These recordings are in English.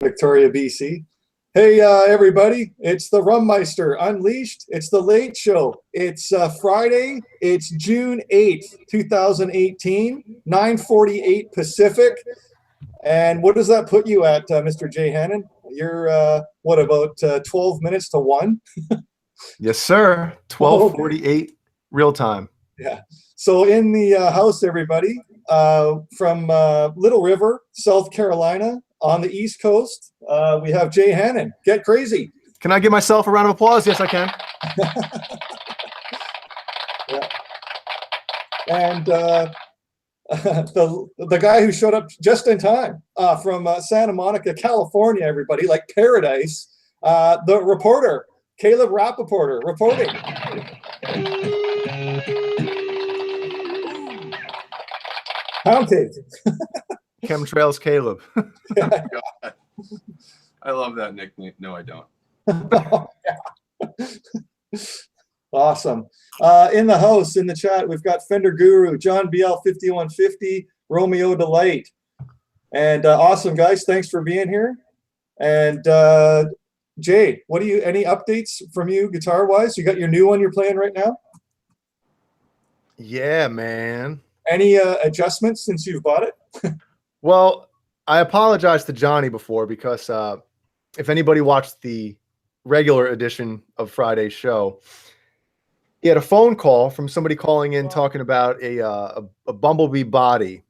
Victoria, BC. Hey, everybody, it's the Rummeister Unleashed. It's the Late Show. It's Friday. It's June 8th, 2018, 9:48 Pacific. And what does that put you at, Mr. Jay Hannon? You're, what, about 12 minutes to 1? Yes, sir. 12:48 real time. Yeah. So in the house, everybody, from Little River, South Carolina, on the East Coast, we have Jay Hannon. Get crazy. Can I give myself a round of applause? Yes, I can. Yeah. And the guy who showed up just in time from Santa Monica, California, everybody, like paradise, the reporter, Caleb Rapoport, reporting. Pound cake. Chemtrails Caleb. God. I love that nickname. No, I don't. Oh, yeah. Awesome. In the house, in the chat, we've got Fender Guru, John BL 5150, Romeo Delight. And awesome, guys. Thanks for being here. And Jay, any updates from you guitar-wise? You got your new one you're playing right now? Yeah, man. Any adjustments since you've bought it? Well, I apologized to Johnny before because if anybody watched the regular edition of Friday's show, he had a phone call from somebody calling in talking about a Bumblebee body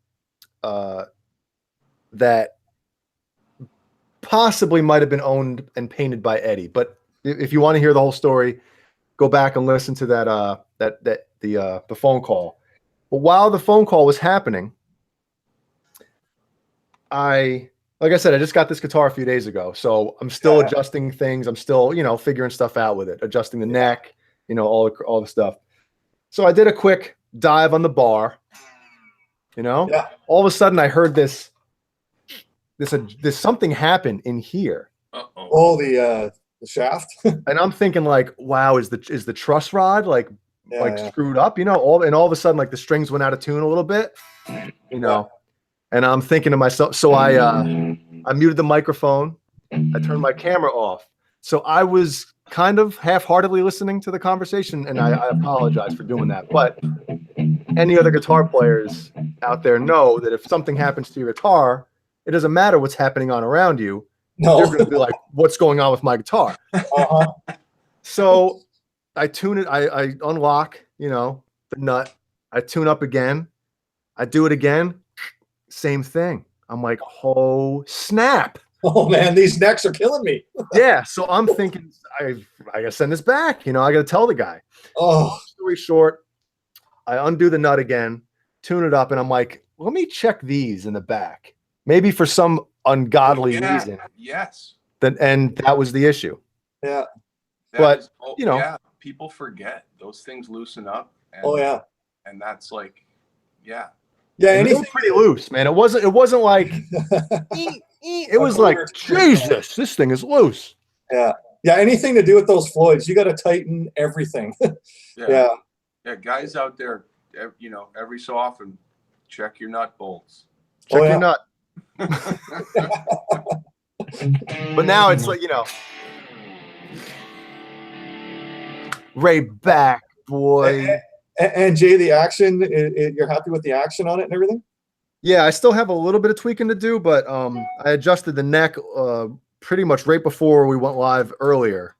that possibly might have been owned and painted by Eddie. But if you want to hear the whole story, go back and listen to the phone call. But while the phone call was happening, like I said, I just got this guitar a few days ago, so I'm still adjusting things. I'm still, figuring stuff out with it, adjusting the neck, all the stuff. So I did a quick dive on the bar, all of a sudden I heard this something happen in here. Uh-oh. Oh, the shaft. And I'm thinking like, wow, is the truss rod screwed up, and all of a sudden like the strings went out of tune a little bit, and I'm thinking to myself, so I muted the microphone, I turned my camera off. So I was kind of half-heartedly listening to the conversation, and I apologize for doing that. But any other guitar players out there know that if something happens to your guitar, it doesn't matter what's happening on around you. No. You're going to be like, what's going on with my guitar? Uh-huh. So I tune it. I unlock, the nut. I tune up again. I do it again. Same thing. I'm like, oh, snap. Oh, man, these necks are killing me. Yeah. So I'm thinking, I got to send this back. I got to tell the guy. Oh. Story short, I undo the nut again, tune it up, and I'm like, let me check these in the back. Maybe for some ungodly reason. Yes. And that was the issue. Yeah. People forget those things loosen up. And, and that's like, yeah. Yeah, anything pretty loose, man. It wasn't like it was like, Jesus, this thing is loose. Yeah. Yeah, anything to do with those Floyds, you got to tighten everything. Yeah. Yeah, guys out there, every so often, check your nut bolts. Check your nut. But now it's like, right back, boy. And Jay, the action, you're happy with the action on it and everything? Yeah, I still have a little bit of tweaking to do, but I adjusted the neck pretty much right before we went live earlier,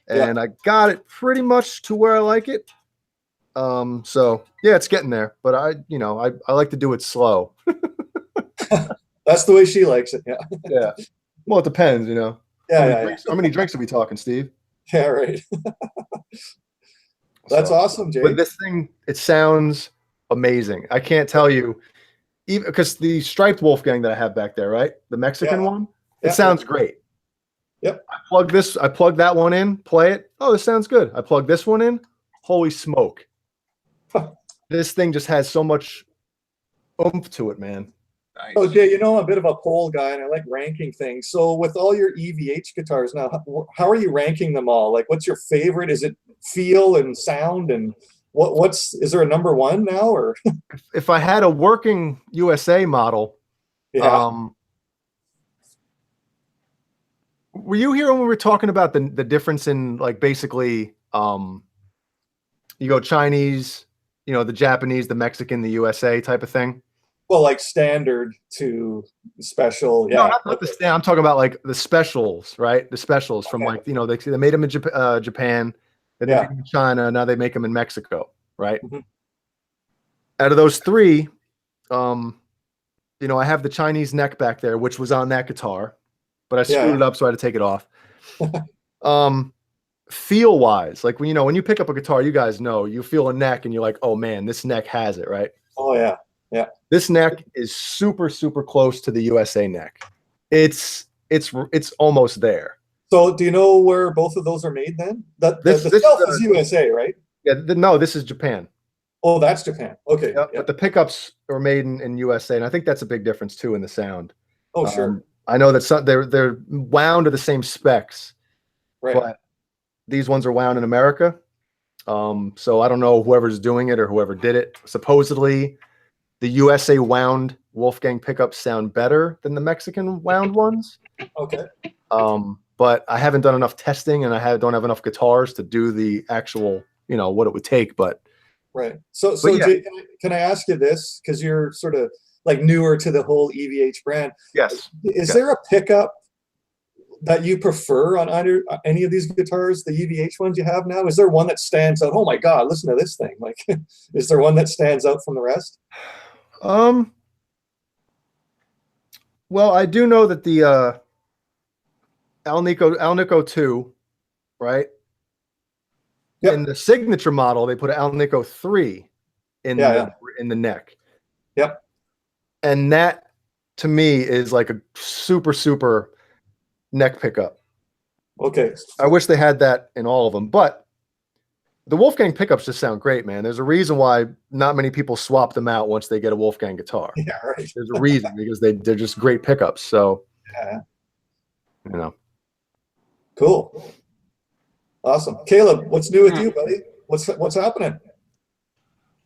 and I got it pretty much to where I like it. So yeah, it's getting there, but I like to do it slow. That's the way she likes it. Yeah. Yeah. Well, it depends, Yeah. How many drinks are we talking, Steve? Yeah, right. That's awesome, Jay. But this thing, it sounds amazing. I can't tell you, even because the striped Wolfgang that I have back there, right? The Mexican one, it sounds great. Yep. I plug that one in, play it. Oh, this sounds good. I plug this one in. Holy smoke. This thing just has so much oomph to it, man. Nice. Oh, Jay, I'm a bit of a poll guy, and I like ranking things. So with all your EVH guitars now, how are you ranking them all? Like, what's your favorite? Is it feel and sound? And is there a number one now? Or if I had a working USA model, were you here when we were talking about the difference in like basically you go Chinese, you know, the Japanese, the Mexican, the USA type of thing? Well, like standard to special. No, Yeah. not the stand. I'm talking about like the specials, right? The specials from Okay. like, you know, they made them in Japan, then they Yeah. made them in China, now they make them in Mexico, right? Mhm. Out of those three, you know, I have the Chinese neck back there, which was on that guitar, but I screwed it up, so I had to take it off. Feel wise, like when you know, when you pick up a guitar, you guys know, you feel a neck and you're like, oh man, this neck has it, right? Oh yeah. Yeah. This neck is super, super close to the USA neck. It's almost there. So do you know where both of those are made then? The shelf is USA, right? Yeah, no, this is Japan. Oh, that's Japan. Okay. Yep, but the pickups are made in USA, and I think that's a big difference too in the sound. Oh, sure. I know that they're wound to the same specs, Right. but these ones are wound in America. So I don't know whoever's doing it or whoever did it. Supposedly, the USA wound Wolfgang pickups sound better than the Mexican wound ones. Okay. But I haven't done enough testing, and don't have enough guitars to do the actual, you know, what it would take. But right. So yeah. Jay, can I ask you this? Because you're sort of like newer to the whole EVH brand. Yes. Is there a pickup that you prefer on either any of these guitars, the EVH ones you have now? Is there one that stands out? Oh my God, listen to this thing. Like, is there one that stands out from the rest? Well, I do know that the Alnico 2, right? Yep. In the signature model, they put an Alnico 3 in the neck. Yep. And that to me is like a super, super neck pickup. Okay. I wish they had that in all of them, but the Wolfgang pickups just sound great, man. There's a reason why not many people swap them out once they get a Wolfgang guitar. Yeah, right. There's a reason, because they're just great pickups. So, yeah. You know. Cool. Awesome. Caleb, what's new with you, buddy? What's happening?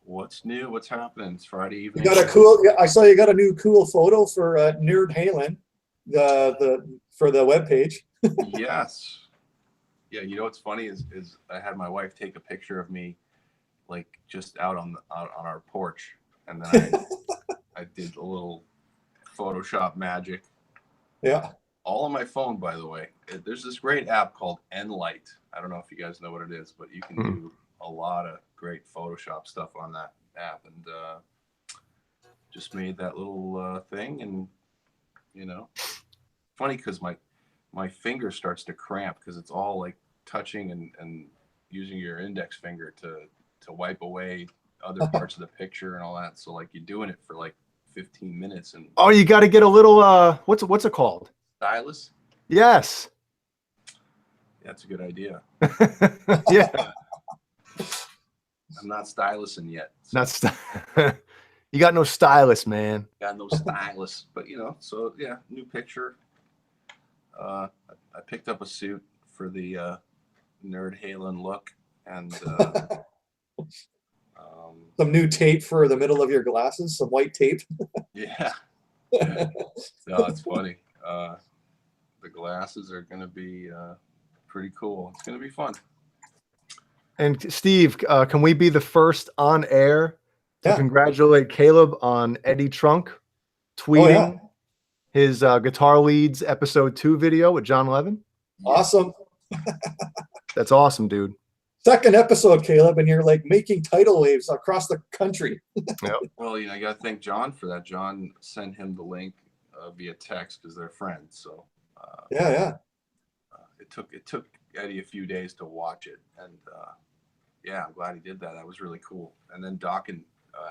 What's new? What's happening? It's Friday evening. You got a cool. I saw you got a new cool photo for VANHALEN, for the webpage. Yes. Yeah. You know what's funny is I had my wife take a picture of me, like just out on our porch, and then I did a little Photoshop magic. Yeah. All on my phone, by the way. There's this great app called Enlight. I don't know if you guys know what it is, but you can do a lot of great Photoshop stuff on that app, and just made that little thing. And you know, funny because my finger starts to cramp because it's all like touching and using your index finger to wipe away other parts of the picture and all that. So like you're doing it for like 15 minutes. And oh, you got to get a little what's it called? Stylus. Yes. That's a good idea. Yeah. I'm not stylusing yet. So. You got no stylus, man. Got no stylus, but you know, so yeah, new picture. I picked up a suit for the VANHALEN look, and some new tape for the middle of your glasses, some white tape. Yeah. No, it's funny. The glasses are going to be pretty cool. It's going to be fun. And Steve, can we be the first on air to congratulate Caleb on Eddie Trunk tweeting his Guitar Leads episode 2 video with John Levin? Awesome. That's awesome, dude. Second episode, Caleb, and you're like making tidal waves across the country. Yep. Well, you know, I got to thank John for that. John sent him the link via text because they're friends. So it took Eddie a few days to watch it, and I'm glad he did that. That was really cool. And then Dawkins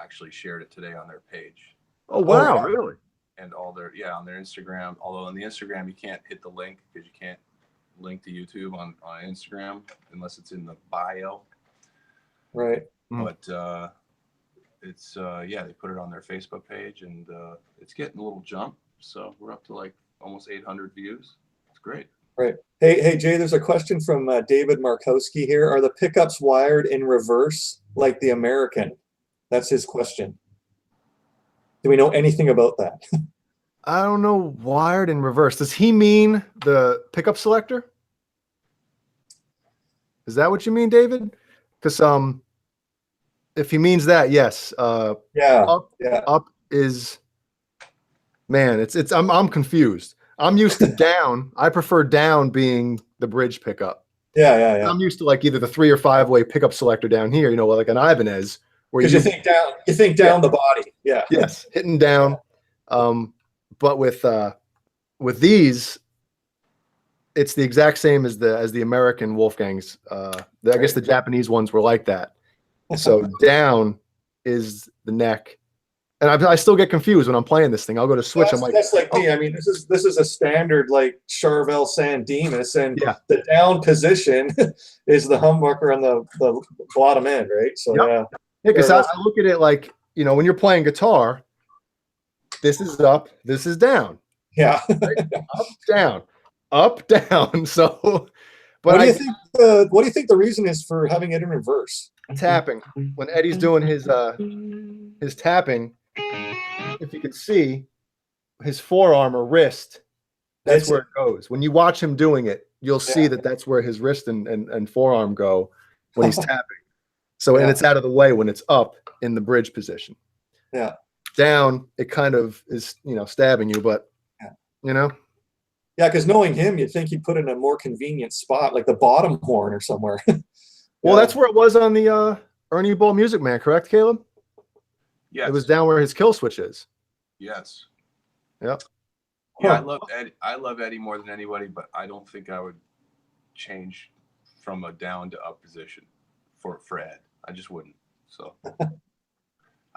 actually shared it today on their page. Oh wow, really? And all their on their Instagram. Although on the Instagram you can't hit the link because you can't link to YouTube on Instagram unless it's in the bio. Right. But it's they put it on their Facebook page, and it's getting a little jump. So we're up to like almost 800 views. It's great. Right. Hey Jay, there's a question from David Markowski here. Are the pickups wired in reverse like the American? That's his question. Do we know anything about that? I don't know, wired in reverse. Does he mean the pickup selector? Is that what you mean, David? Because if he means that, yes. Yeah. Up is, man. It's I'm confused. I'm used to down. I prefer down being the bridge pickup. Yeah. I'm used to like either the 3 or 5 way pickup selector down here, you know, like an Ibanez, where Because you think down the body. Yeah. Yes, hitting down. But with these, it's the exact same as the American Wolfgangs. I guess the Japanese ones were like that. So down is the neck, and I still get confused when I'm playing this thing. I'll go to switch. I'm like, that's like me. I mean, this is a standard like Charvel San Dimas, and Yeah. the down position is the humbucker on the bottom end, right? So Yep. Yeah, because I look at it like, you know, when you're playing guitar, this is up, this is down. Yeah. Up, down. So, but what do you think the reason is for having it in reverse? Tapping. When Eddie's doing his tapping, if you can see his forearm or wrist, that's where it goes. When you watch him doing it, you'll see that that's where his wrist and forearm go when he's tapping. So, and it's out of the way when it's up in the bridge position. Yeah. Down, it kind of is, you know, stabbing you, but, you know. Yeah, because knowing him, you'd think he'd put it in a more convenient spot, like the bottom horn or somewhere. Well, that's where it was on the Ernie Ball Music Man, correct, Caleb? Yes. It was down where his kill switch is. Yes. Yep. Yeah, I love Eddie more than anybody, but I don't think I would change from a down to up position for Ed. I just wouldn't. So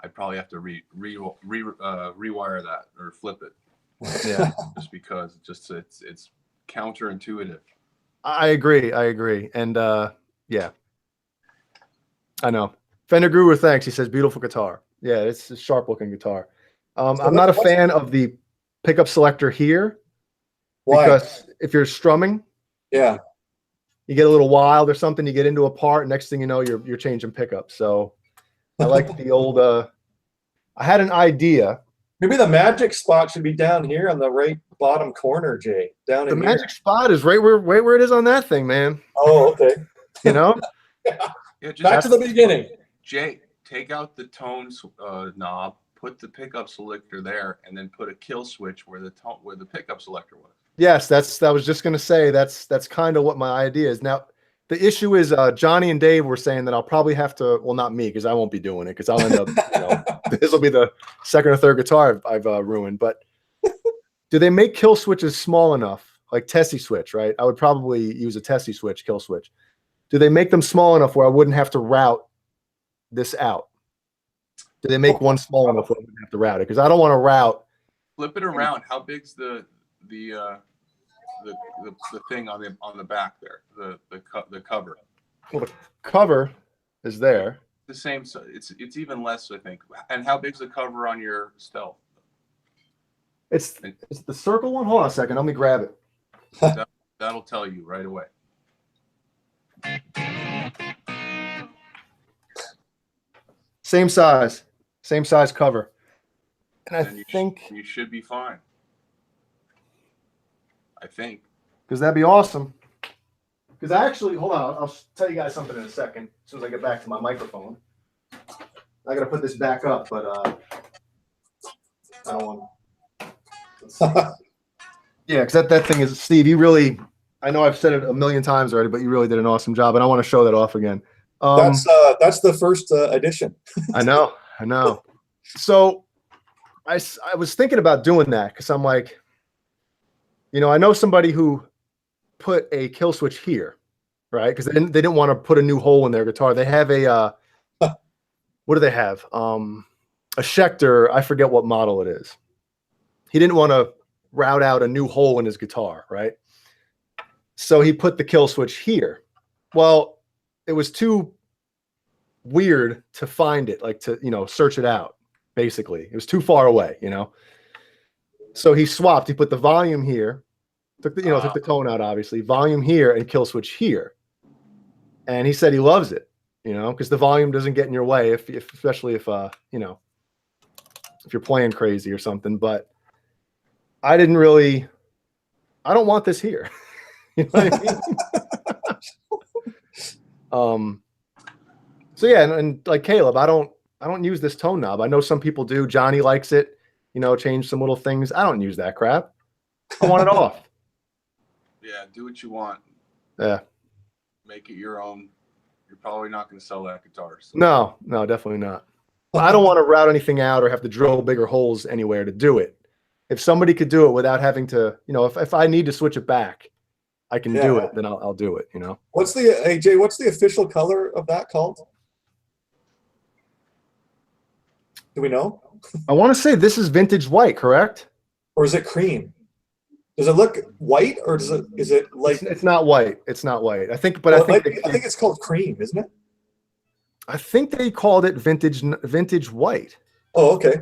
I'd probably have to rewire that or flip it. Yeah. Just because it's counterintuitive. I agree. And yeah. I know. Fender Guru, thanks. He says beautiful guitar. Yeah, it's a sharp looking guitar. I'm not a fan of the pickup selector here. Why? Because if you're strumming, you get a little wild or something, you get into a part, next thing you know, you're changing pickups. So I like the old I had an idea. Maybe the magic spot should be down here on the right bottom corner, Jay. Down in the magic spot is right where it is on that thing, man. Oh, okay. You know? Yeah, just back to the beginning. Jay, take out the tone knob, put the pickup selector there, and then put a kill switch where the pickup selector was. Yes, I was just gonna say that's kind of what my idea is. Now, the issue is Johnny and Dave were saying that I'll probably have to, well, not me, because I won't be doing it, because I'll end up, you know, this will be the second or third guitar I've ruined. But do they make kill switches small enough, like Tessie switch, right? I would probably use a Tessie switch, kill switch. Do they make them small enough where I wouldn't have to route this out? Do they make one small enough where I wouldn't have to route it? Because I don't want to route. Flip it around. How big's the thing on the back there? The cover. Well, the cover is there. The same. So it's even less, I think. And how big's the cover on your Stealth? It's the circle one. Hold on a second. Let me grab it. That'll tell you right away. Same size cover. And I think you should be fine. I think. Because that'd be awesome. Because I actually, hold on, I'll tell you guys something in a second, as soon as I get back to my microphone. I got to put this back up, but I don't want to. Yeah, because that thing is, Steve, you really, I know I've said it a million times already, but you really did an awesome job, and I want to show that off again. That's the first edition. I know. So I was thinking about doing that, because I'm like, you know, I know somebody who put a kill switch here, right? Because they didn't want to put a new hole in their guitar. They have a what do they have? A Schecter. I forget what model it is. He didn't want to route out a new hole in his guitar, right? So he put the kill switch here. Well, it was too weird to find it, like to, you know, search it out. Basically, it was too far away, you know. So he swapped. He put the volume here, took the tone out, obviously, volume here and kill switch here. And he said he loves it, you know, because the volume doesn't get in your way, especially if you know, if you're playing crazy or something. But I don't want this here. You know what I mean? So yeah, and like Caleb, I don't use this tone knob. I know some people do. Johnny likes it, change some little things. I don't use that crap. I want it off. Yeah, do what you want. Yeah. Make it your own. You're probably not going to sell that guitar. So. No, definitely not. I don't want to route anything out or have to drill bigger holes anywhere to do it. If somebody could do it without having to, if I need to switch it back, I can do it, then I'll do it, What's the, AJ, what's the official color of that called? Do we know? I want to say this is vintage white, correct? Or is it cream? Does it look white or is it like? It's not white. It's not white. I think it's called cream, isn't it? I think they called it vintage white. Oh, okay.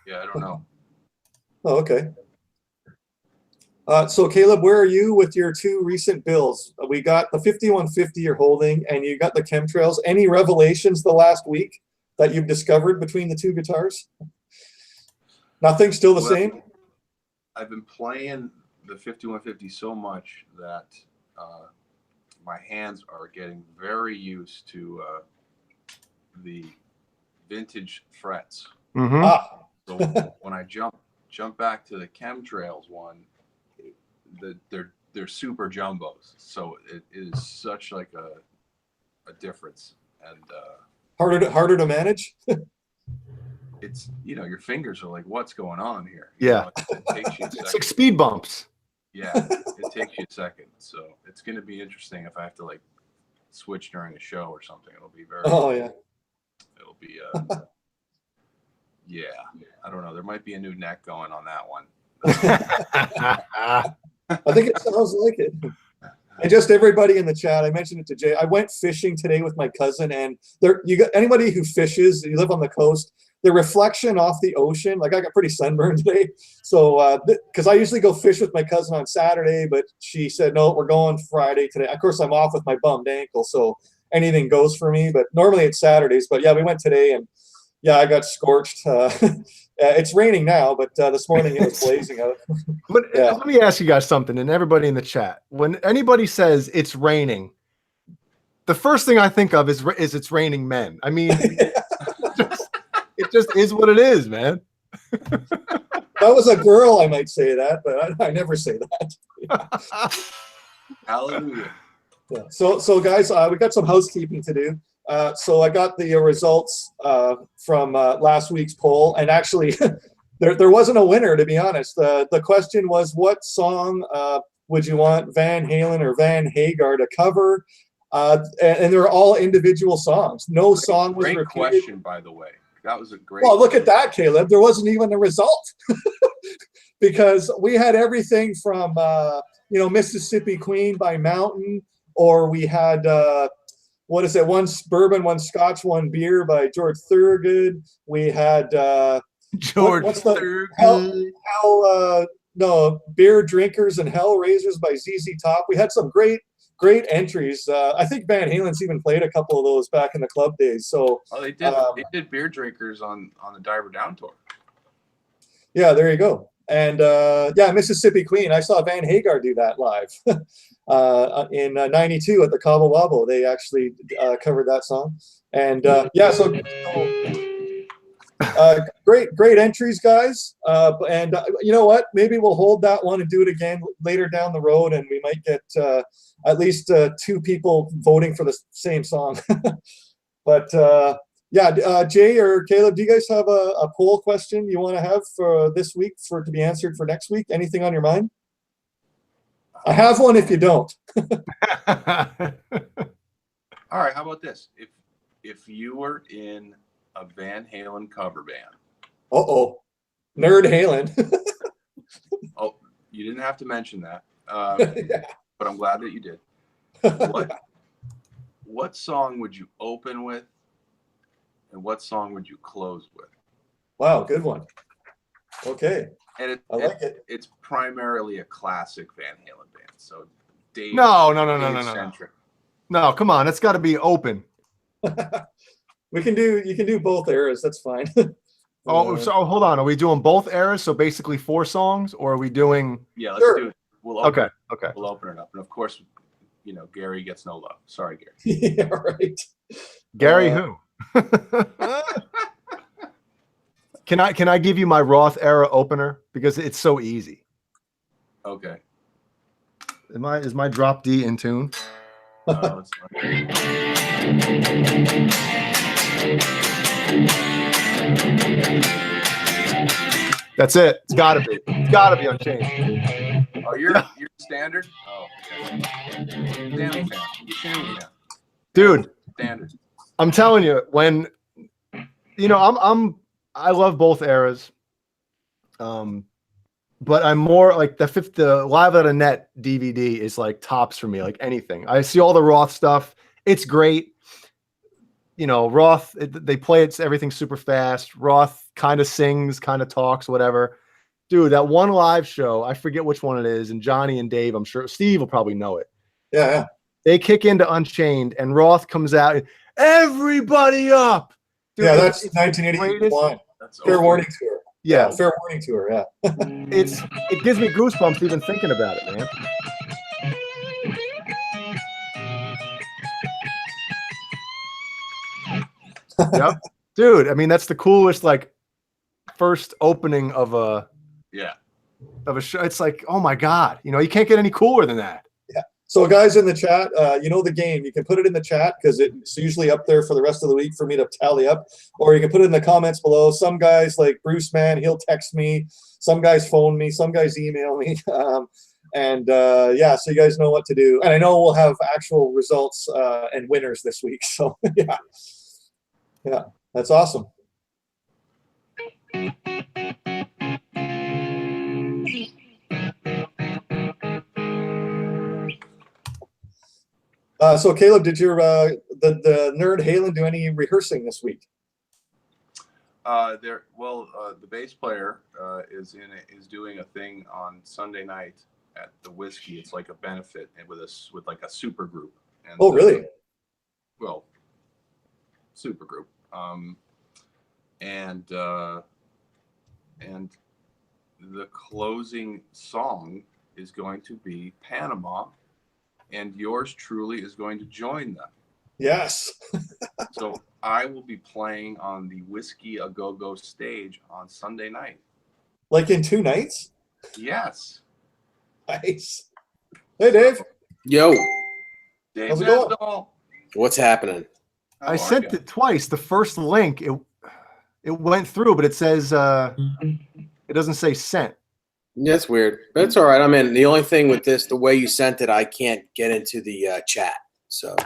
Yeah, I don't know. Oh, okay. So Caleb, where are you with your two recent builds? We got the 5150 you're holding, and you got the chemtrails. Any revelations the last week that you've discovered between the two guitars? Nothing, still the same? I've been playing the 5150 so much that my hands are getting very used to the vintage frets. Mm-hmm. So when I jump back to the chemtrails one, they're super jumbos. So it is such like a difference, and harder to manage. It's your fingers are like, what's going on here? Yeah, it takes you a it's second. like speed bumps. Yeah, it takes you a second. So it's going to be interesting if I have to like switch during a show or something. It'll be very. Oh yeah. It'll be. Yeah, I don't know. There might be a new neck going on that one. I think it sounds like it. And just everybody in the chat, I mentioned it to Jay. I went fishing today with my cousin, and you got anybody who fishes, you live on the coast, the reflection off the ocean, like I got pretty sunburned today. So, because I usually go fish with my cousin on Saturday, but she said, no, we're going Friday today. Of course, I'm off with my bummed ankle, so anything goes for me, but normally it's Saturdays. But yeah, we went today, and yeah, I got scorched. It's raining now, but this morning it was blazing out. But let me ask you guys something, and everybody in the chat. When anybody says it's raining, the first thing I think of is it's raining men. I mean, it just is what it is, man. If I was a girl, I might say that, but I never say that. Hallelujah. Yeah. So guys, we got some housekeeping to do. So I got the results from last week's poll, and actually there wasn't a winner, to be honest. The question was, what song would you want Van Halen or Van Hagar to cover? And they're all individual songs. No song was repeated. Great question, by the way. That was a great. Well, look at that, Caleb. There wasn't even a result because we had everything from Mississippi Queen by Mountain, or we had what is it? One bourbon, one scotch, one beer by George Thorogood. We had George Thorogood. Beer Drinkers and Hell Raisers by ZZ Top. We had some great entries. I think Van Halen's even played a couple of those back in the club days. So they did. They did Beer Drinkers on the Diver Down tour. Yeah, there you go. And Mississippi Queen. I saw Van Hagar do that live in '92 at the Cabo Wabo. They actually covered that song. And great entries, guys. And you know what? Maybe we'll hold that one and do it again later down the road, and we might get at least two people voting for the same song. But Jay or Caleb, do you guys have a poll question you want to have for this week for it to be answered for next week? Anything on your mind? I have one if you don't. All right, how about this? If you were in a Van Halen cover band. Nerd Halen. Oh, you didn't have to mention that. But I'm glad that you did. What song would you open with, and what song would you close with? Wow, good one. Okay. And I like it. It's primarily a classic Van Halen band. So Dave. No. No, come on. It's got to be open. You can do both eras. That's fine. Oh, so hold on. Are we doing both eras? So basically 4 songs, or are we doing? Yeah, let's Sure. do it. We'll open Okay. We'll open it up, and of course, Gary gets no love. Sorry, Gary. Yeah, right. Gary who? Can I give you my Roth era opener because it's so easy? Okay. Is my drop D in tune? Let's That's it. It's gotta be. It's gotta be Unchained. Oh, you're standard? Oh, okay. Sammy fan. You Sammy fan. Dude, Standard. I'm telling you, when I love both eras. But I'm more like the Live Out of Net DVD is like tops for me, like anything. I see all the Roth stuff. It's great. Roth, they play it's everything super fast. Roth kind of sings, kind of talks, whatever. Dude, that one live show, I forget which one it is, and Johnny and Dave, I'm sure Steve will probably know it. Yeah. They kick into Unchained, and Roth comes out, everybody up. Dude, Yeah, that's 1981. That's Fair over. Warning Tour. Yeah, Fair Warning Tour. Yeah. it gives me goosebumps even thinking about it, man. Yep. Dude, I mean, that's the coolest first opening of a show. It's like, oh my God, you can't get any cooler than that. Yeah. So guys in the chat, the game. You can put it in the chat because it's usually up there for the rest of the week for me to tally up, or you can put it in the comments below. Some guys like Bruce, man, he'll text me. Some guys phone me. Some guys email me. So you guys know what to do. And I know we'll have actual results and winners this week. So yeah, that's awesome. So Caleb, did your the Nerd Halen do any rehearsing this week? The bass player is doing a thing on Sunday night at the Whiskey. It's like a benefit and with like a super group. And, oh, really? Super group. And the closing song is going to be Panama, and yours truly is going to join them. Yes. So I will be playing on the Whiskey A Go Go stage on Sunday night. Like in 2 nights? Yes. Nice. Hey, Dave. Yo. Dave How's it going? Nesdall. What's happening? How I are sent ya? it twice. The first link, it went through, but it says it doesn't say sent. That's weird. That's all right. I mean, the only thing with this, the way you sent it, I can't get into the chat. So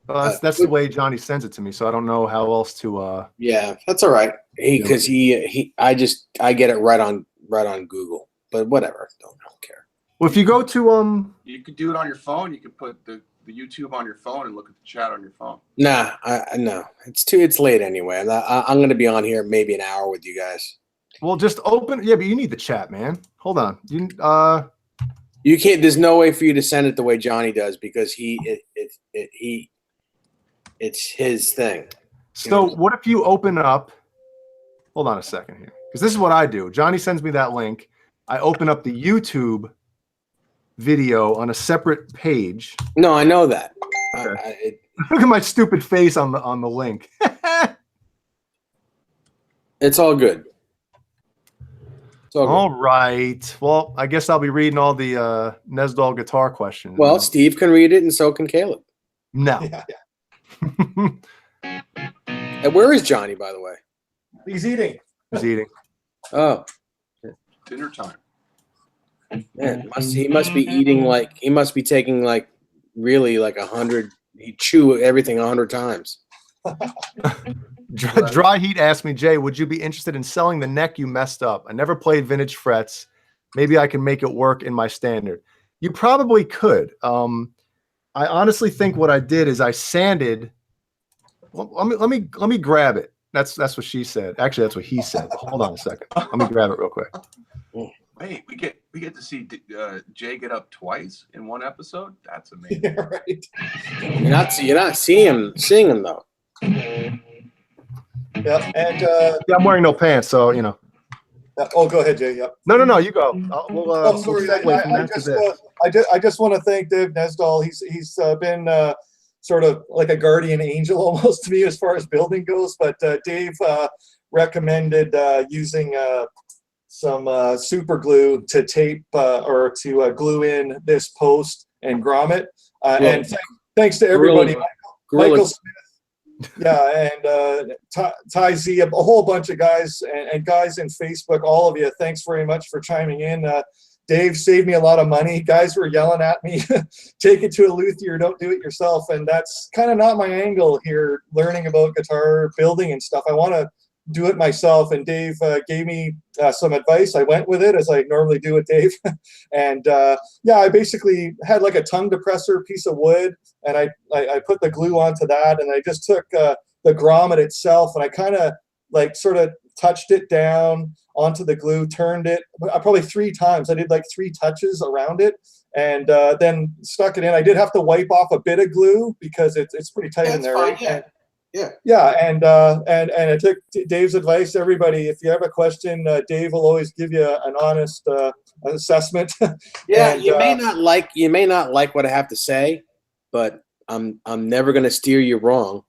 That's the way Johnny sends it to me, so I don't know how else to. yeah, that's all right. Because I get it right on Google. But whatever, don't care. Well, if you go to You could do it on your phone. You could put the YouTube on your phone and look at the chat on your phone. Nah, no, it's late anyway. I'm going to be on here maybe an hour with you guys. well, just open. Yeah, but you need the chat, man. Hold on. You can't. There's no way for you to send it the way Johnny does because it's his thing. So what if you open up? Hold on a second here, because this is what I do. Johnny sends me that link. I open up the YouTube video on a separate page. No, I know that. Okay. Look at my stupid face on the link. It's all good. It's all good. All right. Well, I guess I'll be reading all the Nesdall guitar questions. Well, Steve can read it, and so can Caleb. No. Yeah. And where is Johnny, by the way? He's eating. He's eating. Oh, Dinner time. man, he must be eating he must be taking really 100. He chew everything 100 times. Dry Heat asked me, Jay, would you be interested in selling the neck you messed up? I never played vintage frets. Maybe I can make it work in my standard. You probably could. I honestly think what I did is I sanded. Well, let me grab it. That's what she said. Actually, that's what he said. Hold on a second. Let me grab it real quick. Wait, we get to see Jay get up twice in one episode. That's amazing. Yeah, right. You're not seeing him though. Yeah, and Yeah, I'm wearing no pants, so you know. oh, go ahead, Jay. Yep. No, you go. We'll Oh, sorry. segue from that to this. I just want to thank Dave Nesdal. He's been sort of like a guardian angel almost to me as far as building goes. But Dave recommended using some super glue to tape or to glue in this post and grommet. And thanks to everybody, Michael Smith. Yeah, and Ty Z, a whole bunch of guys and guys in Facebook, all of you, thanks very much for chiming in. Dave saved me a lot of money. Guys were yelling at me, take it to a luthier, don't do it yourself. And that's kind of not my angle here, learning about guitar building and stuff. I want to do it myself. And Dave gave me some advice. I went with it as I normally do with Dave. And yeah, I basically had like a tongue depressor piece of wood, and I put the glue onto that, and I just took the grommet itself, and I kind of like sort of touched it down onto the glue, turned it probably 3 times. I did like 3 touches around it, and then stuck it in. I did have to wipe off a bit of glue because it's pretty tight in there. Fine, right? yeah. Yeah, and I took Dave's advice. Everybody, if you have a question, Dave will always give you an honest assessment. Yeah, and, you may not like what I have to say, but I'm never going to steer you wrong.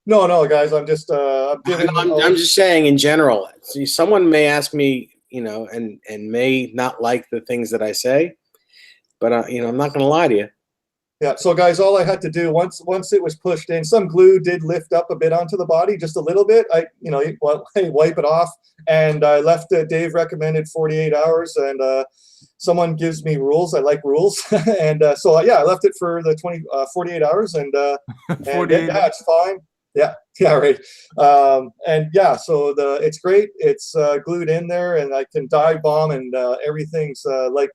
No, guys, I'm just I'm just saying in general. See, someone may ask me, you know, and may not like the things that I say, but you know, I'm not going to lie to you. Yeah, so guys, all I had to do once it was pushed in, some glue did lift up a bit onto the body, just a little bit. I wipe it off, and I left it. Dave recommended 48 hours, and someone gives me rules. I like rules, and so yeah, I left it for the 48 hours, and yeah, it's fine. Yeah, right. And yeah, so it's great. It's glued in there, and I can dive bomb, and everything's like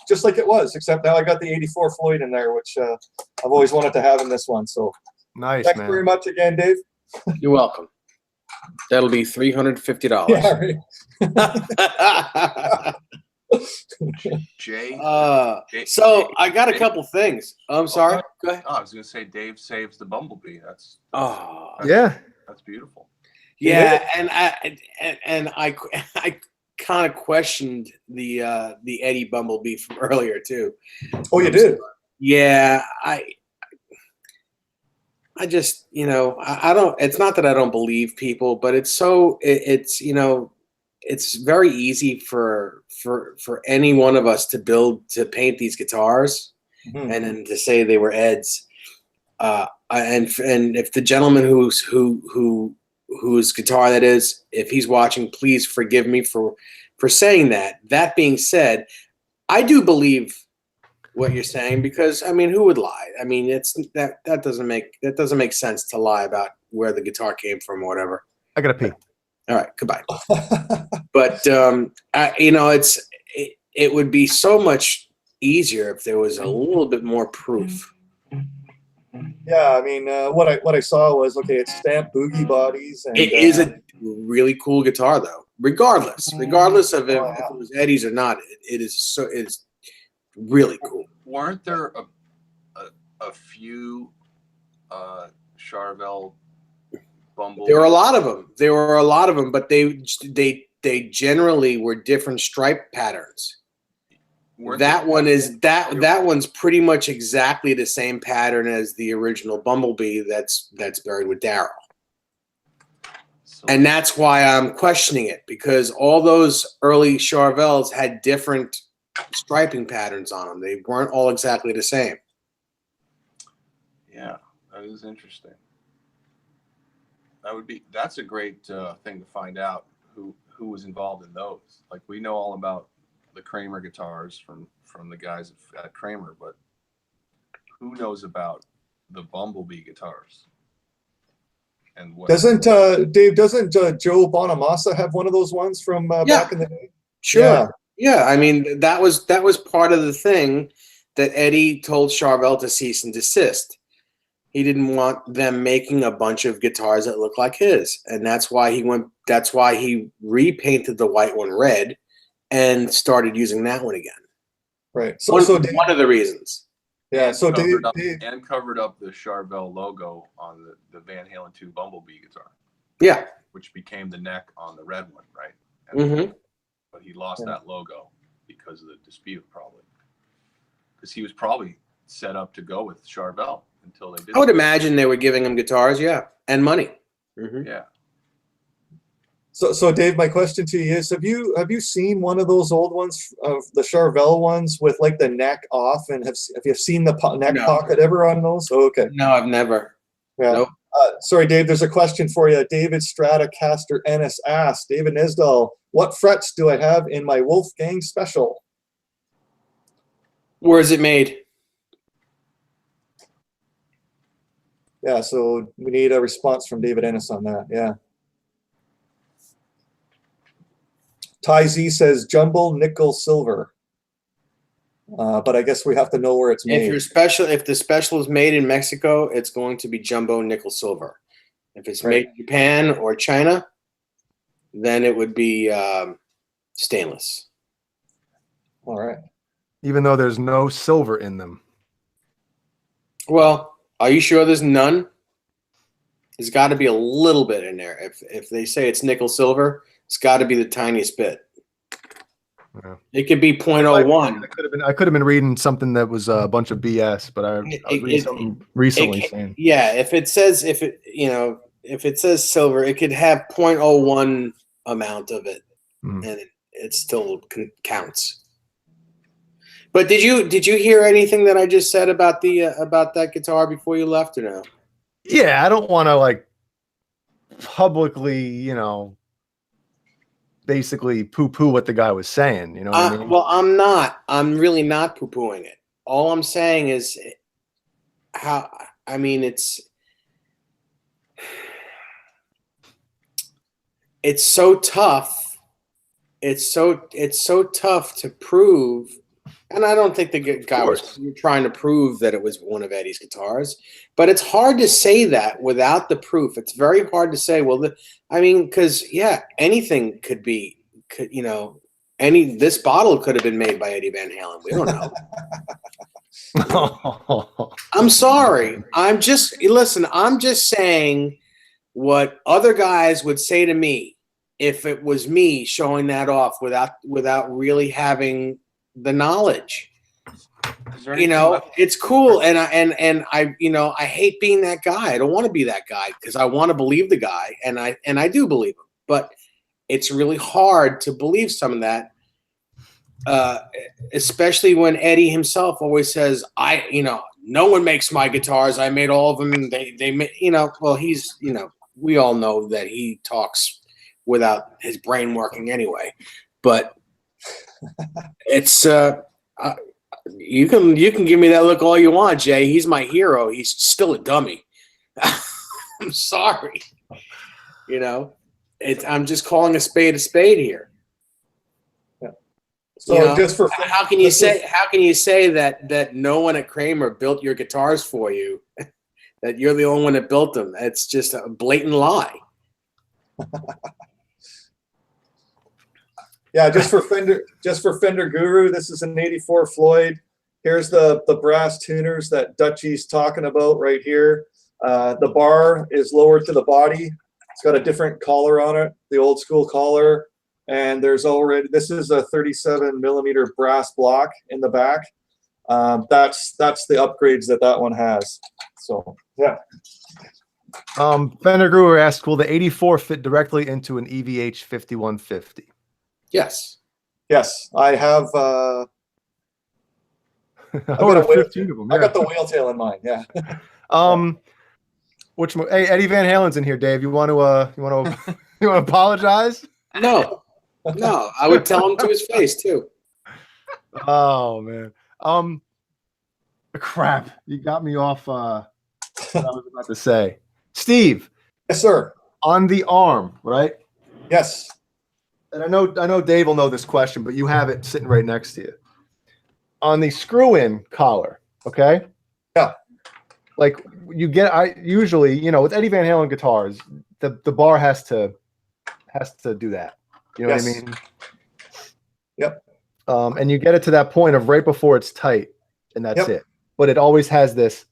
just like it was, except now I got the 84 Floyd in there, which I've always wanted to have in this one. So nice, thanks man. very much again, Dave. You're welcome. That'll be $350. Yeah, right. Jay. So I got a couple things. I'm sorry. Go ahead. Oh, I was going to say Dave saves the bumblebee. That's beautiful. Yeah, and I kind of questioned the Eddie Bumblebee from earlier too. Oh, you did? Yeah, I just, you know, I don't. It's not that I don't believe people, but it's you know, it's very easy for any one of us to paint these guitars, and then to say they were Ed's. And if the gentleman whose guitar that is, if he's watching, please forgive me for saying that. That being said, I do believe what you're saying, because I mean, who would lie? I mean, that doesn't make sense to lie about where the guitar came from or whatever. I gotta pee. All right, goodbye. But you know, it would be so much easier if there was a little bit more proof. Yeah, I mean, what I saw was, okay, it's stamped boogie bodies. And, it is a really cool guitar, though. Regardless of if it was Eddie's or not, it's really cool. Weren't there a few Charvel Bumble? There were a lot of them. But they generally were different stripe patterns. That one's pretty much exactly the same pattern as the original Bumblebee that's buried with Darryl. And that's why I'm questioning it, because all those early Charvels had different striping patterns on them. They weren't all exactly the same. Yeah, that is interesting. That's a great thing to find out who was involved in those. Like, we know all about the Kramer guitars from the guys at Kramer, but who knows about the Bumblebee guitars? And what doesn't Joe Bonamassa have one of those ones from back in the day? Sure. Yeah. I mean, that was part of the thing that Eddie told Charvel to cease and desist. He didn't want them making a bunch of guitars that look like his, and that's why he repainted the white one red and started using that one again. Right. So one of the reasons. Yeah. So Dave, covered up the Charvel logo on the Van Halen 2 Bumblebee guitar. Yeah. Which became the neck on the red one, right? Mm-hmm. But he lost that logo because of the dispute, probably. Because he was probably set up to go with Charvel until they did. I would imagine they were giving him guitars, and money. Mm-hmm. Yeah. So Dave, my question to you is: Have you seen one of those old ones, of the Charvel ones with like the neck off, and have you seen the neck pocket ever on those? Oh, okay. No, I've never. Yeah. Nope. Sorry, Dave. There's a question for you. David Stratocaster Ennis asked, David Nesdal, what frets do I have in my Wolfgang Special? Where is it made? Yeah, so we need a response from David Ennis on that. Yeah. Ty Z says jumbo nickel silver, but I guess we have to know where it's made. If the special is made in Mexico, it's going to be jumbo nickel silver. If it's made in Japan or China, then it would be stainless. All right. Even though there's no silver in them. Well, are you sure there's none? There's got to be a little bit in there. If they say it's nickel silver, it's got to be the tiniest bit. Yeah. It could be 0.01. I could have been reading something that was a bunch of BS, but I was reading something recently saying. Yeah, if it says silver, it could have 0.01 amount of it, and it still counts. But did you hear anything that I just said about that guitar before you left, or no? Yeah, I don't want to like publicly, basically poo-poo what the guy was saying. You know what I mean? Well, I'm not. I'm really not poo-pooing it. All I'm saying is it's so tough. It's so tough to prove. And I don't think the guy was trying to prove that it was one of Eddie's guitars, but it's hard to say that without the proof. It's very hard to say, because anything could be, this bottle could have been made by Eddie Van Halen. We don't know. I'm sorry. I'm just saying what other guys would say to me if it was me showing that off without really having the knowledge. It's cool, and I hate being that guy. I don't want to be that guy because I want to believe the guy, and I do believe him, but it's really hard to believe some of that, especially when Eddie himself always says, no one makes my guitars. I made all of them, and they well, he's we all know that he talks without his brain working anyway, but it's you can give me that look all you want, Jay. He's my hero. He's still a dummy. I'm sorry. I'm just calling a spade here. Yeah. So just for how can you say that no one at Kramer built your guitars for you? That you're the only one that built them? It's just a blatant lie. Yeah, just for Fender Guru, this is an '84 Floyd. Here's the brass tuners that Dutchie's talking about right here. The bar is lowered to the body. It's got a different collar on it, the old school collar. And this is a 37 millimeter brass block in the back. That's the upgrades that one has. So yeah. Fender Guru asked, will the 84 fit directly into an EVH 5150? Yes. Yes, I have. I got 15 of them. Yeah. I got the whale tail in mind. Yeah. Hey, Eddie Van Halen's in here, Dave. You want to apologize? No, I would tell him to his face too. Oh man. Crap. You got me off. What I was about to say. Steve. Yes, sir. On the arm, right? Yes. And I know Dave will know this question, but you have it sitting right next to you. On the screw-in collar, okay? Yeah. Like usually, with Eddie Van Halen guitars, the bar has to do that. You know what I mean? Yep. And you get it to that point of right before it's tight, and that's it. but it always has this.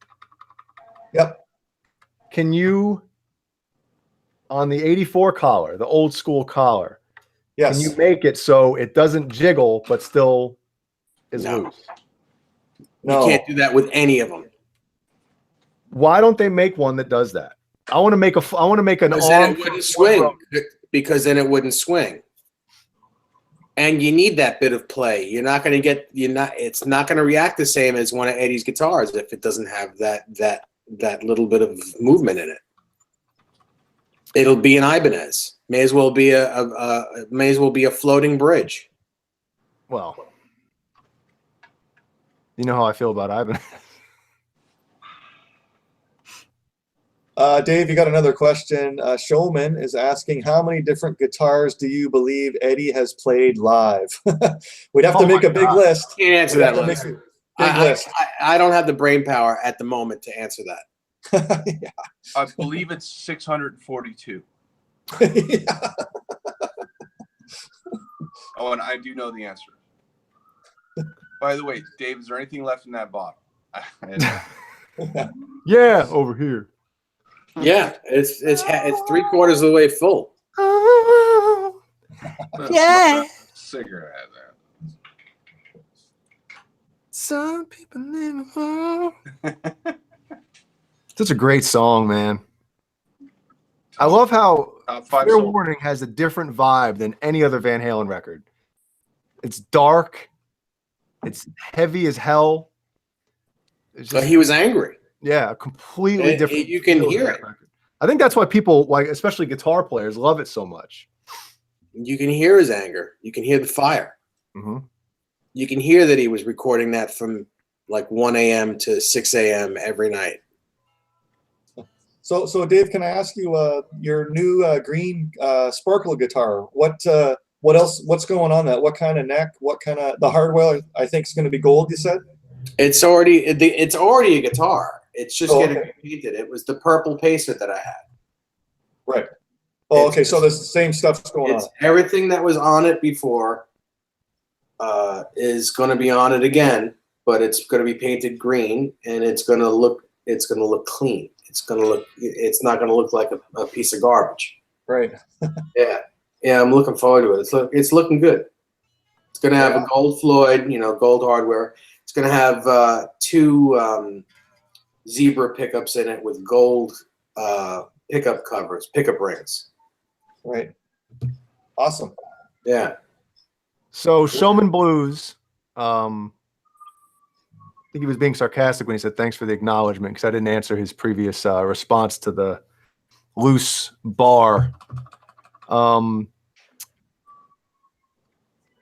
Yep. Can you, on the 84 collar, the old school collar, Yes. can you make it so it doesn't jiggle but still is No. loose? No. You can't do that with any of them. Why don't they make one that does that? I want to make an Because then arm. it wouldn't swing. Because then it wouldn't swing. And you need that bit of play. You're not going to get. It's not going to react the same as one of Eddie's guitars if it doesn't have that little bit of movement in it. It'll be an Ibanez. May as well be a floating bridge. Well, you know how I feel about Ivan. Dave, you got another question. Showman is asking, how many different guitars do you believe Eddie has played live? We'd have to make a big list. Can't answer that one. Big list. I don't have the brain power at the moment to answer that. Yeah. I believe it's 642. Yeah. Oh, and I do know the answer. By the way, Dave, is there anything left in that bottle? Yeah, over here. Yeah, it's 3/4 of the way full. Yeah. Cigarette there. Some people live home. Such a great song, man. I love how Fair Warning has a different vibe than any other Van Halen record. It's dark. It's heavy as hell. It's But he was angry. Yeah, completely different. You can hear it. I think that's why people, like, especially guitar players, love it so much. You can hear his anger. You can hear the fire. Mm-hmm. You can hear that he was recording that from like 1 a.m. to 6 a.m. every night. So Dave, can I ask you your new green sparkle guitar? What else? What's going on that? What kind of neck? What kind of the hardware? I think is going to be gold. You said it's already a guitar. It's just getting repainted. It was the purple pacer that I had. Right. Oh, okay. So the same stuff's going on. Everything that was on it before is going to be on it again, but it's going to be painted green, and it's going to look clean. It's not going to look like a piece of garbage. Right. Yeah. I'm looking forward to it. It's looking good. It's going to have a gold Floyd, gold hardware. It's going to have 2 zebra pickups in it with gold pickup covers, pickup rings. Right. Awesome. Yeah. So Showman Blues, I think he was being sarcastic when he said thanks for the acknowledgement, because I didn't answer his previous response to the loose bar.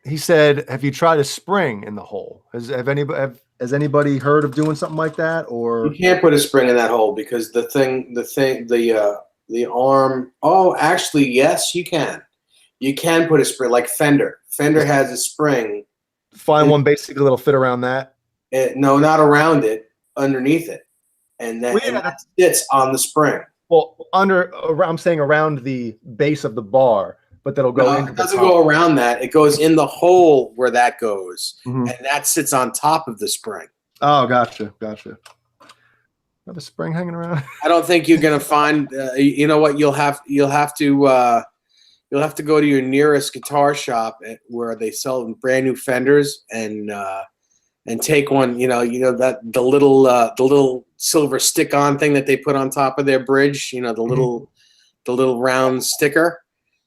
He said, "Have you tried a spring in the hole? Has anybody heard of doing something like that?" Or you can't put a spring in that hole because the arm. Oh, actually, yes, you can. You can put a spring like Fender. Fender has a spring. Find one basically that'll fit around that. No, not around it, underneath it, and that sits on the spring. Well, I'm saying around the base of the bar, but that'll go into it doesn't go around that. It goes in the hole where that goes, mm-hmm. and that sits on top of the spring. Oh, gotcha. Have a spring hanging around? I don't think you're gonna find. You know what? You'll have to go to your nearest guitar shop where they sell brand new Fenders and take one. That the little silver stick-on thing that they put on top of their bridge. The little round sticker.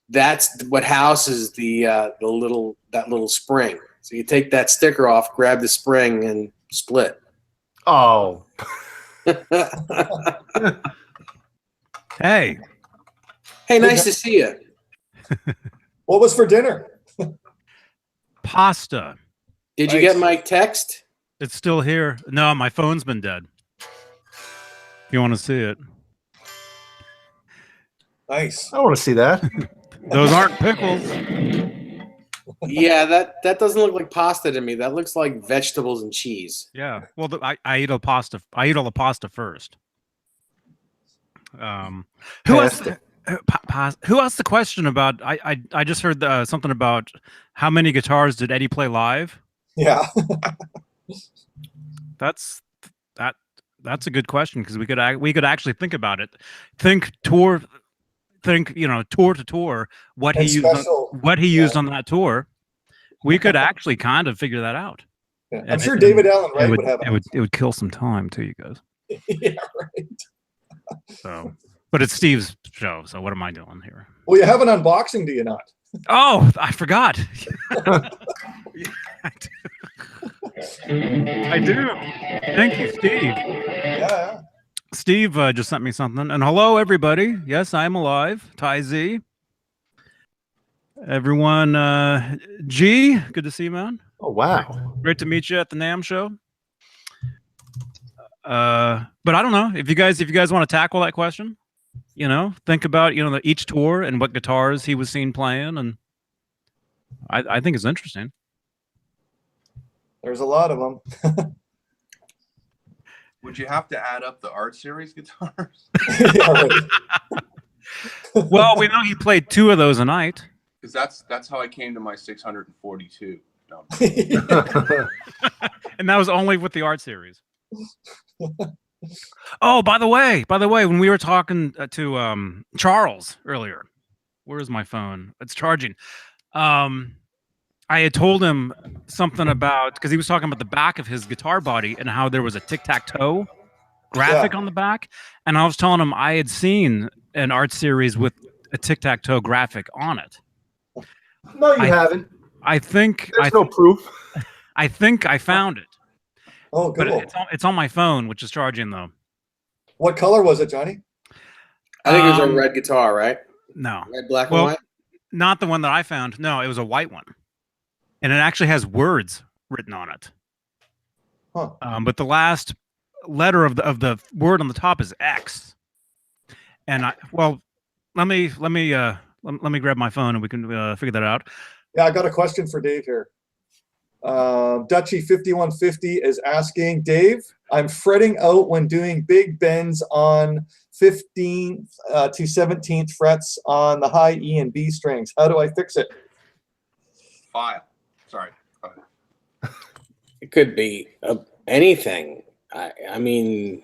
That's what houses that little spring. So you take that sticker off, grab the spring, and split. Oh. Hey, nice to see you. What was for dinner? Pasta. Did you get my text? It's still here. No, my phone's been dead. If you want to see it. Nice. I want to see that. Those aren't pickles. Yeah, that doesn't look like pasta to me. That looks like vegetables and cheese. Yeah. Well, I eat all the pasta first. Who asked the question about? I just heard something about how many guitars did Eddie play live? Yeah. That's That's a good question because we could actually think about it. Think tour. Think tour to tour. What he And used. special- What he used on that tour. We could actually kind of figure that out. Yeah. I'm And sure David Allen Wright it would have. it would kill some time too, you guys. Yeah, right. So, but it's Steve's show, so what am I doing here? Well, you have an unboxing, do you not? Oh, I forgot. Yeah, I do. Thank you, Steve. Yeah. Steve just sent me something. And hello, everybody. Yes, I'm alive. Ty Z. Everyone, G, good to see you, man. Oh wow. Great to meet you at the NAMM show. But I don't know if you guys want to tackle that question, think about each tour and what guitars he was seen playing, and I think it's interesting. There's a lot of them. Would you have to add up the art series guitars? Yeah, right. Well, we know he played 2 of those a night. Because that's how I came to my 642. No. And that was only with the art series. Oh, by the way, when we were talking to Charles earlier, where's my phone? It's charging. I had told him something about, because he was talking about the back of his guitar body and how there was a tic-tac-toe graphic on the back, and I was telling him I had seen an art series with a tic-tac-toe graphic on it. No, you haven't. I think There's no proof. I think I found it. Oh, But cool. it's on my phone, which is charging though. What color was it, Johnny? I think it was a red guitar, right? No, Red, black, Well, and white. not the one that I found. No, it was a white one, and it actually has words written on it. Huh. But the last letter of the word on the top is X. And let me grab my phone and we can figure that out. Yeah, I got a question for Dave here. Dutchy 5150 is asking, Dave, I'm fretting out when doing big bends on 15th to 17th frets on the high E and B strings. How do I fix it? File. Sorry. It could be anything. I mean,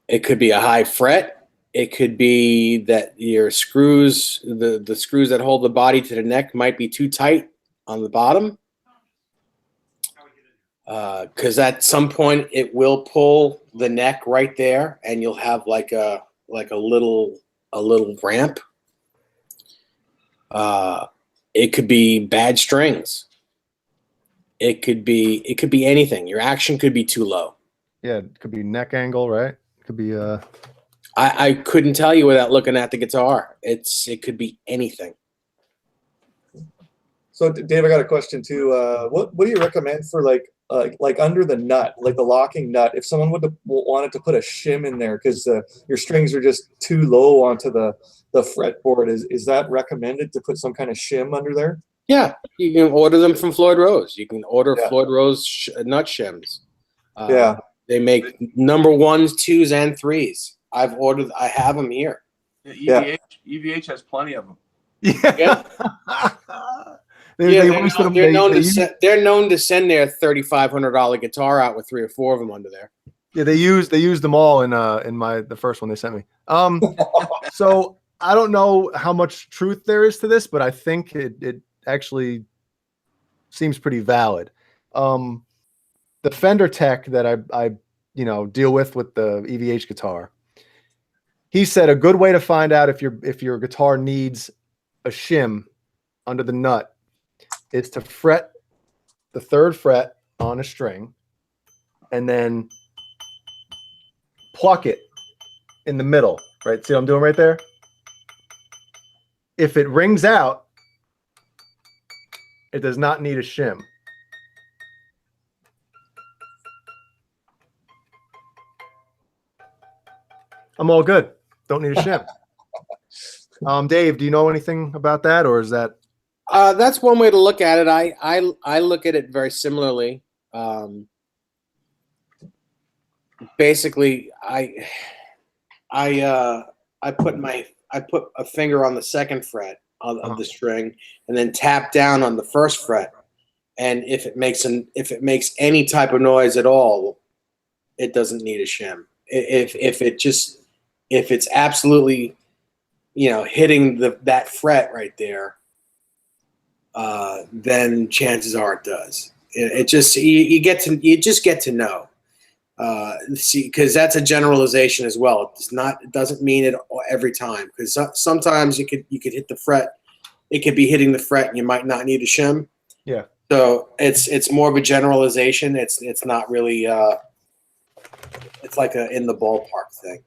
it could be a high fret. It could be that your screws, the screws that hold the body to the neck might be too tight on the bottom. Because at some point it will pull the neck right there, and you'll have like a little ramp. It could be bad strings. It could be anything. Your action could be too low. Yeah, it could be neck angle, right? It could be I couldn't tell you without looking at the guitar. It could be anything. So Dave, I got a question too. What do you recommend for like under the nut, like the locking nut, if someone wanted to put a shim in there because your strings are just too low onto the fretboard, is that recommended to put some kind of shim under there? Yeah, you can order them from Floyd Rose. You can order Floyd Rose nut shims. They make number 1s, 2s, and 3s. I have them here. Yeah, EVH has plenty of them. yeah. They're known to send their $3,500 guitar out with 3 or 4 of them under there. Yeah, they used them all in the first one they sent me. So I don't know how much truth there is to this, but I think it actually seems pretty valid. The Fender tech that I deal with the EVH guitar, he said a good way to find out if your guitar needs a shim under the nut is to fret the 3rd fret on a string and then pluck it in the middle, right? See what I'm doing right there? If it rings out, it does not need a shim. I'm all good. Don't need a shim. Dave, do you know anything about that, or is that? That's one way to look at it. I look at it very similarly. Basically, I put a finger on the 2nd fret of the string, and then tap down on the 1st fret. And if it makes any type of noise at all, it doesn't need a shim. If it's absolutely, hitting that fret right there, then chances are it does. It just you just get to know. See, because that's a generalization as well. It doesn't mean it every time, because sometimes you could hit the fret. It could be hitting the fret and you might not need a shim. Yeah. So it's more of a generalization. It's not really it's like a in the ballpark thing.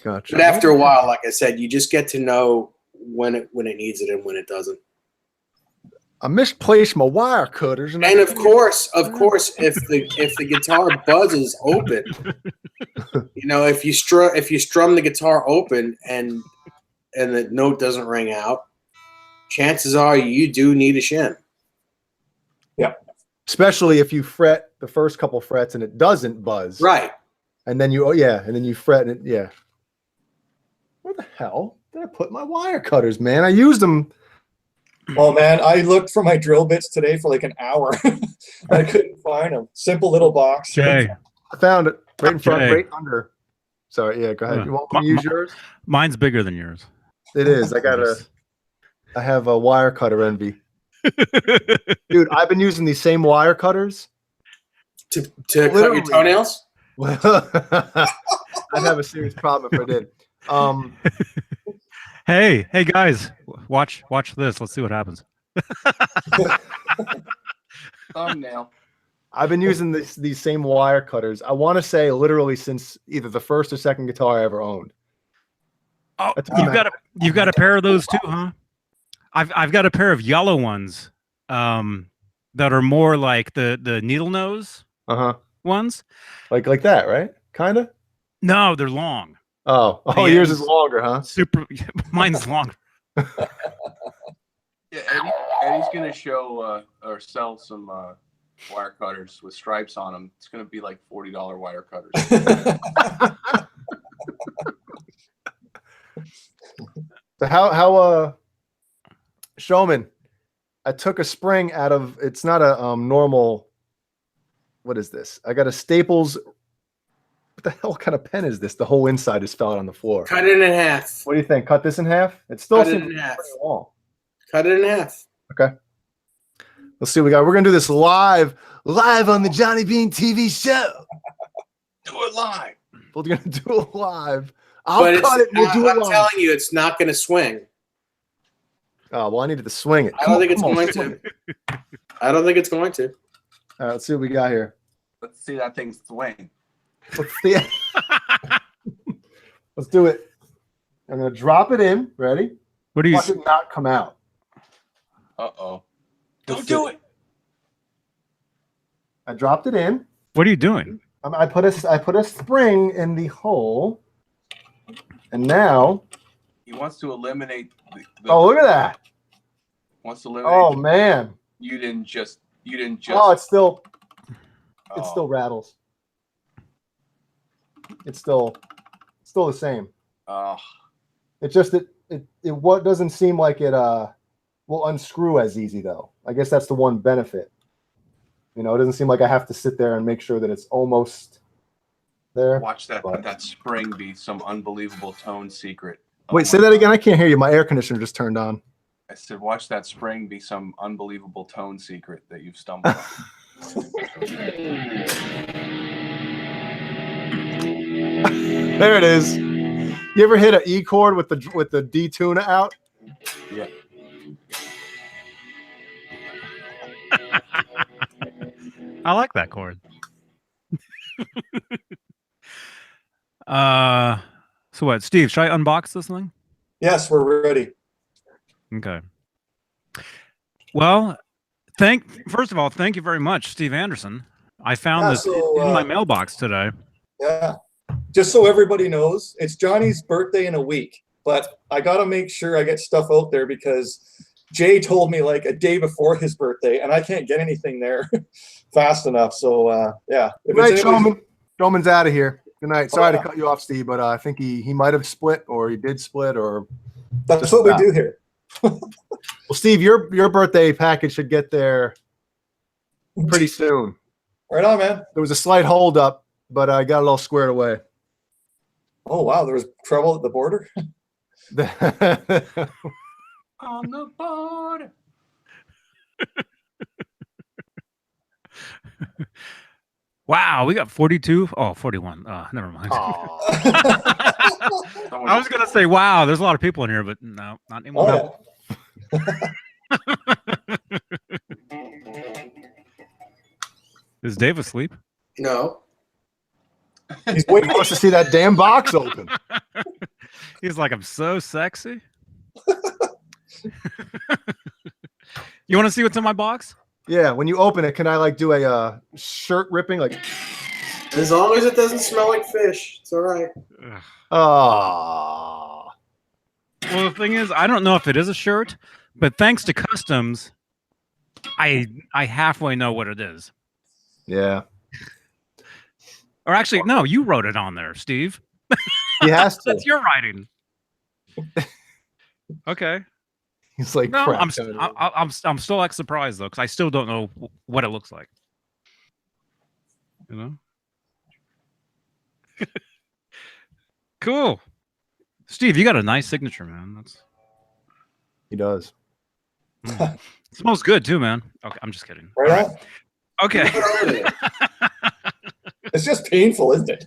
Gotcha. But after a while, like I said, you just get to know when it needs it and when it doesn't. I misplaced my wire cutters, And of course, if the guitar buzzes open, if you strum the guitar open and the note doesn't ring out, chances are you do need a shim. Yeah. Especially if you fret the first couple frets and it doesn't buzz. Right. And then you fret and it, where the hell did I put my wire cutters, man? I used them. Oh man, I looked for my drill bits today for like an hour. I couldn't find them. Simple little box. Jay, I found it right in front, Okay. right under. Sorry, yeah, go ahead. You want me to use yours? mine's bigger than yours. It is. I have a wire cutter envy. Dude, I've been using these same wire cutters To cut your toenails? Well, I'd have a serious problem if I did. Hey guys, watch this. Let's see what happens. Thumbnail. I've been using these same wire cutters. I want to say literally since either the first or second guitar I ever owned. Oh, That's you've got a pair of those too, huh? I've got a pair of yellow ones, that are more like the needle nose ones. Like that, right? Kind of. No, they're long. Oh, The yours ends- is longer, huh? Super. Mine's longer. Yeah, Eddie's gonna show or sell some wire cutters with stripes on them. It's gonna be like $40 wire cutters. So how Showman, I took a spring out of, it's not a normal, what is this? I got a Staples. What the hell kind of pen is this? The whole inside is fell out on the floor. Cut it in half. What do you think? Cut this in half? It still Cut it seems in half. pretty long. Cut it in half. Okay. Let's see what we got. We're gonna do this live on the Johnny Beane TV show. Do it live. We're gonna do it live. I'll But cut it. We'll do it I'm live. telling you, it's not going to swing. Oh well, I needed to swing it. I don't think it's going to. I don't think it's going to. All right, let's see what we got here. Let's see that thing swing. Let's see. Let's do it. I'm gonna drop it in. Ready? What do you? Watch it not come out. Uh-oh. Let's Don't do see. it. I dropped it in. What are you doing? I put a spring in the hole, and now. He wants to eliminate the Oh, look at that! wants to eliminate Oh the- man! you didn't just Oh, it still Oh. rattles. It's still the same. Oh. It just what doesn't seem like it will unscrew as easy though. I guess that's the one benefit. You know, it doesn't seem like I have to sit there and make sure that it's almost there. Watch that But- that spring be some unbelievable tone secret. Oh Wait, my say that God. again. I can't hear you. My air conditioner just turned on. I said, watch that spring be some unbelievable tone secret that you've stumbled on. There it is. You ever hit an E chord with the D tuna out? Yeah. I like that chord. So what, Steve? Should I unbox this thing? Yes, we're ready. Okay. Well, first of all, thank you very much, Steve Anderson. I found Yeah, this so, in my mailbox today. Yeah. Just so everybody knows, it's Johnny's birthday in a week, but I got to make sure I get stuff out there because Jay told me like a day before his birthday, and I can't get anything there fast enough. So, yeah. If Good night, it's anybody's- Showman. Showman's out of here. Good night. Sorry yeah. to cut you off, Steve, but I think he might have split, or he did split, or That's just what we about. do here. Well, Steve, your birthday package should get there pretty soon. Right on, man. There was a slight hold up, but I got it all squared away. Oh wow, there was trouble at the border. On the board. Wow, we got 42. Oh, 41. Never mind. I was gonna say, wow, there's a lot of people in here, but no, not anymore. Oh, Is Dave asleep? No. He's waiting for us to see that damn box open. He's like, I'm so sexy. You want to see what's in my box? Yeah, when you open it, can I like do a shirt ripping? Like, As long as it doesn't smell like fish, it's all right. oh. Well, the thing is, I don't know if it is a shirt, but thanks to customs, I halfway know what it is. Yeah. Or actually, no, you wrote it on there, Steve. He has to. That's your writing. Okay. He's like, No, crap. I'm still like surprised though, because I still don't know what it looks like. You know. Cool. Steve, you got a nice signature, man. That's He does. it smells good too, man. Okay, I'm just kidding. right on. Okay. It's just painful, isn't it?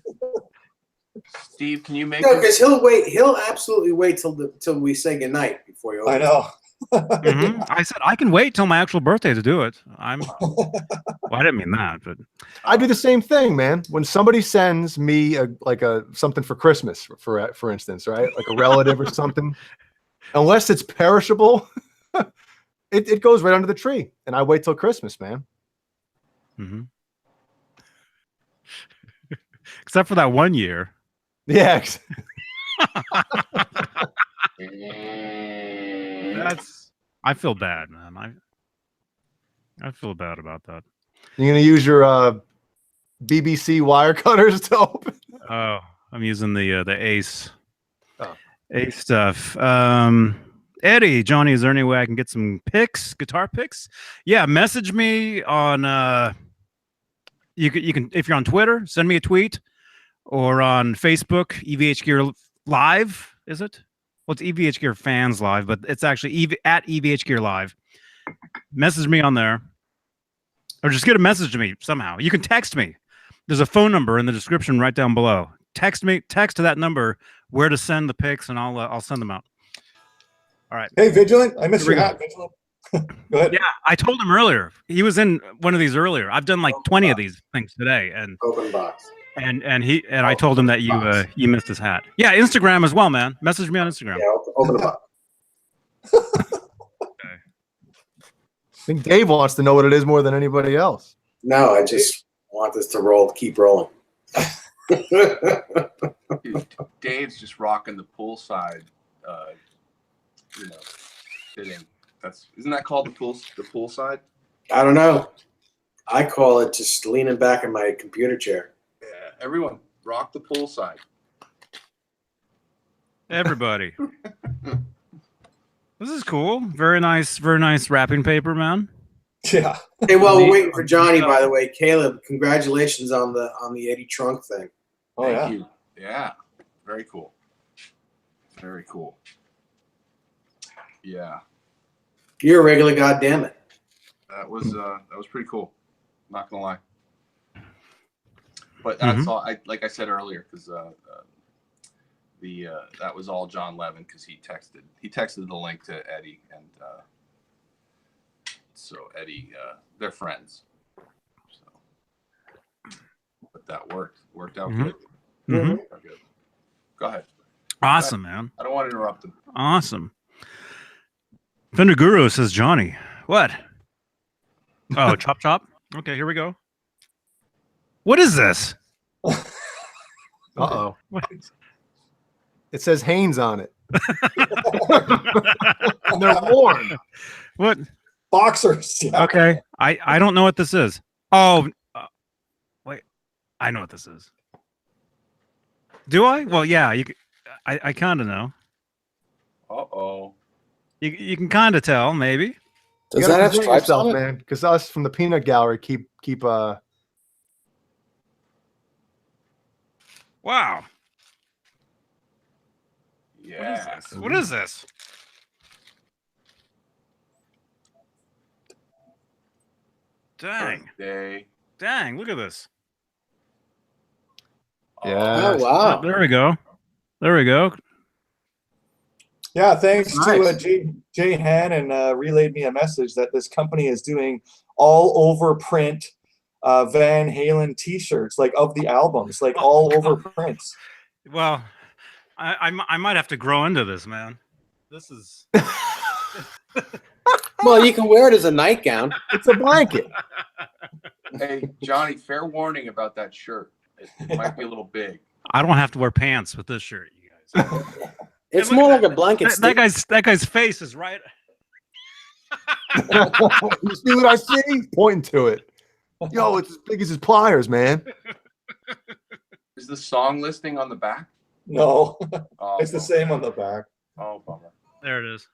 Steve, can you make No, because he'll wait. He'll absolutely wait till we say goodnight before you. I know. I said I can wait till my actual birthday to do it. Well, I didn't mean that, but I do the same thing, man. When somebody sends me something for Christmas, for instance, right? Like a relative or something, unless it's perishable, it goes right under the tree, and I wait till Christmas, man. mm-hmm. Except for that one year. Yeah. I feel bad, man. I feel bad about that. You're gonna use your BBC wire cutters to open? Oh, I'm using the Ace. Oh. Ace stuff. Eddie, Johnny, is there any way I can get some picks, guitar picks? Yeah, message me on you can if you're on Twitter, send me a tweet, or on Facebook, evhgear live, is it? Well, it's evhgear fans live, but it's actually at evhgear live. Message me on there, or just get a message to me somehow. You can text me. There's a phone number in the description right down below. Text to that number where to send the pics, and I'll send them out. All right. Hey, Vigilant, I missed your hat, Vigilant. Go ahead. Yeah, I told him earlier. He was in one of these earlier. I've done like 20 of these things today, and Open box. and I told him that you missed his hat. Yeah, Instagram as well, man. Message me on Instagram. Yeah, open the box. Okay. I think Dave wants to know what it is more than anybody else. No, I just want this to keep rolling. Dude, Dave's just rocking the poolside, fitting. Isn't that called the poolside? I don't know. I call it just leaning back in my computer chair. Yeah, everyone rock the poolside. Everybody. This is cool. Very nice wrapping paper, man. Yeah. Hey, while we're waiting for Johnny, by the way, Caleb, congratulations on the Eddie Trunk thing. Oh, Thank yeah. you. Yeah, very cool. Very cool. Yeah, You're a regular, goddammit. that was pretty cool. Not gonna lie. But that's all. Like I said earlier, because that was all John Levin, because he texted the link to Eddie, and so Eddie, they're friends. So, but that worked out good. Mm-hmm. Good. Go ahead. Awesome, man. I don't want to interrupt him. Awesome. Fender Guru says, Johnny, what? Oh, chop chop. Okay, here we go. What is this? Uh-oh. It says Haynes on it. And they're worn. What? Boxers. Yeah. Okay, I don't know what this is. Oh, wait, I know what this is. Do I? Well, yeah. I kind of know. Uh-oh. You can kind of tell, maybe. Does that have present stripes yourself, on it? man? Because us from the peanut gallery keep Wow. Yeah. What is this? Dang. Birthday. Dang, look at this. Yeah. Oh wow. There we go. There we go. Yeah, thanks to Nice. Jay Hannon relayed me a message that this company is doing all over print Van Halen T-shirts, like of the albums, like all over prints. Well, I might have to grow into this, man. This is Well, you can wear it as a nightgown. It's a blanket. Hey, Johnny, fair warning about that shirt. It might be a little big. I don't have to wear pants with this shirt, you guys. It's Hey, more look like a blanket. that guy's face is right. You see what I see? Pointing to it. Yo, it's as big as his pliers, man. Is the song listing on the back? No, Oh, it's the same on the back. Oh, bummer. There it is.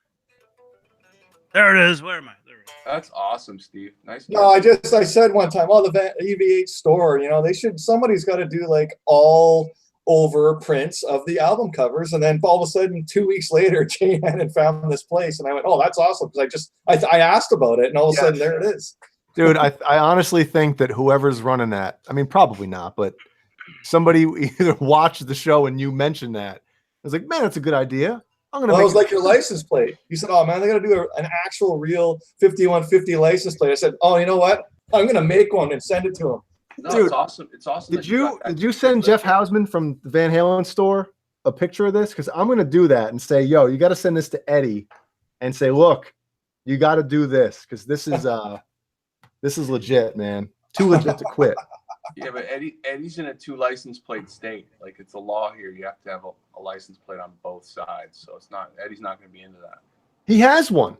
There it is. Where am I? There it is. That's awesome, Steve. Nice. No, I said one time, oh, the EVH store, somebody's got to do like all over prints of the album covers, and then all of a sudden 2 weeks later, Jay Hannon found this place, and I went, oh, that's awesome, because I asked about it, and all of a sudden there it is. Dude, I honestly think that whoever's running that, I mean, probably not, but somebody either watched the show and you mentioned that. I was like, man, that's a good idea. I'm gonna. Well, make it was like your license plate. You said, oh man, they got to do an actual real 5150 license plate. I said, oh, you know what? I'm gonna make one and send it to him. No, Dude, it's awesome. It's awesome. Did you send Jeff Hausman from the Van Halen store a picture of this? Because I'm gonna do that and say, yo, you got to send this to Eddie and say, look, you got to do this because this is legit, man. Too legit to quit. Yeah, but Eddie's in a 2 license plate state. Like, it's a law here. You have to have a license plate on both sides. So Eddie's not going to be into that. He has one.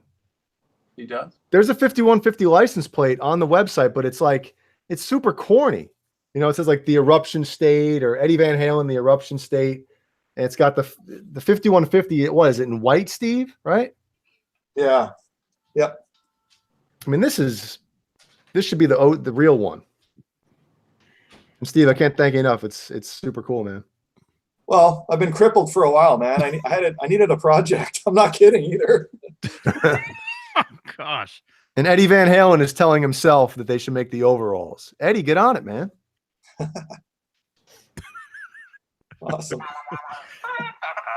He does? There's a 5150 license plate on the website, but it's like, it's super corny. It says like the Eruption State or Eddie Van Halen, the Eruption State. And it's got the 5150. What is it in white, Steve? Right? Yeah. Yep. I mean, this should be the real one. And Steve, I can't thank you enough. It's super cool, man. Well, I've been crippled for a while, man. I needed a project. I'm not kidding either. Oh, gosh. And Eddie Van Halen is telling himself that they should make the overalls. Eddie, get on it, man. Awesome.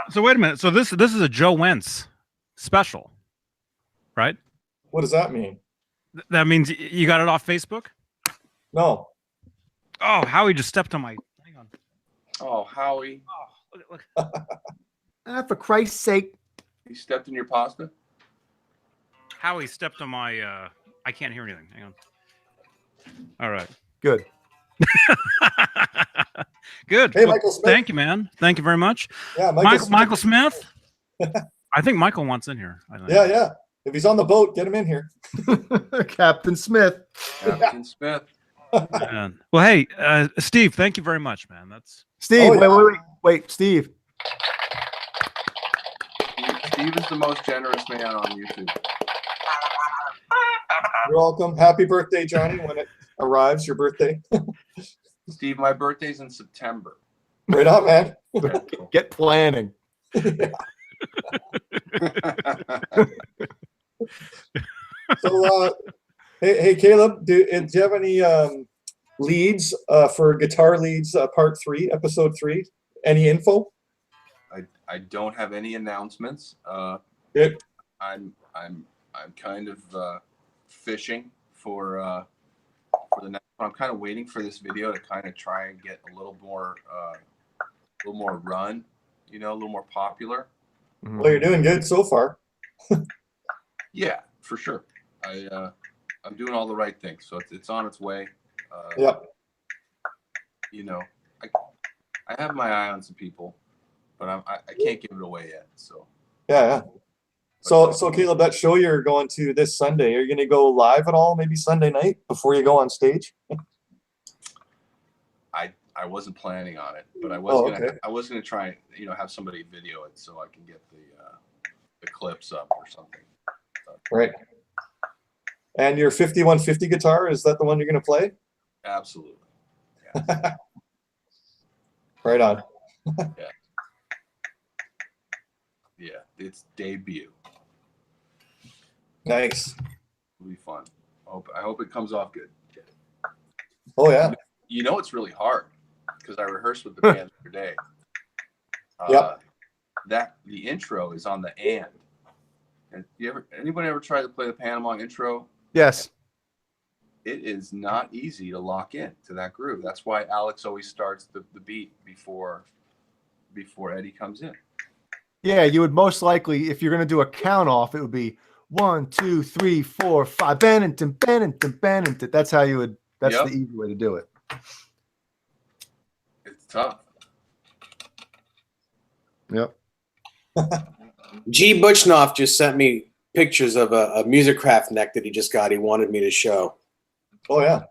So wait a minute. So this is a Joe Wentz special, right? What does that mean? That means you got it off Facebook? No. Oh, Howie just stepped on my. Hang on. Oh, Howie. Oh, look. For Christ's sake. He stepped in your pasta? Howie stepped on my. I can't hear anything. Hang on. All right. Good. Good. Hey, Well, Michael Smith. thank you, man. Thank you very much. Yeah, Michael Smith. I think Michael wants in here. I think. Yeah. If he's on the boat, get him in here. Captain Smith. Captain Smith. Man. Well, hey, Steve, thank you very much, man. That's Steve, Oh, yeah. wait, Steve. Steve is the most generous man on YouTube. You're welcome. Happy birthday, Johnny, when it arrives, your birthday. Steve, my birthday's in September. Right on, man. Get planning. So, hey, Caleb, do you have any leads for Guitar Leads Part 3, Episode 3? Any info? I don't have any announcements. Good. I'm kind of fishing for the next one. I'm kind of waiting for this video to kind of try and get a little more run, a little more popular. Well, you're doing good so far. Yeah, for sure. I'm doing all the right things, so it's on its way. Yep. I have my eye on some people, but I can't give it away yet. So Yeah. So Caleb, that show you're going to this Sunday, are you going to go live at all? Maybe Sunday night before you go on stage? I wasn't planning on it, but I was okay. I was gonna try have somebody video it so I can get the clips up or something. Right. And your 5150 guitar, is that the one you're going to play? Absolutely. Yeah. Right on. Yeah, it's debut. Nice. It'll be fun. I hope it comes off good. Oh yeah. You know it's really hard because I rehearsed with the band the other day. Yep. That the intro is on the and. And anybody ever tried to play the Panama intro? Yes. It is not easy to lock in to that groove. That's why Alex always starts the beat before Eddie comes in. Yeah, you would most likely, if you're going to do a count off, it would be 1, 2, 3, 4, 5. Bennington, Bennington, Bennington. That's how you would. That's the easy way to do it. It's tough. Yep. G. Butchnoff just sent me pictures of a Musicraft neck that he just got. He wanted me to show. Oh yeah.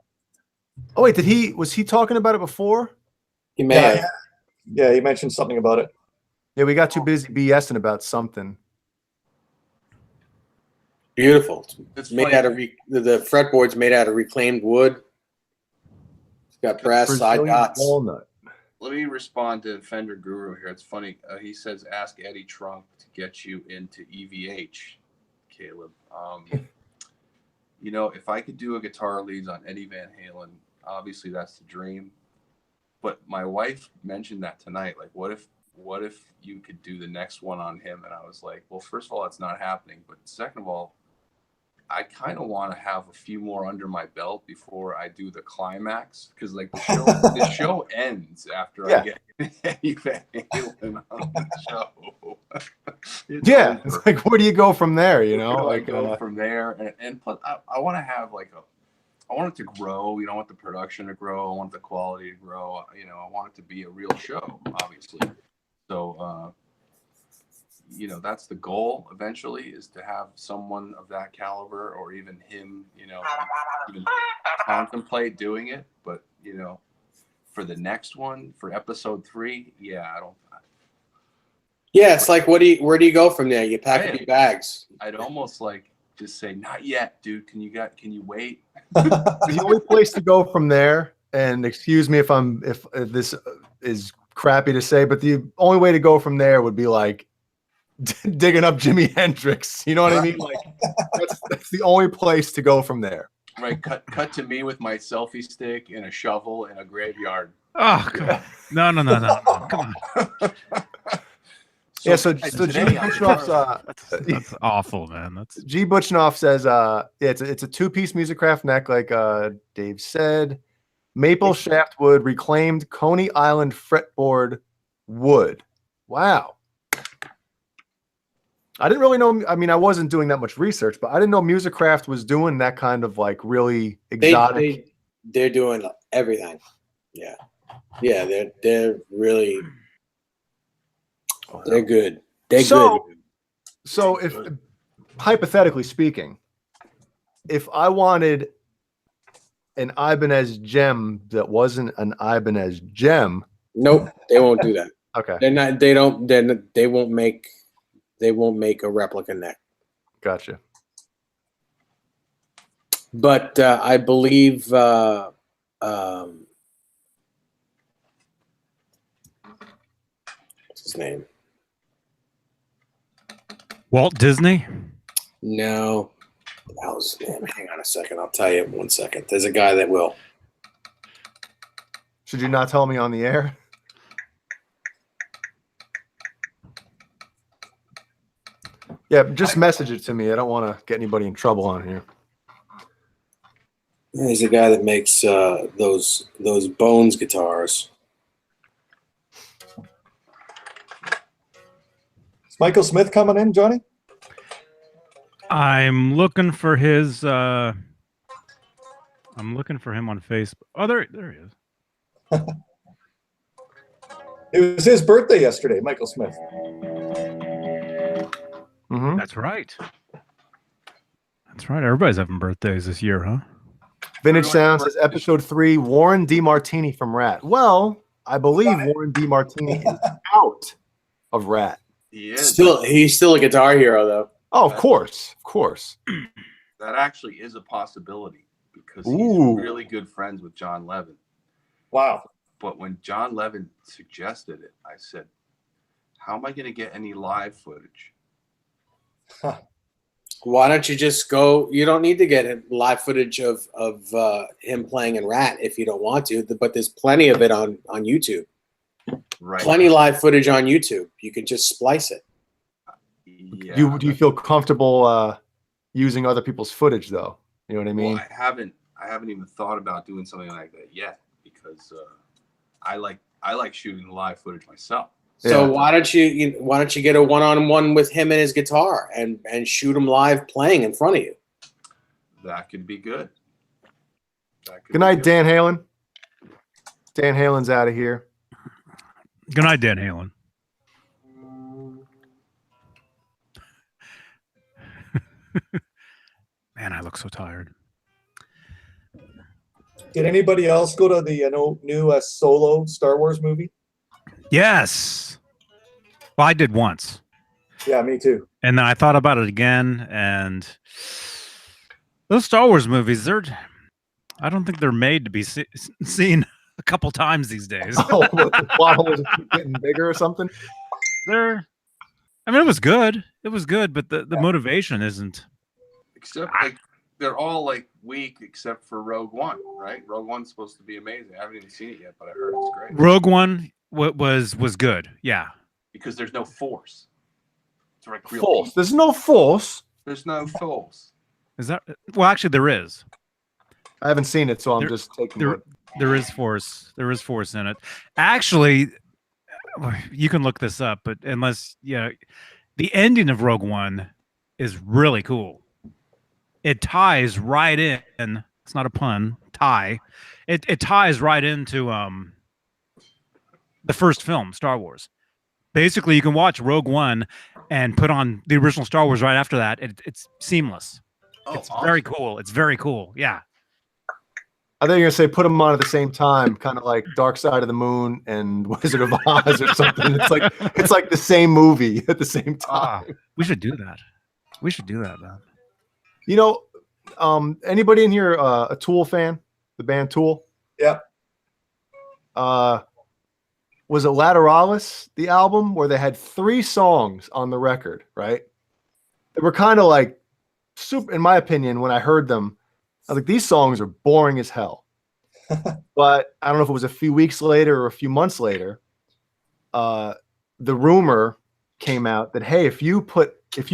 Oh wait, was he talking about it before? He may have. Yeah, he mentioned something about it. Yeah, we got too busy BSing about something. Beautiful. It's made funny. out of the fretboard's made out of reclaimed wood. It's got brass side Brazilian dots. walnut. Let me respond to Fender Guru here. It's funny. He says, "Ask Eddie Trunk to get you into EVH, Caleb." You know, if I could do a guitar leads on Eddie Van Halen, obviously that's the dream. But my wife mentioned that tonight. Like, what if you could do the next one on him? And I was like, well, first of all, it's not happening. But second of all, I kind of want to have a few more under my belt before I do the climax, because like the show ends after I get Eddie Van Halen on the show. It's like, where do you go from there? You know, like go from there, and plus I want to have I want it to grow. You know, I want the production to grow. I want the quality to grow. You know, I want it to be a real show, obviously. So, you know, that's the goal eventually, is to have someone of that caliber, or even him, you know, even contemplate doing it. But, you know, for the next one, for episode 3, I don't. Yeah, it's like, where do you go from there? You pack up your bags. I'd almost like just say, not yet, dude. Can you wait? The only place to go from there, and excuse me if this is crappy to say, but the only way to go from there would be like digging up Jimi Hendrix. You know what I mean? Like that's the only place to go from there. Right. Cut to me with my selfie stick and a shovel in a graveyard. Oh, come on. No. Come on. So G. Butchnoff's That's awful, man. That's G. Butchnoff says it's a 2-piece Musicraft neck, like Dave said. Maple shaft wood, reclaimed Coney Island fretboard wood. Wow. I didn't really know. I mean, I wasn't doing that much research, but I didn't know Musicraft was doing that kind of like really exotic. They're doing everything. Yeah. They're really. They're good. They're good. So if hypothetically speaking, if I wanted an Ibanez gem that wasn't an Ibanez gem, nope, they won't do that. Okay. They won't make a replica neck. Gotcha. But I believe what's his name? Walt Disney? No. That was, hang on a second. I'll tell you in 1 second. There's a guy that will. Should you not tell me on the air? Yeah, just message it to me. I don't want to get anybody in trouble on here. There's a guy that makes those Bones guitars. Is Michael Smith coming in, Johnny? I'm looking for his. I'm looking for him on Facebook. Oh, there he is. It was his birthday yesterday, Michael Smith. Mm-hmm. That's right. That's right. Everybody's having birthdays this year, huh? Vintage Sound says episode 3, Warren DeMartini from Rat. Well, I believe Warren DeMartini is out of Rat. He is. He's still a Guitar Hero, though. Oh, of course. That actually is a possibility, because he's Ooh. really good friends with John Levin. Wow. But when John Levin suggested it, I said, how am I going to get any live footage? Why don't you just go? You don't need to get live footage of him playing in Rat if you don't want to, but there's plenty of it on YouTube. Right. Plenty live footage on YouTube. You can just splice it. Yeah, Do you feel comfortable using other people's footage though? You know what I mean? Well, I haven't even thought about doing something like that yet because I like shooting live footage myself. So Yeah. why don't you get a one-on-one with him and his guitar and shoot him live playing in front of you? That could be good. Good night, Dan Halen. Dan Halen's out of here. Good night, Dan Halen. Man, I look so tired. Did anybody else go to the new Solo Star Wars movie? Yes. Well, I did once. Yeah, me too. And then I thought about it again, and those Star Wars movies, I don't think they're made to be seen a couple times these days. Oh, the plot holes keep getting bigger or something. I mean, it was good. It was good, but the motivation isn't. Except like they're all like weak except for Rogue One, right? Rogue One's supposed to be amazing. I haven't even seen it yet, but I heard it's great. Rogue One was good. Yeah. Because there's no force. It's like real Force. peace. There's no force. There's no force. Is that well? Actually, there is. I haven't seen it, so I'm just taking it. There is force. There is force in it. Actually, you can look this up, but the ending of Rogue One is really cool. It ties right in. It's not a pun. It ties right into the first film, Star Wars. Basically, you can watch Rogue One and put on the original Star Wars right after that. It's seamless. Oh, It's awesome. very cool. It's very cool. Yeah. I think you're gonna say put them on at the same time, kind of like Dark Side of the Moon and Wizard of Oz or something. It's like the same movie at the same time. We should do that. We should do that, man. You know, anybody in here a Tool fan? The band Tool? Yeah. Was it Lateralis, the album, where they had 3 songs on the record, right? They were kind of like super, in my opinion, when I heard them, I was like, these songs are boring as hell. But I don't know if it was a few weeks later or a few months later, the rumor came out that, hey, if you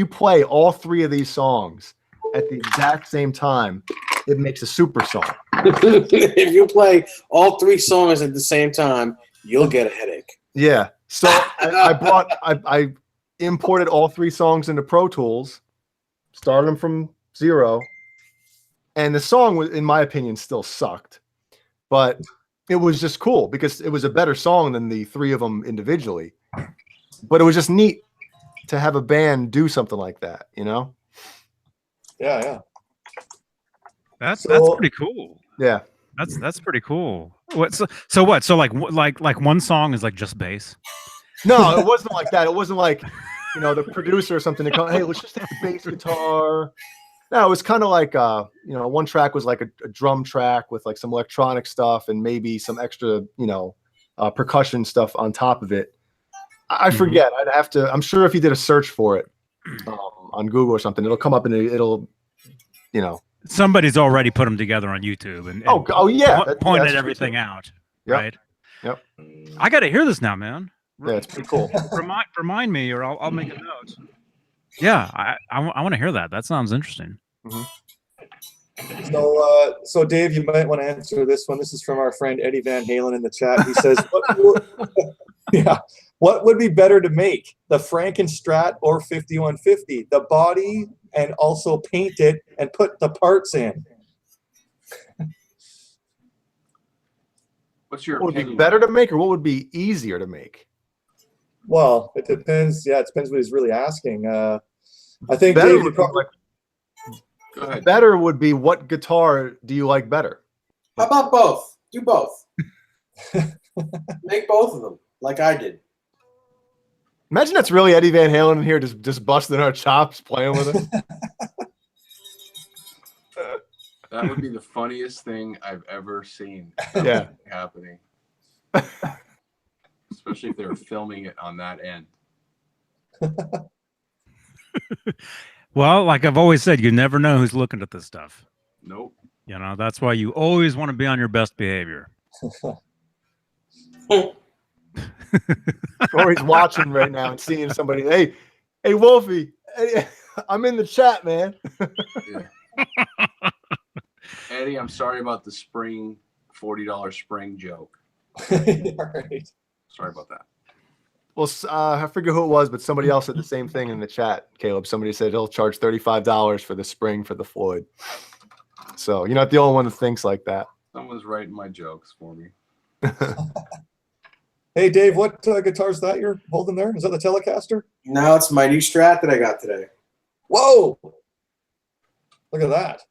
play all 3 of these songs at the exact same time, it makes a super song. If you play all 3 songs at the same time, you'll get a headache. Yeah. So I imported all 3 songs into Pro Tools, started them from 0, and the song was, in my opinion, still sucked, but it was just cool because it was a better song than the 3 of them individually. But it was just neat to have a band do something like that, you know? Yeah. That's So- pretty cool. Yeah. That's pretty cool. What? So what? So like one song is like just bass. No, it wasn't like that. It wasn't like, the producer or something to come, hey, let's just have a bass guitar. No, it was kind of like, one track was like a drum track with like some electronic stuff and maybe some extra, percussion stuff on top of it. I forget. I'd have to, I'm sure if you did a search for it on Google or something, it'll come up and it'll. Somebody's already put them together on YouTube and yeah, pointed that's everything true. out. Yep. Right. Yep. I got to hear this now, man. Yeah, it's pretty cool. Remind me, or I'll make a note. Yeah, I want to hear that. That sounds interesting. So Dave, you might want to answer this one. This is from our friend Eddie Van Halen in the chat. He says, what would be better to make, the Frankenstrat or 5150? The body and also paint it and put the parts in. What's your What would be opinion? better to make or what would be easier to make? Well, it depends. Yeah, it depends what he's really asking. I think Better Dave, you would be probably, Go ahead. Better would be, what guitar do you like better? How about both? Do both. Make both of them, like I did. Imagine that's really Eddie Van Halen in here just busting our chops playing with it. That would be the funniest thing I've ever seen. Yeah. Happening. Especially if they were filming it on that end. Well, like I've always said, you never know who's looking at this stuff. Nope. You know, that's why you always want to be on your best behavior. Or he's watching right now and seeing somebody. Hey, Wolfie, hey, I'm in the chat, man. Yeah. Eddie, I'm sorry about the spring $40 spring joke. All right. Sorry about that. Well, I forget who it was, but somebody else said the same thing in the chat, Caleb. Somebody said he'll charge $35 for the spring for the Floyd. So you're not the only one that thinks like that. Someone's writing my jokes for me. Hey, Dave, what guitar is that you're holding there? Is that the Telecaster? No, it's my new Strat that I got today. Whoa! Look at that.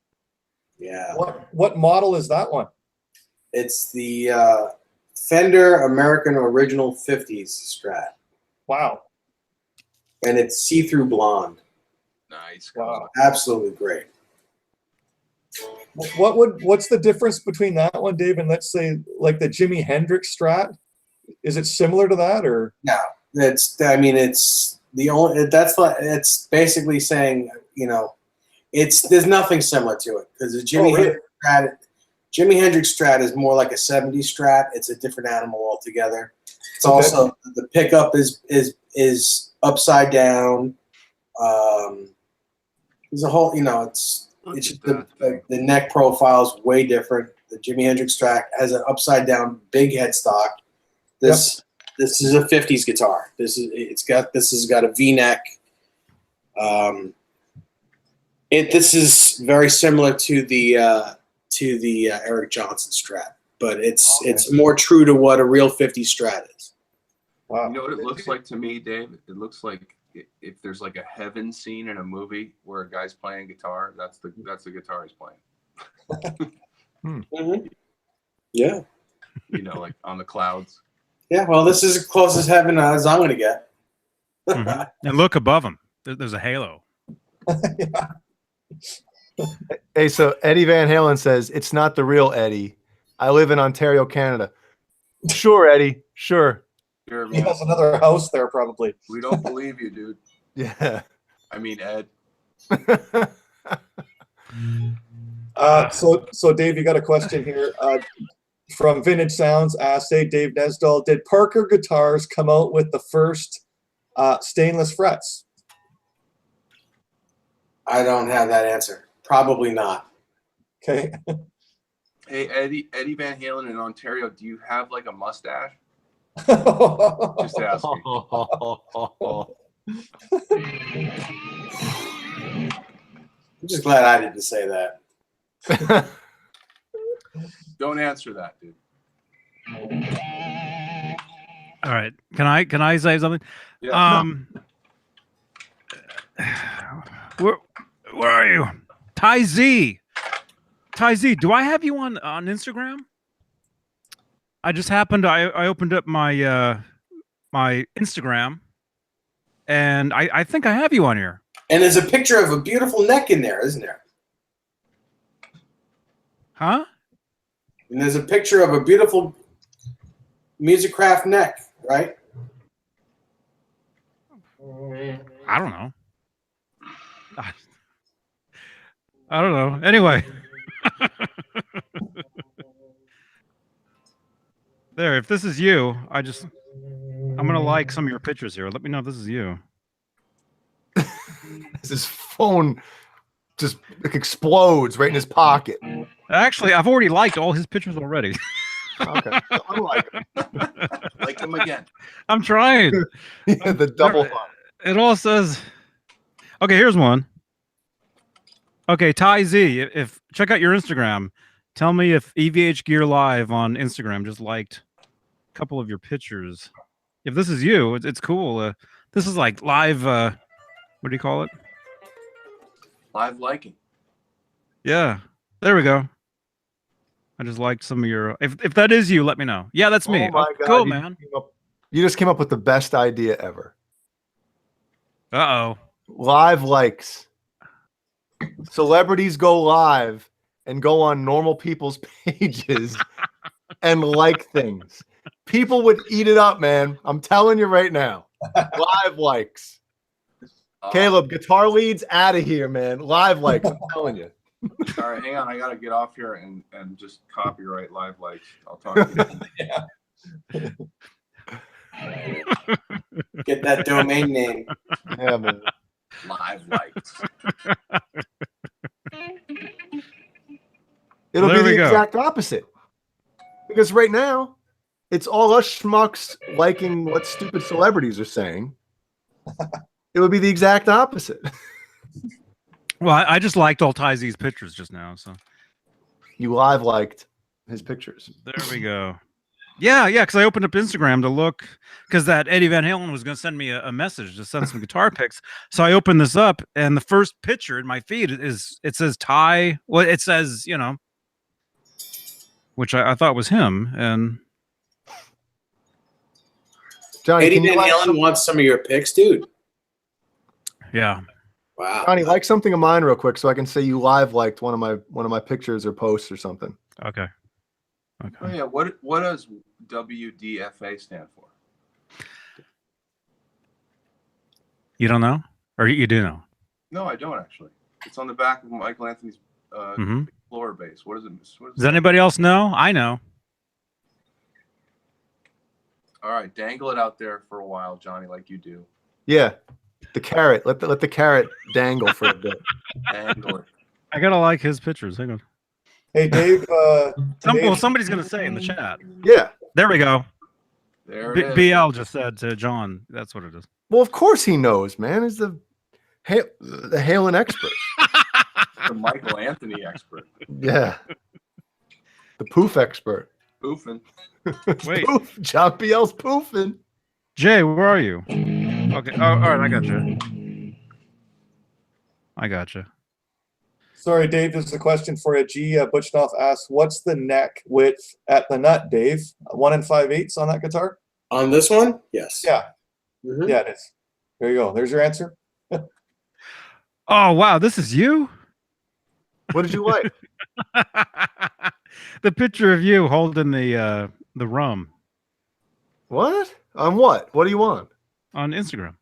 Yeah. What model is that one? It's the Fender American Original 50s Strat. Wow. And it's see-through blonde. Nice. Wow. Absolutely great. What's the difference between that one, Dave, and let's say like the Jimi Hendrix Strat? Is it similar to that, or No, it's the only it's basically saying, you know, there's nothing similar to it because the Jimi Hendrix Strat is more like a 70s Strat. It's a different animal altogether. It's also the pickup is upside down. There's a whole, you know, it's just the neck profile is way different. The Jimi Hendrix Strat has an upside down big headstock. This is a 50s guitar. This has got a V-neck. This is very similar to the Eric Johnson Strat, but it's more true to what a real 50s Strat is. wow? You know what it looks like to me, Dave? It looks like if there's like a heaven scene in a movie where a guy's playing guitar, that's the guitar he's playing. Mm-hmm. Yeah. You know, like on the clouds. Yeah, well, this is as close as heaven as I'm going to get. Mhm. And look above him. There's a halo. Yeah. Hey, so Eddie Van Halen says, it's not the real Eddie. I live in Ontario, Canada. Sure, Eddie. Sure. Sure, He man. has another house there, probably. We don't believe you, dude. Yeah. I mean, Ed. So Dave, you got a question here from Vintage Sounds. Say Dave Nesdall, did Parker Guitars come out with the first stainless frets? I don't have that answer. Probably not. Okay. Hey, Eddie Van Halen in Ontario, do you have like a mustache? Just asking. I'm just glad I didn't say that. Don't answer that, dude. All right. Can I say something? Yeah. Where are you? Ty Z, do I have you on Instagram? I just happened I opened up my my Instagram and I think I have you on here. And there's a picture of a beautiful neck in there, isn't there? Huh? And there's a picture of a beautiful Musicraft neck, right? I don't know. I don't know. Anyway. There, if this is you, I'm gonna like some of your pictures here. Let me know if this is you. His phone just explodes right in his pocket. Actually, I've already liked all his pictures already. Okay. Unlike him. Like him again. I'm trying. Yeah, the double hump. It all says. Okay, here's one. Okay, Ty Z, if check out your Instagram. Tell me if evhgear Live on Instagram just liked a couple of your pictures. If this is you, it's cool. This is like live. What do you call it? Live liking. Yeah, there we go. I just liked some of your. If that is you, let me know. Yeah, that's me. Oh my God, Cool, you man. You just came up with the best idea ever. Uh-oh. Live likes. Celebrities go live and go on normal people's pages and like things. People would eat it up, man. I'm telling you right now. Live likes. Caleb, guitar leads out of here, man. Live likes, I'm telling you. All right, hang on. I got to get off here and just copyright live likes. I'll talk to you. Get that domain name. Yeah, man. Live likes. It'll There be we the go. exact opposite. Because right now, it's all us schmucks liking what stupid celebrities are saying. It would be the exact opposite. Well, I just liked Altaizi's pictures just now, so You live liked his pictures. there we go. Yeah, because I opened up Instagram to look because that Eddie Van Halen was going to send me a message to send some guitar pics. So I opened this up, and the first picture in my feed it says Ty. Well, it says which I thought was him, and Johnny, Eddie can you Van like Halen wants some of your picks, dude. yeah. Wow. Johnny, like something of mine real quick so I can say you live liked one of my pictures or posts or something. Okay. Oh yeah, what does WDFA stand for? You don't know, or you do know? No, I don't actually. It's on the back of Michael Anthony's Mhm. floor base. What is it? Does anybody else know? I know. All right, dangle it out there for a while, Johnny, like you do. Yeah. The carrot. Let the carrot dangle for a bit. Dangle it. I gotta like his pictures. Hang on. Hey, Dave. Dave, Somebody's gonna say in the chat. Yeah. There we go. There it is. BL just said to John. That's what it is. Well, of course he knows, man. He's the Halen expert. The Michael Anthony expert. Yeah. The poof expert. Poofing. Wait, Poof. John BL's poofing. Jay, where are you? Okay. Oh, all right. I got you. sorry, Dave. This is a question for you. G. Butchnoff asks, "What's the neck width at the nut, Dave? 1 5/8 on that guitar?" On this one? Yes. Yeah, Mhm. yeah, it is. There you go. There's your answer. Oh wow, this is you. What did you like? The picture of you holding the rum What? On what? What do you want? on Instagram.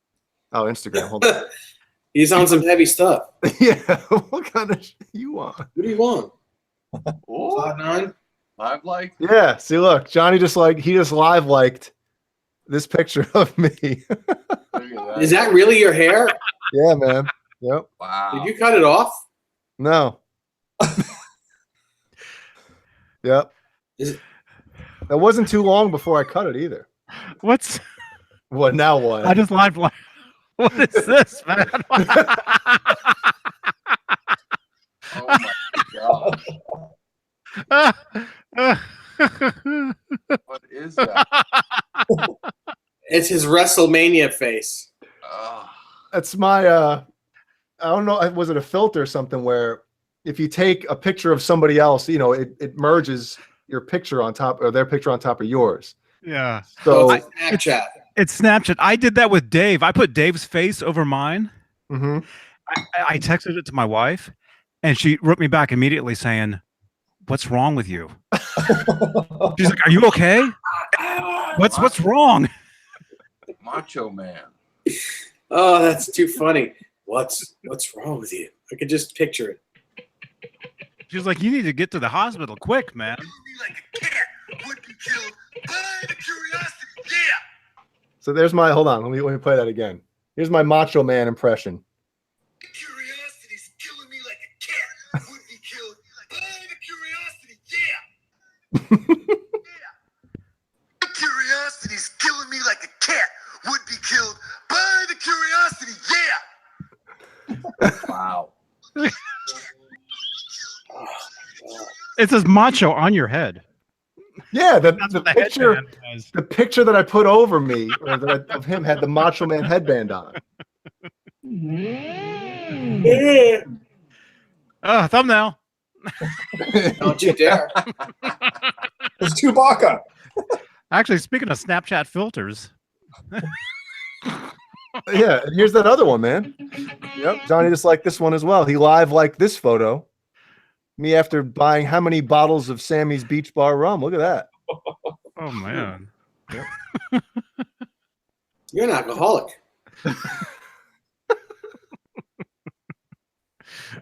Oh, Instagram. Hold on. He's on some heavy stuff. Yeah. What kind of shit you want? What do you want? Oh, 5'9"? I've liked. Yeah. See, look, Johnny just live liked this picture of me. Look at Is that really your hair? Yeah, man. Yep. Wow. Did you cut it off? No. Yep. Is it- That wasn't too long before I cut it either. What's? What now? What? I just live like. What is this, man? Oh my god. What is that? It's his WrestleMania face. Oh, That's my I don't know, was it a filter or something where if you take a picture of somebody else, it merges your picture on top or their picture on top of yours. Yeah. So It's Snapchat. It's Snapchat. I did that with Dave. I put Dave's face over mine. mhm. I texted it to my wife, and she wrote me back immediately saying, "What's wrong with you?" She's like, "Are you okay? What's wrong?" Macho Man. Oh, that's too funny. What's wrong with you? I could just picture it. She's like, "You need to get to the hospital quick, man." So there's my hold on, let me play that again. Here's my Macho Man impression. Curiosity's killing me like a cat would be killed by the curiosity, yeah. Curiosity's killing me like a cat would be killed by the curiosity, yeah. Wow. It says macho on your head. Yeah, the That's what the picture headband does. the picture that I put over me of him had the Macho Man headband on. Yeah. Thumbnail. Don't you dare. It's Chewbacca. Actually, speaking of Snapchat filters, Yeah, and here's that other one, man. Yep, Johnny just liked this one as well. He live liked this photo. Me after buying how many bottles of Sammy's Beach Bar rum? Look at that. oh man, You're an alcoholic.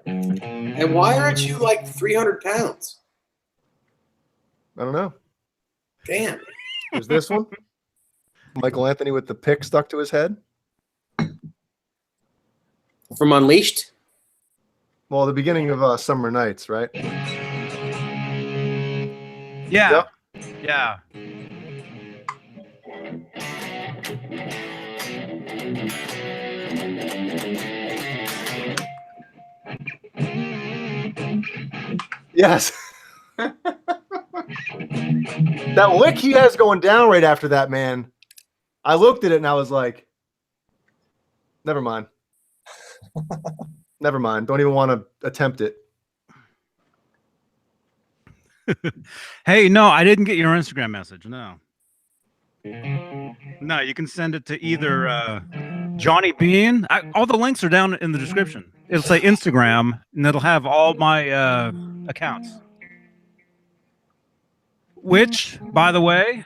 And why aren't you like 300 pounds? I don't know. Damn. There's this one. Michael Anthony with the pick stuck to his head. From Unleashed? Well, the beginning of Summer Nights, right? Yeah. Yeah. Yes. That lick he has going down right after that, man. I looked at it and I was like, never mind. Never mind. Don't even want to attempt it. Hey, no, I didn't get your Instagram message. No. No, you can send it to either Johnny Beane. All the links are down in the description. It'll say Instagram, and it'll have all my accounts. Which, by the way,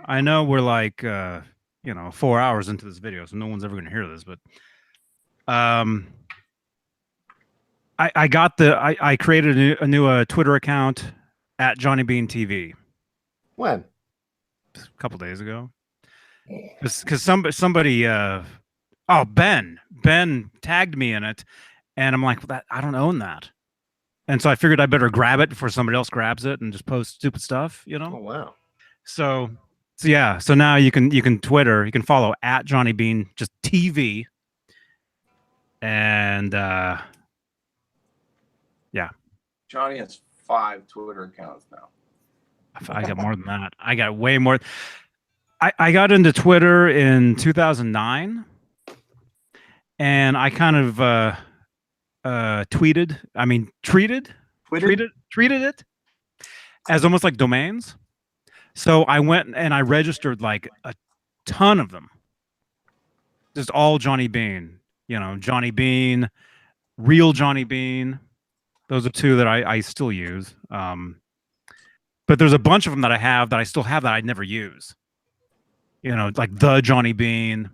I know we're like 4 hours into this video, so no one's ever going to hear this. But I created a new Twitter account at Johnny Beane TV. When? A couple days ago. Because somebody Ben tagged me in it, and I'm like, I don't own that. And so I figured I better grab it before somebody else grabs it and just post stupid stuff, Oh, wow. So yeah. So now you can Twitter, you can follow at Johnny Beane, just TV. And yeah. Johnny has 5 Twitter accounts now. I got more than that. I got way more. I got into Twitter in 2009, and I kind of treated it as almost like domains. So I went and I registered like a ton of them. Just all Johnny Beane, Johnny Beane, real Johnny Beane. Those are 2 that I still use. But there's a bunch of them that I still have that I never use. Like the Johnny Beane,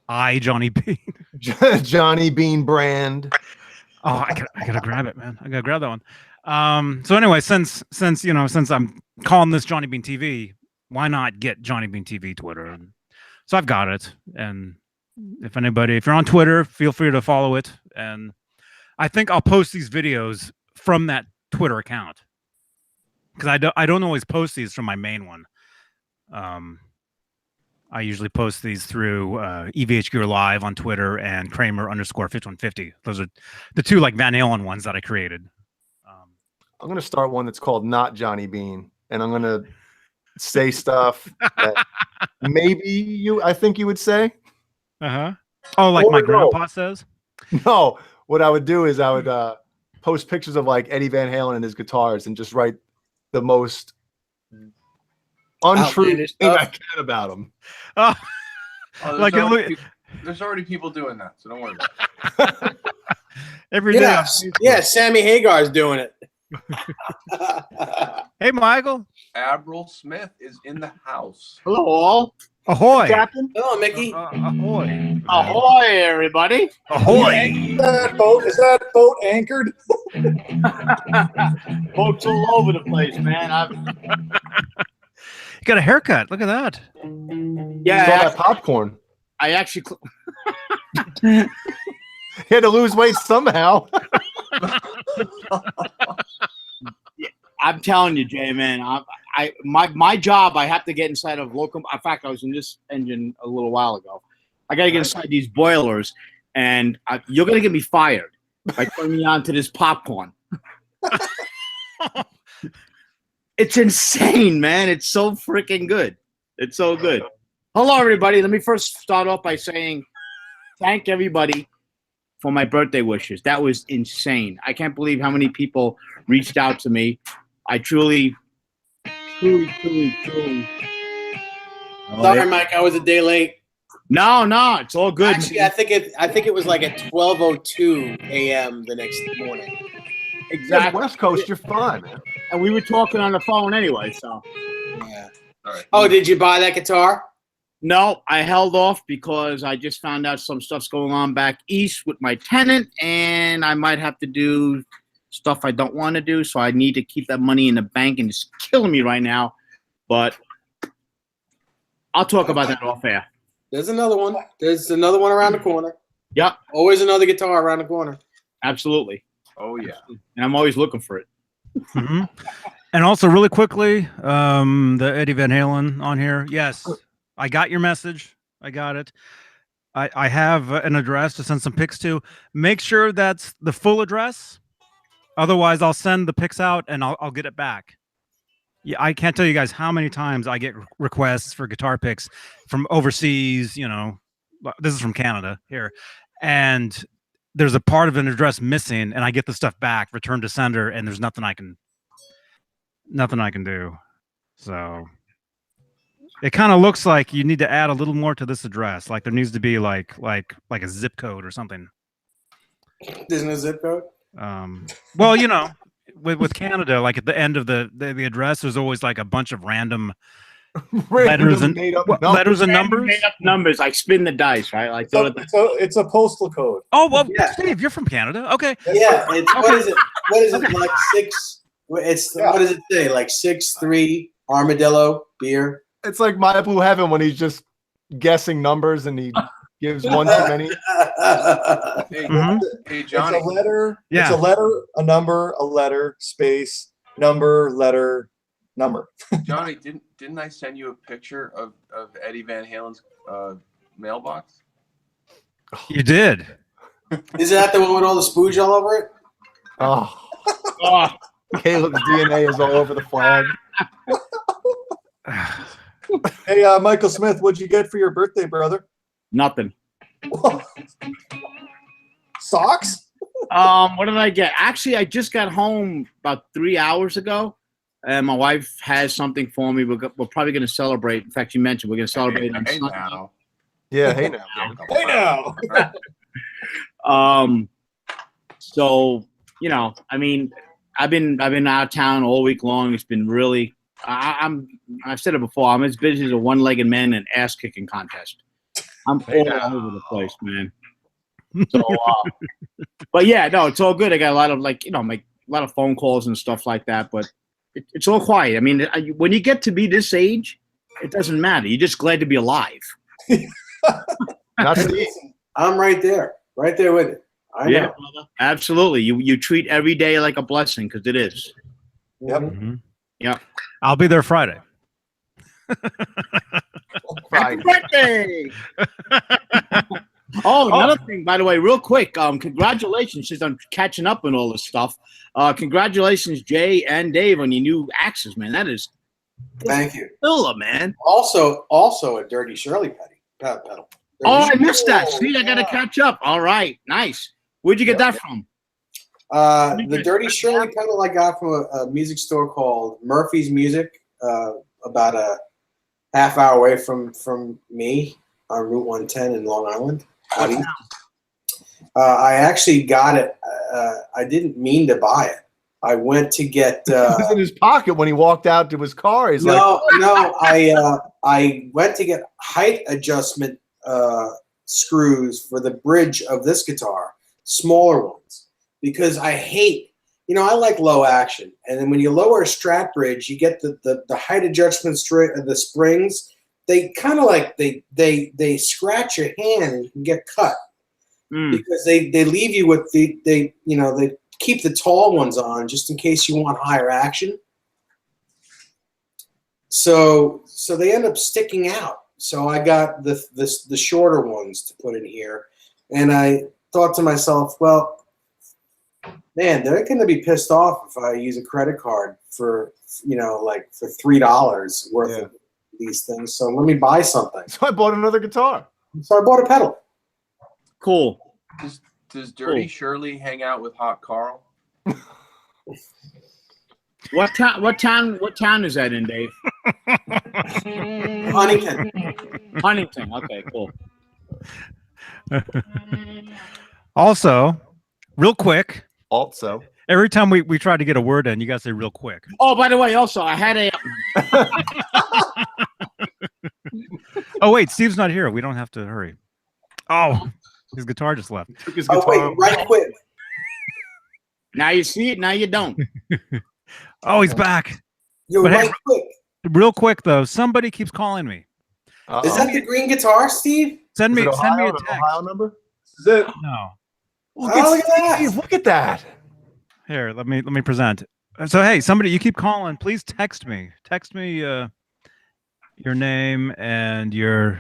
Johnny Beane, Johnny Beane brand. Oh, I gotta grab it, man. I gotta grab that one. So anyway, since I'm calling this Johnny Beane TV, why not get Johnny Beane TV Twitter? And so I've got it. And if you're on Twitter, feel free to follow it. And I think I'll post these videos from that Twitter account, because I don't always post these from my main one. I usually post these through evhgear live on Twitter and Kramer_5150. Those are the 2 like Van Halen ones that I created. I'm going to start one that's called Not Johnny Beane, and I'm going to say stuff that maybe I think you would say. Oh, like my grandpa says? No, what I would do is I would post pictures of like Eddie Van Halen and his guitars and just write the most untrue thing I can about him. Oh, there's already people doing that, so don't worry about it. Every day. Yeah, Sammy Hagar's doing it. Hey, Michael. Avril Smith is in the house. Hello, all. Ahoy. Captain. Hello, Mickey. Ahoy. Ahoy, everybody. Ahoy. Is that boat anchored? Boats all over the place, man. You got a haircut. Look at that. Yeah, all that popcorn. I actually. He had to lose weight somehow. I'm telling you, Jay, man. My job. I have to get inside of local. In fact, I was in this engine a little while ago. I got to get inside these boilers, and you're gonna get me fired by turning me on to this popcorn. It's insane, man. It's so freaking good. It's so good. Hello, everybody. Let me first start off by saying thank everybody for my birthday wishes. That was insane. I can't believe how many people reached out to me. I truly. Sorry, Mike. I was a day late. No, it's all good. Actually, I think it was like at 12:02 a.m. the next morning. Exactly. West Coast, you're fine, man. And we were talking on the phone anyway, so. Yeah. All right. Oh, did you buy that guitar? No, I held off because I just found out some stuff's going on back east with my tenant, and I might have to do stuff I don't want to do. So I need to keep that money in the bank, and it's killing me right now. But I'll talk about that off air. There's another one. There's another one around the corner. Yep, Always another guitar around the corner. absolutely. Oh yeah. And I'm always looking for it. Mhm. And also, really quickly, the Eddie Van Halen on here. Yes, I got your message. I got it. I have an address to send some pics to. Make sure that's the full address. Otherwise, I'll send the pics out and I'll get it back. Yeah, I can't tell you guys how many times I get requests for guitar pics from overseas. You know, this is from Canada here, and there's a part of an address missing, and I get the stuff back, return to sender, and there's nothing I can do. So it kind of looks like you need to add a little more to this address. Like there needs to be like a zip code or something. There's no zip code. Well, you know, with Canada, like at the end of the address, there's always like a bunch of random letters and letters and numbers. Made up numbers. I spin the dice, right? Like So it's a postal code. Oh well, Yeah. Steve, you're from Canada. Okay. Yeah, it's what is it? What is it like 6? It's what does it say? Like 6-3 armadillo beer. It's like My Blue Heaven when he's just guessing numbers and he gives one too many. Hey, Mhm. hey Johnny. It's a letter. Yeah. It's a letter, a number, a letter, space, number, letter, number. Johnny, didn't I send you a picture of Eddie Van Halen's mailbox? You did. Is that the one with all the spooge all over it? Oh, Oh, Caleb's DNA is all over the flag. Hey, Michael Smith, what'd you get for your birthday, brother? nothing. Socks? What did I get? Actually, I just got home about 3 hours ago, and my wife has something for me. We're probably going to celebrate. In fact, you mentioned we're going to celebrate on Hey Sunday. now. Yeah, hey now. Hey now. So you know, I mean, I've been out of town all week long. It's been really. I've said it before. I'm as busy as a one-legged man in an ass-kicking contest. I'm all over the place, man. So, but yeah, no, it's all good. I got a lot of a lot of phone calls and stuff like that. But it's all quiet. I mean, when you get to be this age, it doesn't matter. You're just glad to be alive. Not Steve. I'm right there with it. I Yeah, know. brother. Absolutely. You treat every day like a blessing because it is. Yep. Mhm. Yeah. I'll be there Friday. Happy birthday! Oh, another thing, by the way, real quick. Congratulations, since I'm catching up on all this stuff. Congratulations, Jay and Dave, on your new axes, man. That is Thank you. killer, man. Also a Dirty Shirley pedal. Oh, I missed that. See, I got to catch up. All right, nice. Where'd you get that from? The Dirty Shirley pedal I got from a music store called Murphy's Music, about a half hour away from me on Route 110 in Long Island. I actually got it. I didn't mean to buy it. I went to get. It was in his pocket when he walked out to his car. He's No. I went to get height adjustment screws for the bridge of this guitar, smaller ones, because I hate. I like low action, and then when you lower a Strat bridge, you get the height adjustment the springs. They kind of like they scratch your hand and you can get cut because they leave you with they keep the tall ones on just in case you want higher action. So they end up sticking out. So I got the shorter ones to put in here, and I thought to myself, well, man, they're going to be pissed off if I use a credit card for for $3 worth of these things. So let me buy something. So I bought another guitar. So I bought a pedal. Cool. Does Dirty Shirley hang out with Hot Carl? What town is that in, Dave? Huntington. Huntington. Okay, cool. Also, real quick, Also. Every time we try to get a word in, you guys say real quick. Oh, by the way, also I had a. Oh wait, Steve's not here. We don't have to hurry. Oh, his guitar just left. Took his Oh guitar. wait, right quick. Now you see it. Now you don't. Oh, he's back. You're But hey, right quick. Real quick though, somebody keeps calling me. Is that the green guitar, Steve? Send me a Ohio text. number? Is it? No. Oh, look at that. Steve, look at that. Here, let me present. So hey, somebody, you keep calling. Please text me. Text me your name and your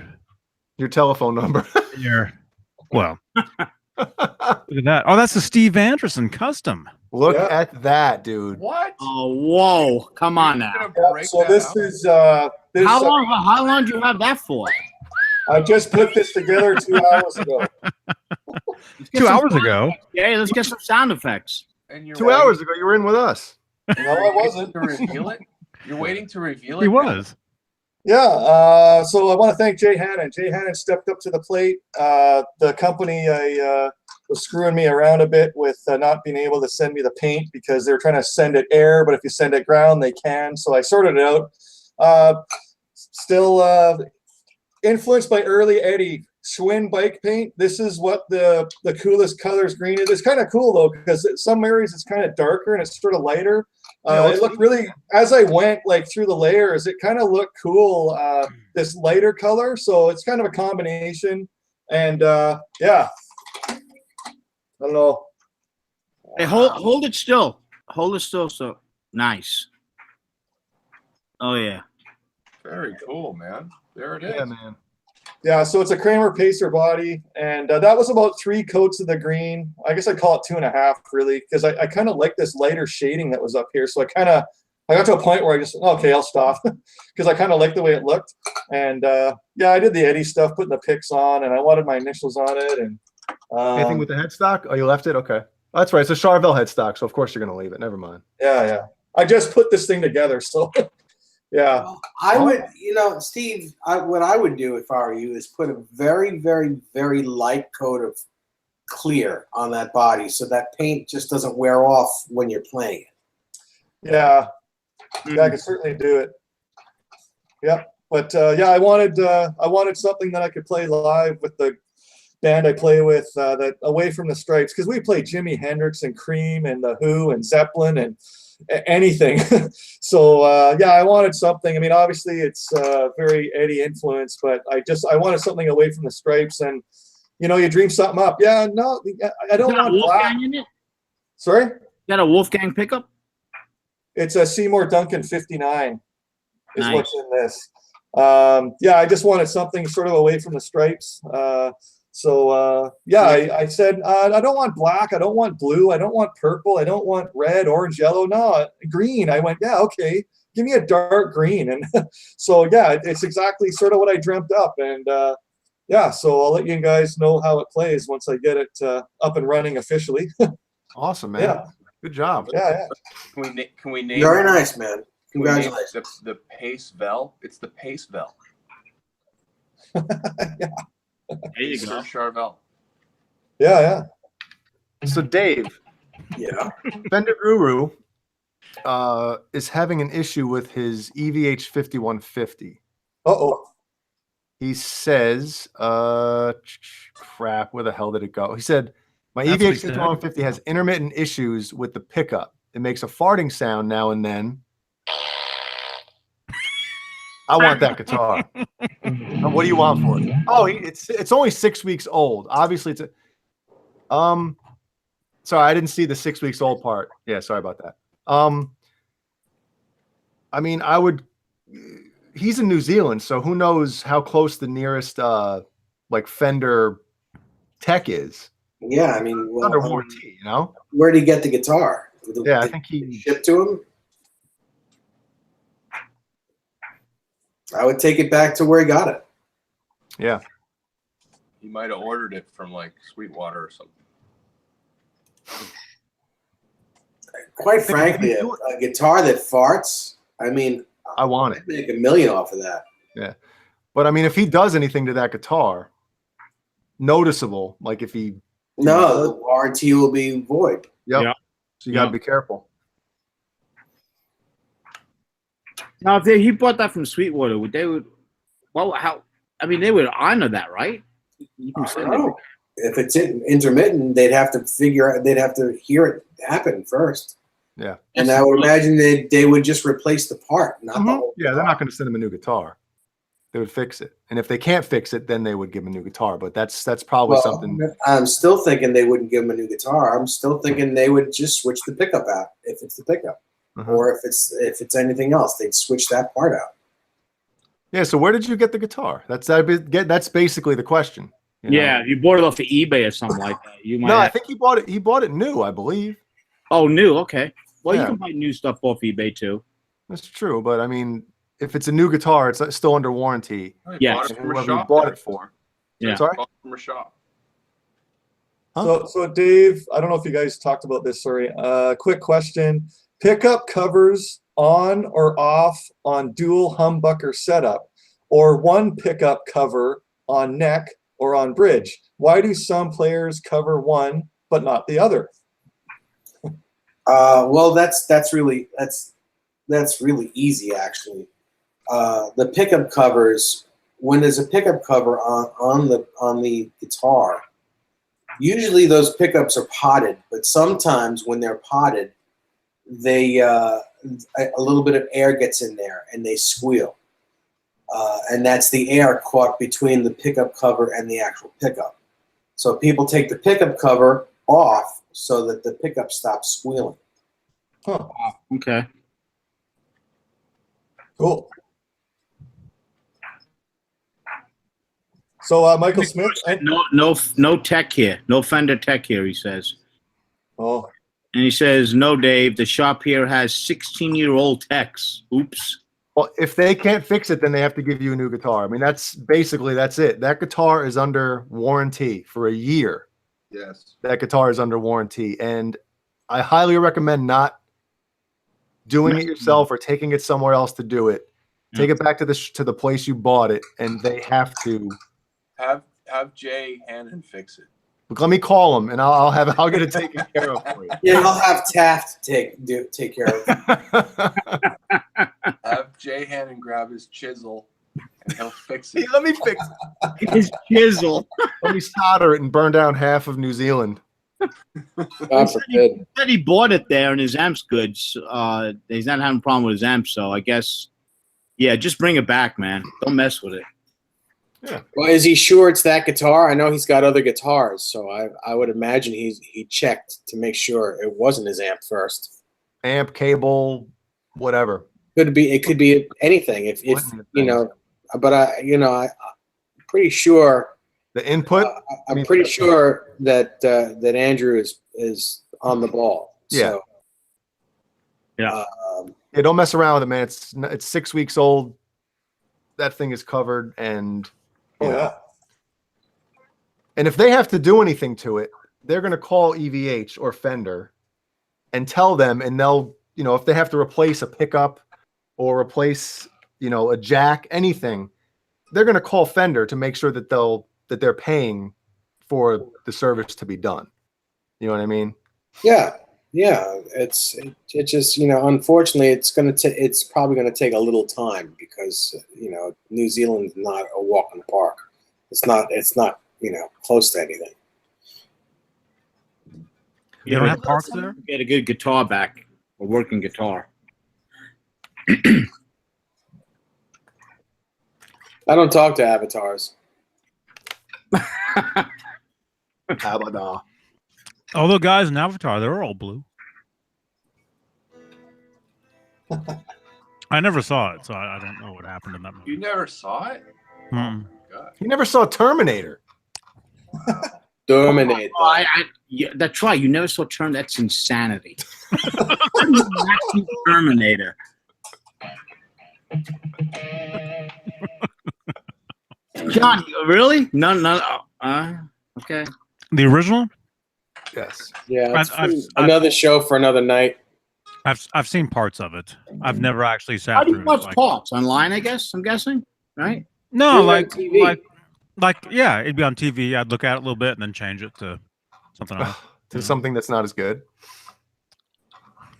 telephone number. well. Look at that. Oh, that's the Steve Anderson custom. Look Yeah. at that, dude. What? Oh, whoa! Come on now. You're gonna Yeah, break so that this up? is this. How long? How long do you have that for? I just put this together 2 hours ago. 2 hours ago. Yeah, let's get some sound effects. And you're 2 hours ago, you were in with us. No, I wasn't. to reveal it. You're waiting to reveal it. He was. Yeah. So I want to thank Jay Hannon. Jay Hannon stepped up to the plate. The company was screwing me around a bit with not being able to send me the paint because they were trying to send it air, but if you send it ground, they can. So I sorted it out. Still influenced by early Eddie Schwinn bike paint. This is what the coolest colors green is. It's kind of cool though because in some areas it's kind of darker and it's sort of lighter. It looked really, as I went like through the layers, it kind of looked cool. This lighter color, so it's kind of a combination. And yeah, I don't know. Hey, hold it still. Hold it still. So nice. Oh yeah. Very cool, man. There it is. Yeah, man. Yeah, so it's a Kramer Pacer body, and that was about 3 coats of the green. I guess I'd call it 2.5, really, because I kind of like this lighter shading that was up here. So I got to a point where I just, okay, I'll stop, because I kind of like the way it looked. And yeah, I did the Eddie stuff, putting the picks on, and I wanted my initials on it. And Anything with the headstock? Oh, you left it? Okay. Oh, that's right. It's a Charvel headstock, so of course you're going to leave it. Never mind. yeah. I just put this thing together, so yeah. Well, I would, Steve, what I would do if I were you is put a very, very, very light coat of clear on that body so that paint just doesn't wear off when you're playing it. Yeah, I can certainly do it. Yep. But yeah, I wanted something that I could play live with the band I play with, that away from the Stripes, because we play Jimi Hendrix and Cream and the Who and Zeppelin and anything. So yeah, I wanted something. I mean, obviously it's very Eddie influence, but I wanted something away from the Stripes, and you dream something up. Yeah, no, I don't want black. In it? Sorry? Got a Wolfgang pickup? It's a Seymour Duncan 59 is Nice. what's in this. Yeah, I just wanted something sort of away from the Stripes. So yeah, I said, I don't want black. I don't want blue. I don't want purple. I don't want red, orange, yellow. No, green. I went, yeah, okay. Give me a dark green. And so, yeah, it's exactly sort of what I dreamt up. And yeah, so I'll let you guys know how it plays once I get it up and running officially. Awesome, man. Yeah. Good job. Yeah. Can we name Very nice, man. can we name Congratulations. the Pace Vel? It's the Pace Vel. Yeah. There you go. Sir Charvel. Yeah. So, Dave, Yeah. Fender Guru is having an issue with his EVH 5150. Uh-oh. He says, crap, where the hell did it go? He said, my That's what he EVH said. 5150 has intermittent issues with the pickup. It makes a farting sound now and then. I want that guitar. What do you want for it? Oh, it's only 6 weeks old. Obviously, it's a sorry, I didn't see the 6 weeks old part. Yeah, sorry about that. I mean, he's in New Zealand, so who knows how close the nearest like Fender tech is. Yeah, I mean, well, Under warranty, where did he get the guitar? Yeah, I Did think it he. shipped to him. I would take it back to where he got it. Yeah. He might have ordered it from like Sweetwater or something. Quite frankly, a guitar that farts, I mean, I want it. I'd make $1 million off of that. Yeah. But I mean, if he does anything to that guitar, noticeable, like if he. No, the warranty will be void. Yep. Yeah. So you got to Yeah. be careful. Now, if he bought that from Sweetwater, they would honor that, right? You can I send don't it. know. If it's intermittent, they'd have to hear it happen first. Yeah. And I would imagine they would just replace the part, not the whole Yeah, they're guitar. not going to send him a new guitar. They would fix it, and if they can't fix it, then they would give him a new guitar. But that's probably something. I'm still thinking they wouldn't give him a new guitar. I'm still thinking they would just switch the pickup out if it's the pickup, or if it's anything else, they'd switch that part out. Yeah. So where did you get the guitar? That's basically the question. You know? Yeah, you bought it off of eBay or something like that. You might. No, I think he bought it. He bought it new, I believe. Oh, new. Okay. Well, Yeah. you can buy new stuff off eBay too. That's true, but I mean, if it's a new guitar, it's still under warranty. I Yes. bought it from a Whoever you shop. bought it for. Yeah. Sorry. Bought it from a shop. So Dave, I don't know if you guys talked about this. Sorry. Quick question: pickup covers on or off on dual humbucker setup, or one pickup cover on neck or on bridge? Why do some players cover one but not the other? Well, that's really easy actually. The pickup covers, when there's a pickup cover on the guitar, usually those pickups are potted, but sometimes when they're potted, they a little bit of air gets in there and they squeal, and that's the air caught between the pickup cover and the actual pickup. So people take the pickup cover off so that the pickup stops squealing. Huh. Okay. Cool. So Michael Smith. No tech here. No Fender tech here. He says. Oh. And he says, no, Dave. The shop here has 16-year-old techs. Oops. Well, if they can't fix it, then they have to give you a new guitar. I mean, that's it. That guitar is under warranty for a year. Yes. That guitar is under warranty, and I highly recommend not doing it yourself or taking it somewhere else to do it. Take it back to the place you bought it, and they have to have Jay Hannon fix it. Look, let me call him, and I'll get it taken care of for you. Yeah, I'll have Taft take care of it. Have Jay Hannon grab his chisel and he'll fix it. Hey, let me fix it. His chisel. Let me solder it and burn down half of New Zealand. God forbid. Said he bought it there and his amp's good. He's not having a problem with his amp, so I guess, yeah, just bring it back, man. Don't mess with it. Yeah. Well, is he sure it's that guitar? I know he's got other guitars, so I would imagine he checked to make sure it wasn't his amp first. Amp, cable, whatever. It could be anything. If you know, but I'm pretty sure. The input. I'm pretty sure that Andrew is on the ball. Yeah. So, Yeah. Yeah, don't mess around with it, man. It's 6 weeks old. That thing is covered, and Yeah. and if they have to do anything to it, they're going to call EVH or Fender and tell them, and they'll, if they have to replace a pickup or replace, a jack, anything, they're going to call Fender to make sure that they're paying for the service to be done. You know what I mean? yeah. It just unfortunately it's probably going to take a little time because New Zealand's not a walk in the park. It's not close to anything. You don't have parks there? Get a good guitar back, a working guitar. I don't talk to avatars. Abada. All the guys in Avatar, they're all blue. I never saw it, so I don't know what happened in that movie. You never saw it? Mm. God. You never saw Terminator. Dominate. Yeah, that's right. You never saw Terminator. That's insanity. Terminator. John, really? No. Okay. The original? Yes. Yeah, it's I've- another show for another night. I've seen parts of it. I've never actually sat How do through you it. watch Like, parts online? I guess I'm guessing, right? no, It's like on TV. yeah, it'd be on TV. I'd look at it a little bit and then change it to something else. To something that's not as good.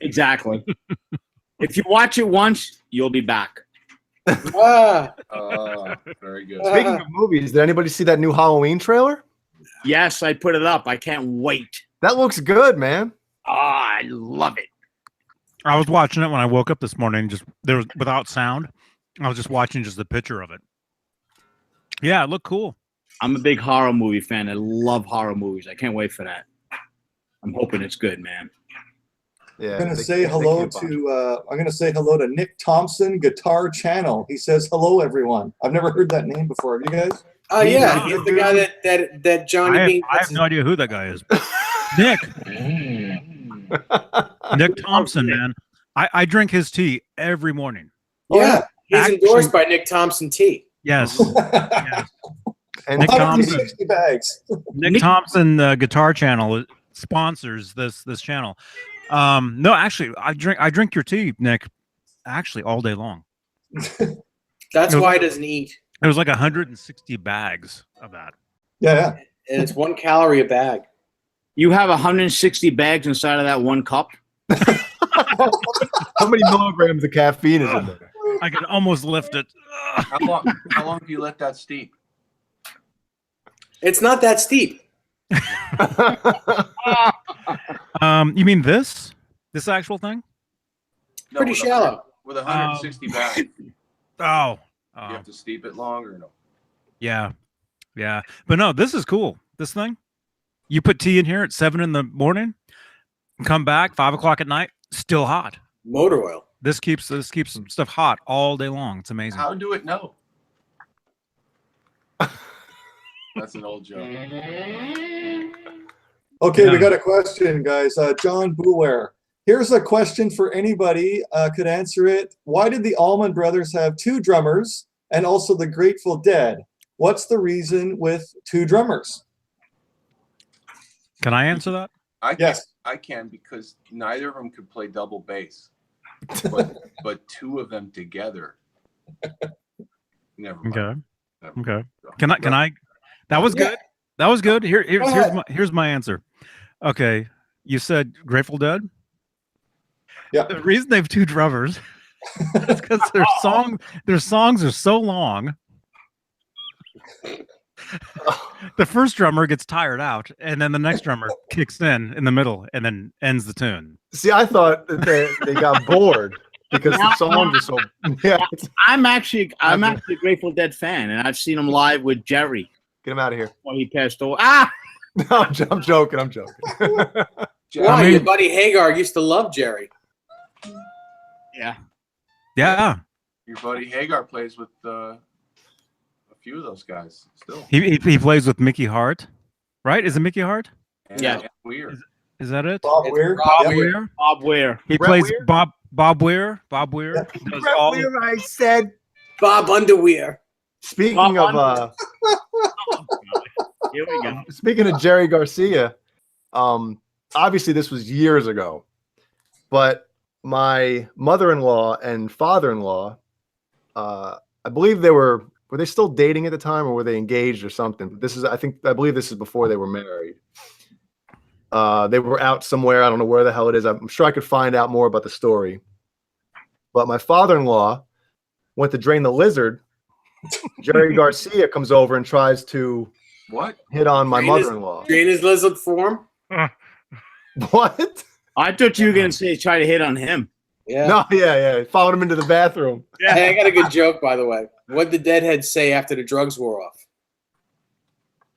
Exactly. If you watch it once, you'll be back. Ah, Very good. Speaking of movies, did anybody see that new Halloween trailer? Yes, I put it up. I can't wait. That looks good, man. Oh, I love it. I was watching it when I woke up this morning. Just there was without sound. I was just watching just the picture of it. Yeah, it looked cool. I'm a big horror movie fan. I love horror movies. I can't wait for that. I'm hoping it's good, man. Yeah. I'm gonna say hello to Nick Thompson, Guitar Channel. He says hello, everyone. I've never heard that name before. Have you guys? oh yeah, he's the guy that Johnny Beane. I have no idea who that guy is. Nick. Nick Thompson, man. I drink his tea every morning. Yeah, he's Actually- endorsed by Nick Thompson Tea. Yes. Yes. And Nick Thompson. 160 bags. Nick Thompson Guitar Channel sponsors this channel. No, actually, I drink your tea, Nick, actually all day long. That's why he doesn't eat. There was like 160 bags of that. Yeah. And it's 1 calorie a bag. You have 160 bags inside of that one cup? how many milligrams of caffeine is in there? I can almost lift it. How long do you let that steep? It's not that steep. You mean this actual thing? No, Pretty with shallow. With 160 bags, you Oh, have to steep it longer. No. yeah. But no, this is cool. This thing, you put tea in here at 7 in the morning, come back 5 o'clock at night, still hot. Motor oil. This keeps stuff hot all day long. It's amazing. How do it know? That's an old joke. Okay, we got a question, guys. John Boulware. Here's a question for anybody could answer it. Why did the Allman Brothers have 2 drummers and also the Grateful Dead? What's the reason with 2 drummers? Can I answer that? Yes. I can because neither of them could play double bass, but 2 of them together. Never mind. Okay. Never Okay. mind. Can I? That was good. That was good. Here's my answer. Okay. You said Grateful Dead? Yeah. The reason they have 2 drummers is because their songs are so long. The first drummer gets tired out, and then the next drummer kicks in the middle and then ends the tune. See, I thought that they got bored because the songs are so. Yeah. I'm actually a Grateful Dead fan, and I've seen him live with Jerry Get him out of here. when he passed away. Ah, No, I'm joking. Why? Your buddy Hagar used to love Jerry. yeah. Yeah. Your buddy Hagar plays with a few of those guys still. He plays with Mickey Hart, right? Is it Mickey Hart? And Yeah. Weird. Is that it? Bob It's Weir. Bob Yep. Weir. Bob Weir. He Brett plays Weir? Bob Weir. Bob Weir. Does all- I said. Bob Underwear. Speaking of Here we go. speaking of Jerry Garcia, obviously this was years ago, but my mother-in-law and father-in-law, I believe were they still dating at the time, or were they engaged or something? I believe this is before they were married. They were out somewhere. I don't know where the hell it is. I'm sure I could find out more about the story. But my father-in-law went to drain the lizard. Jerry Garcia comes over and tries to What? hit on my Drain his- mother-in-law. Drain his lizard form. What? I thought you were going to say try to hit on him. Yeah. No, yeah. Followed him into the bathroom. Hey, I got a good joke, by the way. What did the Deadheads say after the drugs wore off?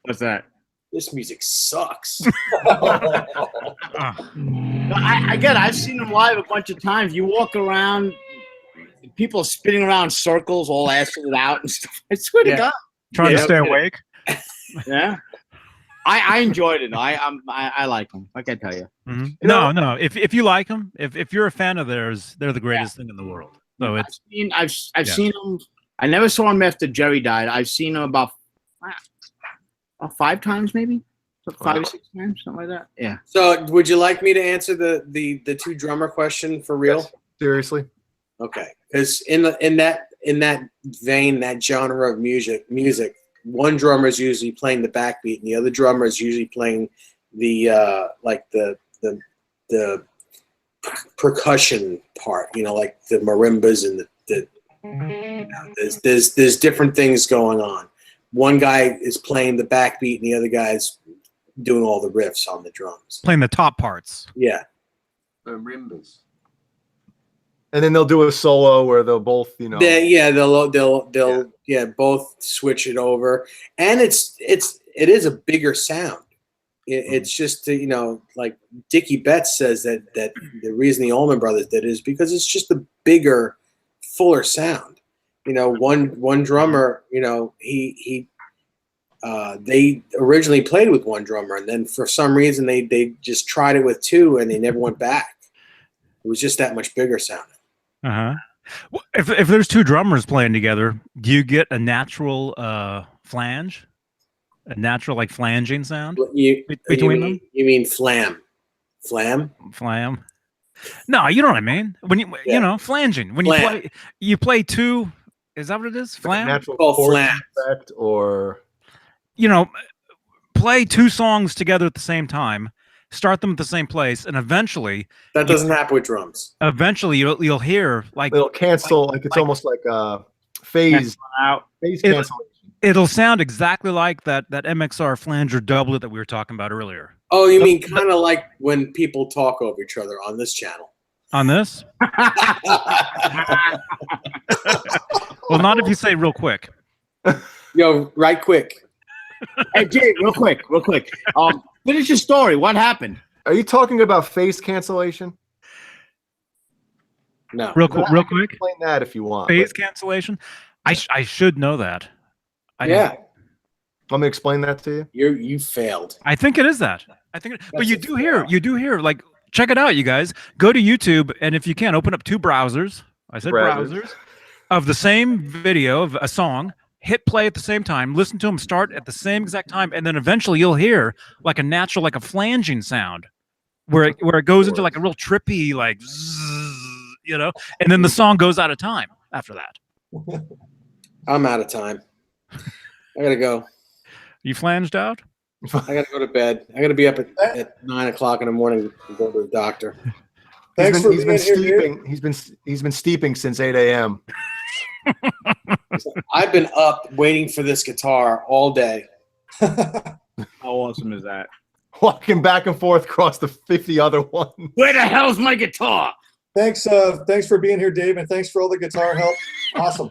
What's that? This music sucks. I've seen him live a bunch of times. You walk around, people spinning around circles, all assing it out and stuff. I swear to God. Trying Yeah, to stay okay. awake. Yeah. I enjoyed it. I like them. I can tell you. Mhm. You know- No. If you like them, if you're a fan of theirs, they're the greatest thing in the world. So it's I've seen them. I never saw him after Jerry died. I've seen him about 5 times, maybe 5 or 6 times, something like that. Yeah. So, would you like me to answer the 2 drummer question for real? Yes. Seriously. Okay, because in that vein, that genre of music, one drummer is usually playing the backbeat, and the other drummer is usually playing the percussion part, like the marimbas and there's different things going on. One guy is playing the backbeat and the other guy's doing all the riffs on the drums. Playing the top parts. Yeah. Marimbas. And then they'll do a solo where they'll both, They'll both switch it over, and it is a bigger sound. It's just like Dickie Betts says that the reason the Allman Brothers did it is because it's just a bigger, fuller sound. One drummer, they originally played with one drummer, and then for some reason they just tried it with two, and they never went back. It was just that much bigger sounding. If there's two drummers playing together, do you get a natural flange, a natural like flanging sound between them? You mean flam? Flam? No, you know what I mean. When flanging. When you play two. Is that what it is? Flam? Natural flam effect, or play two songs together at the same time. Start them at the same place, and eventually that doesn't happen with drums. Eventually, you'll hear it'll cancel, it's almost like a phase cancellation. It'll sound exactly like that MXR flanger doublet that we were talking about earlier. Oh, you mean kind of like when people talk over each other on this channel? On this? Well, not if you say real quick. Yo, right quick. Hey, Jay, real quick. Finish your story. What happened? Are you talking about phase cancellation? No. Real quick. Explain that if you want. Phase cancellation. I should know that. Yeah. Let me explain that to you. You failed. I think it is that. But you do hear. Like, check it out, you guys. Go to YouTube, and if you can, open up two browsers. I said browsers of the same video of a song. Hit play at the same time, listen to them start at the same exact time, and then eventually you'll hear like a natural, like a flanging sound where it goes into like a real trippy, like, zzz, and then the song goes out of time after that. I'm out of time. I gotta go. You flanged out? I gotta go to bed. I gotta be up at 9 o'clock in the morning to go to the doctor. Thanks for he's been being here, steeping. He's been steeping since 8 a.m. I've been up waiting for this guitar all day. How awesome is that? Walking back and forth across the 50 other ones. Where the hell's my guitar? Thanks for being here, Dave, and thanks for all the guitar help. Awesome.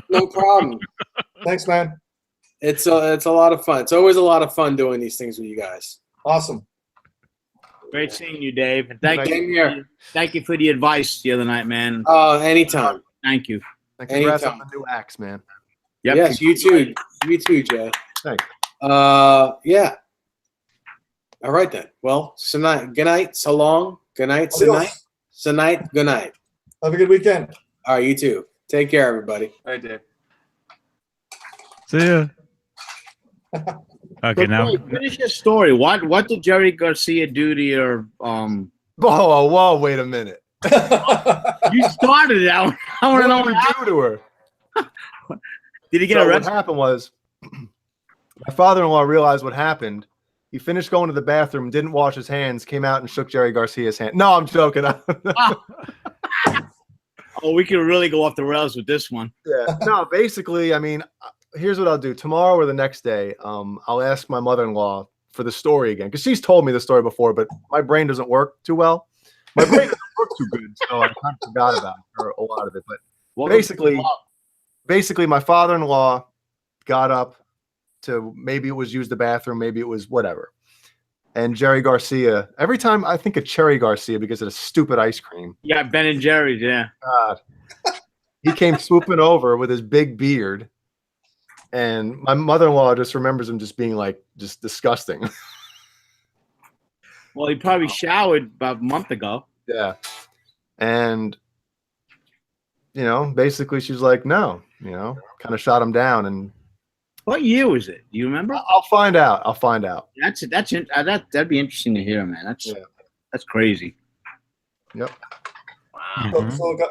No problem. Thanks, man. It's a lot of fun. It's always a lot of fun doing these things with you guys. Awesome. Great seeing you, Dave. And thank you for the advice the other night, man. Anytime. Thank you. Congrats on the new axe, man. Yep. Yes, you too. You too, Jay. Thanks. Yeah. All right then. Well, good night, so long. Good night, good night. Have a good weekend. All right, you too. Take care, everybody. All right, Dave. See ya. Okay, now Finish your story. What did Jerry Garcia do to your Whoa, wait a minute. You started it. I want to know what did you do to her? Did he get So arrested? what happened was my father-in-law realized what happened. He finished going to the bathroom, didn't wash his hands, came out and shook Jerry Garcia's hand. No, I'm joking. Oh, we can really go off the rails with this one. Yeah. No, basically, I mean, here's what I'll do. Tomorrow or the next day, I'll ask my mother-in-law for the story again, because she's told me the story before, but my brain doesn't work too well. My brain doesn't work too good, so I kind of forgot about her, a lot of it. But basically, my father-in-law got up to, maybe it was use the bathroom, maybe it was whatever. And Jerry Garcia, every time I think of Cherry Garcia because of the stupid ice cream. Yeah, Ben and Jerry's, yeah. God. He came swooping over with his big beard. And my mother-in-law just remembers him just being like, just disgusting. Well, he probably showered about a month ago. Yeah. And, basically she's like, no, kind of shot him down. And what year was it? Do you remember? I'll find out. That'd be interesting to hear, man. That's crazy. Yep. Wow.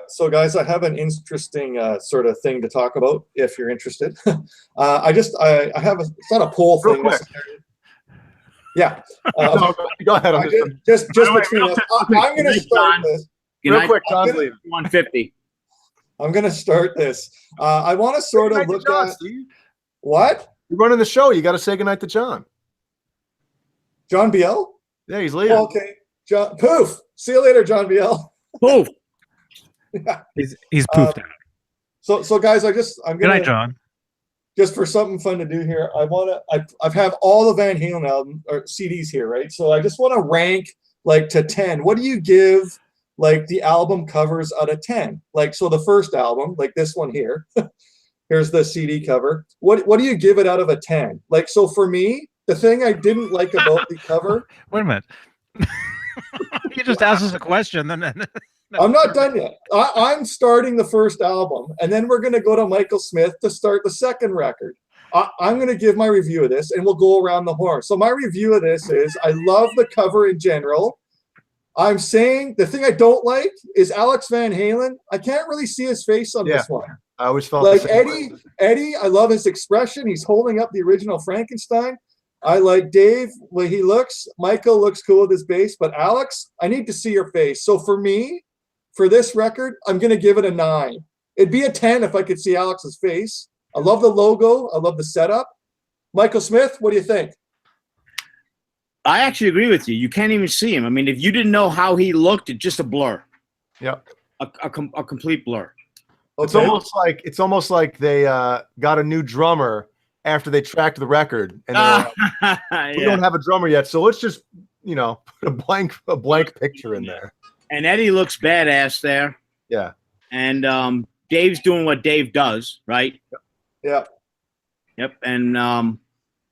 So guys, I have an interesting sort of thing to talk about if you're interested. I have it's not a poll thing necessarily. Yeah. Go ahead. Just between us. I'm going to start this. Real quick, John's leaving. 150. I'm gonna start this. I want to sort of look John, at Steve. what You're running the show. You got to say goodnight to John. John Biel. Yeah, he's leaving. Oh, okay, John. Poof. See you later, John Biel. Poof. He's poofed out. So guys, I'm Good gonna night, John. just for something fun to do here. I have all the Van Halen album or CDs here, right? So I just want to rank like to 10. What do you give like the album covers out of 10? Like, so the first album, like this one here, here's the CD cover. What do you give it out of a 10? Like, so for me, the thing I didn't like about the cover. Wait a minute. You just asked us a question, then. I'm not done yet. I'm starting the first album, and then we're going to go to Michael Smith to start the second record. I'm going to give my review of this, and we'll go around the horn. So my review of this is I love the cover in general. I'm saying the thing I don't like is Alex Van Halen. I can't really see his face on this one. I always felt Like the same way. Eddie, I love his expression. He's holding up the original Frankenstein. I like Dave, the way he looks. Michael looks cool with his bass, but Alex, I need to see your face. So for me, for this record, I'm going to give it a 9. It'd be a 10 if I could see Alex's face. I love the logo. I love the setup. Michael Smith, what do you think? I actually agree with you. You can't even see him. I mean, if you didn't know how he looked, it's just a blur. Yep. A complete blur. It's almost like they got a new drummer after they tracked the record, and they're like, we don't have a drummer yet, so let's just put a blank picture in there. And Eddie looks badass there. Yeah. And Dave's doing what Dave does, right? Yeah. Yep. And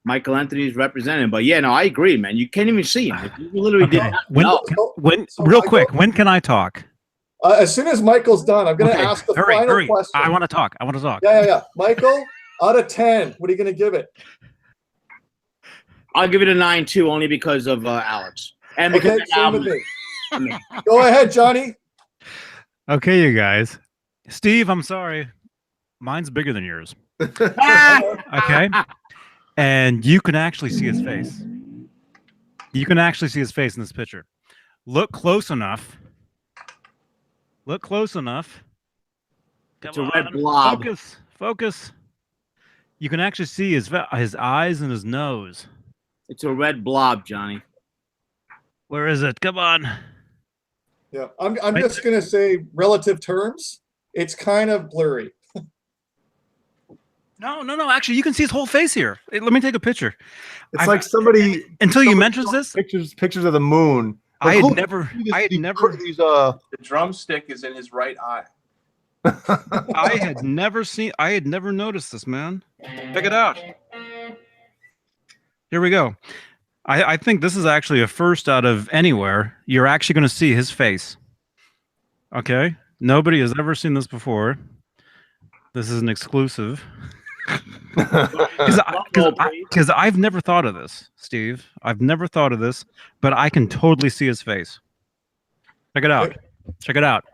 Michael Anthony's representing. But yeah, no, I agree, man. You can't even see him. You literally did not know. Real quick, when can I talk? As soon as Michael's done, I'm going to ask the final question. I want to talk. Yeah. Michael, out of 10, what are you going to give it? I'll give it a 9 too, only because of Alex. And because same with me. Go ahead, Johnny. Okay, you guys. Steve, I'm sorry. Mine's bigger than yours. Okay. And you can actually see his face. You can actually see his face in this picture. Look close enough. Look close enough. It's a red blob. Focus. You can actually see his eyes and his nose. It's a red blob, Johnny. Where is it? Come on. Yeah, I'm just going to say relative terms, it's kind of blurry. No. Actually, you can see his whole face here. Let me take a picture. It's like somebody you mentioned this. Pictures of the moon. I Like, had never. The drumstick is in his right eye. I had never noticed this, man. Check it out. Here we go. I think this is actually a first out of anywhere. You're actually going to see his face. Okay? Nobody has ever seen this before. This is an exclusive. Because I've never thought of this, Steve. I've never thought of this, but I can totally see his face. Check it out. Check it out.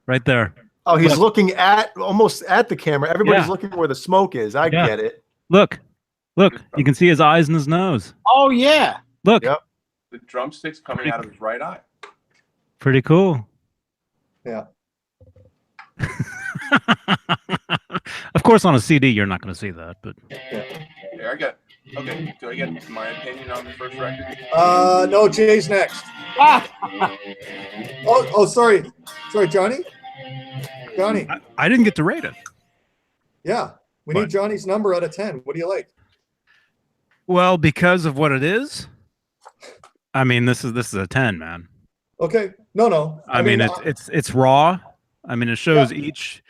Right there. Oh, he's looking almost at the camera. Everybody's looking where the smoke is. I get it. Look. You can see his eyes and his nose. Oh, yeah. Look. Yep. The drumstick's coming out of his right eye. Pretty cool. Yeah. Of course, on a CD, you're not going to see that, but Here, okay, do I get my opinion on the first record? No, Jay's next. Sorry, Johnny. I didn't get to rate it. Yeah, we need Johnny's number out of 10. What do you like? Well, because of what it is, I mean, this is a 10, man. Okay, no. I mean, it's raw. I mean, it shows each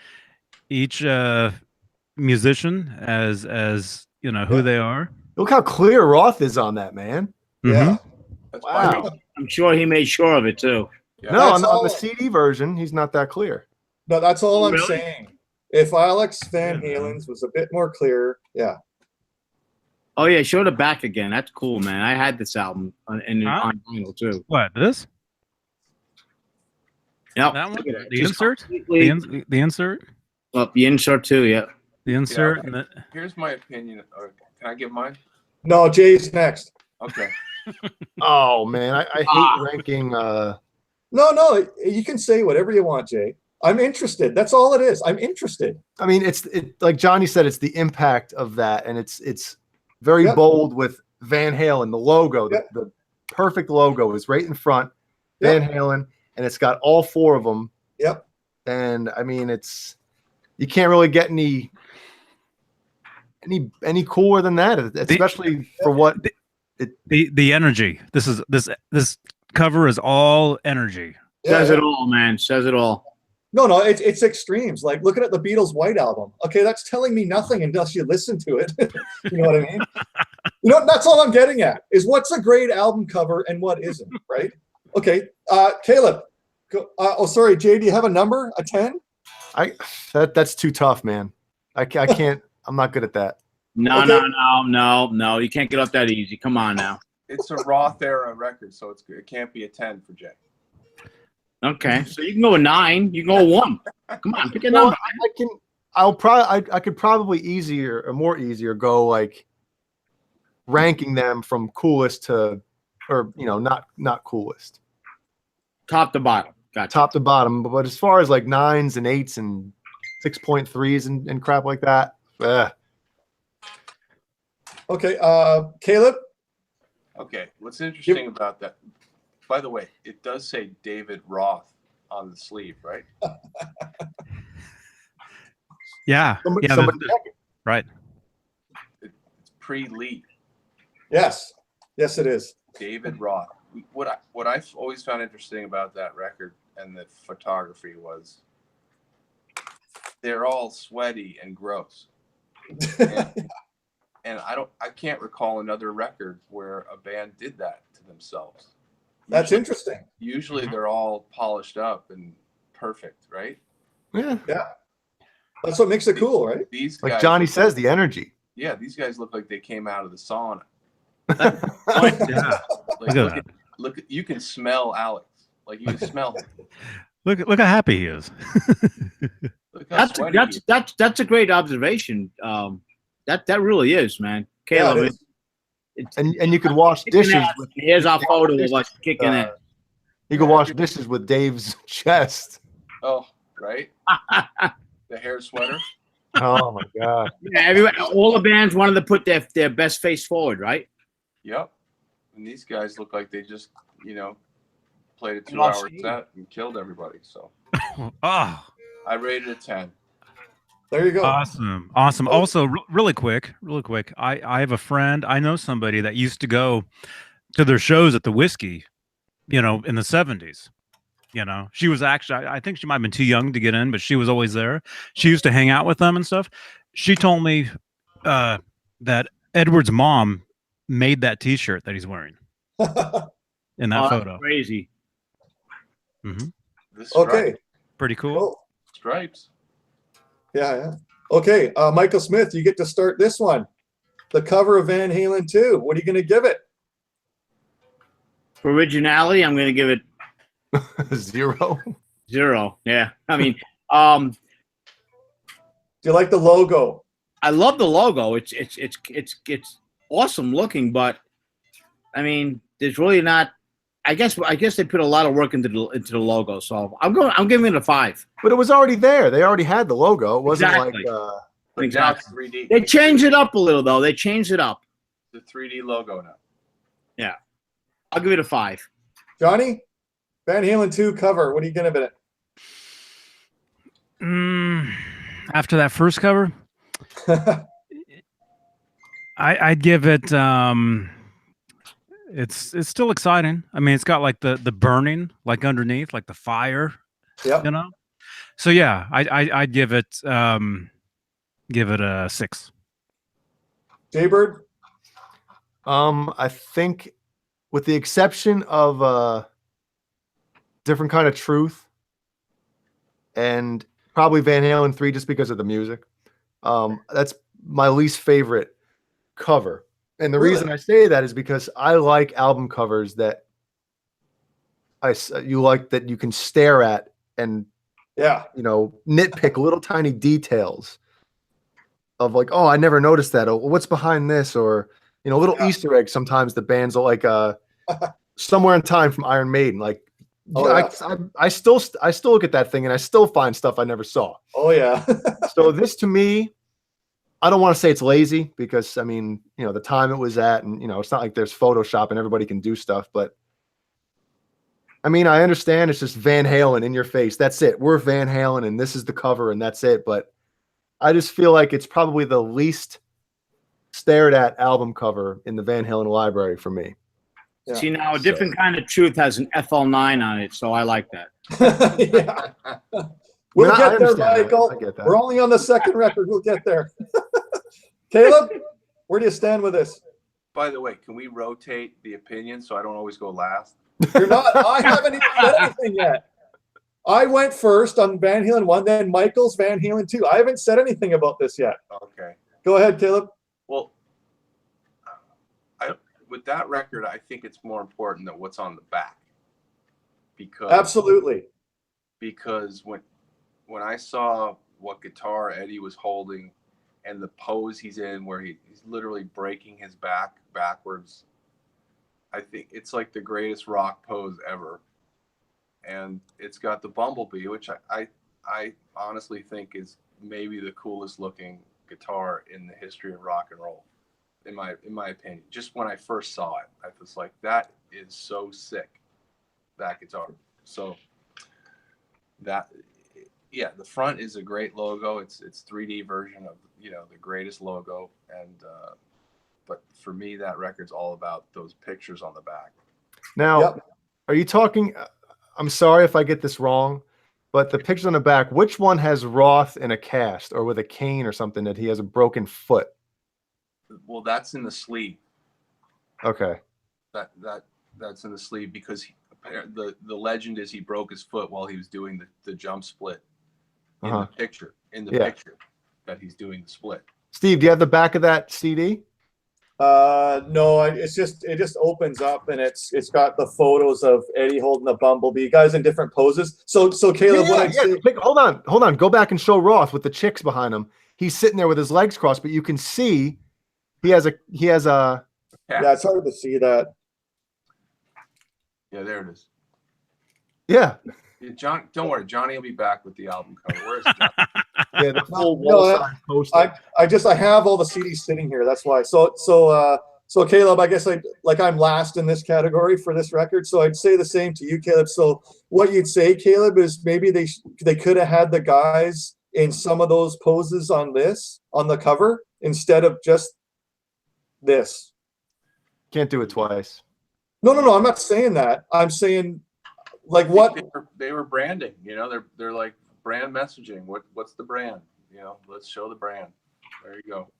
musician as who they are. Look how clear Roth is on that, man. Yeah. Wow. I'm sure he made sure of it too. Yeah. No, on the CD version, he's not that clear. No, that's all I'm Really? saying. If Alex Van Halen's was a bit more clear, yeah. Oh yeah, show the back again. That's cool, man. I had this album on vinyl too. What, this? Yep. That one? Look at it. The Just insert? completely- The insert? Oh, the insert too. Yeah. The insert? Yeah, Here's my opinion. Or can I give mine? No, Jay's next. Okay. Oh man, I hate ranking. No, you can say whatever you want, Jay. I'm interested. That's all it is. I'm interested. I mean, it's like Johnny said, it's the impact of that, and it's very Yep. bold with Van Halen. The logo, Yep. the perfect logo is right in front. Yep. Van Halen, and it's got all four of them. Yep. And I mean, you can't really get any cooler than that, especially for what the energy. This cover is all energy. Says it all, man. Says it all. No, it's extremes. Like looking at the Beatles' White Album. Okay, that's telling me nothing unless you listen to it. You know what I mean? That's all I'm getting at is what's a great album cover and what isn't, right? Okay, Caleb. Sorry, Jay, do you have a number? A 10? That's too tough, man. I can't. I'm not good at that. No, Okay. no. You can't get up that easy. Come on now. It's a Roth era record, so it can't be a 10 for Jay. Okay, so you can go a 9. You can go a 1. Come on, pick a Well, number. I could probably more easier go like ranking them from coolest to, or not coolest, Top to bottom. Gotcha. top to bottom. But as far as like 9s and 8s and 6.3s and crap like that, Okay, Caleb. Okay, what's interesting about that? By the way, it does say David Roth on the sleeve, right? Yeah. somebody Yeah. check it. Right. It's pre-Lee. Yes, it is. David Roth. What I've always found interesting about that record and the photography was they're all sweaty and gross. And I can't recall another record where a band did that to themselves. That's interesting. Usually they're all polished up and perfect, right? Yeah, That's what makes it cool, right? These like guys, Johnny says, the energy. yeah, these guys look like they came out of the sauna. Yeah. Like, look, you can smell Alex. Like you can smell him. Look how happy he is. Look how sweaty he is. That's a great observation. That really is, man. Yeah, Caleb, it is. And you could wash dishes with here's our photo of us kicking in. you could wash dishes with Dave's chest. Oh, right. The hair sweater. Oh my god. Yeah, all the bands wanted to put their best face forward, right? Yep. And these guys look like they just, played a And I'll 2-hour see. set and killed everybody. So Oh, I rated it 10. There you go. awesome. Also, really quick. I have a friend. I know somebody that used to go to their shows at the Whiskey, in the 70s. She was actually, I think she might have been too young to get in, but she was always there. She used to hang out with them and stuff. She told me that Edward's mom made that T-shirt that he's wearing in that Oh, that's photo. crazy. Hmm. The stripes. Okay. Pretty cool. Cool. Stripes. Yeah. Okay, Michael Smith, you get to start this one. The cover of Van Halen 2. What are you going to give it? For originality, I'm going to give it 0. 0. Yeah, I mean, Do you like the logo? I love the logo. It's awesome looking, but I mean, there's really not. I guess they put a lot of work into the logo, so I'm giving it a 5. But it was already there. They already had the logo. It wasn't Exactly. like But Exactly. now it's 3D. They changed it up a little though. They changed it up. The 3D logo now. I'll give it a 5. Johnny? Van Halen 2 cover. What are you going to give After that first cover, it? I'd give it. It's still exciting. I mean, it's got like the burning, like underneath, like the fire. Yep. So yeah, I'd give it a 6. Jaybird? I think with the exception of Different Kind of Truth and probably Van Halen 3 just because of the music. That's my least favorite cover. And the reason I say that is because I like album covers that you like that you can stare at and Yeah. nitpick little tiny details of like, oh, I never noticed that. Or what's behind this? Or You know, little Yeah. Easter eggs. Sometimes the bands will like Somewhere in Time from Iron Maiden. Like, Oh, yeah. I still look at that thing and I still find stuff I never saw. Oh yeah. So this to me, I don't want to say it's lazy because I mean, you know, the time it was at, and you know, it's not like there's Photoshop and everybody can do stuff, but I mean, I understand it's just Van Halen in your face. That's it. We're Van Halen and this is the cover and that's it. But I just feel like it's probably the least stared at album cover in the Van Halen library for me. Yeah. See, now a different kind of truth has an FL9 on it, so I like that. Yeah. We'll I get there, understand that. Michael. I get that. We're only on the second record. We'll get there. Caleb, where do you stand with this? By the way, can we rotate the opinion so I don't always go last? You're not. I haven't even said anything yet. I went first on Van Halen 1, then Michael's Van Halen 2. I haven't said anything about this yet. Okay. Go ahead, Caleb. Well, with that record, I think it's more important than what's on the back. Absolutely. Because when I saw what guitar Eddie was holding and the pose he's in where he's literally breaking his back backwards, I think it's like the greatest rock pose ever. And it's got the Bumblebee, which I honestly think is maybe the coolest looking guitar in the history of rock and roll, in my opinion. Just when I first saw it, I was like, that is so sick, that guitar. So that, yeah, the front is a great logo. It's 3D version of, you know, the greatest logo. And but for me, that record's all about those pictures on the back. Now, Are you talking? I'm sorry if I get this wrong, but the pictures on the back, which one has Roth in a cast or with a cane or something that he has a broken foot? Well, that's in the sleeve. Okay. That's in the sleeve because the legend is he broke his foot while he was doing the jump split in the picture picture that he's doing the split. Steve, do you have the back of that CD? No, it just opens up and it's got the photos of Eddie holding the Bumblebee, guys in different poses. So Caleb, Hold on. Go back and show Roth with the chicks behind him. He's sitting there with his legs crossed, but you can see he has a yeah, it's hard to see that. Yeah, there it is. Yeah. John, don't worry, Johnny will be back with the album cover. Where's John? Yeah, the full wall-size poster. I have all the CDs sitting here. That's why. So Caleb, I guess I'm last in this category for this record. So I'd say the same to you, Caleb. So what you'd say, Caleb, is maybe they could have had the guys in some of those poses on the cover instead of just this. Can't do it twice. No. I'm not saying that. I'm saying like what they were branding. You know, they're like brand messaging. What's the brand? You know, let's show the brand. There you go.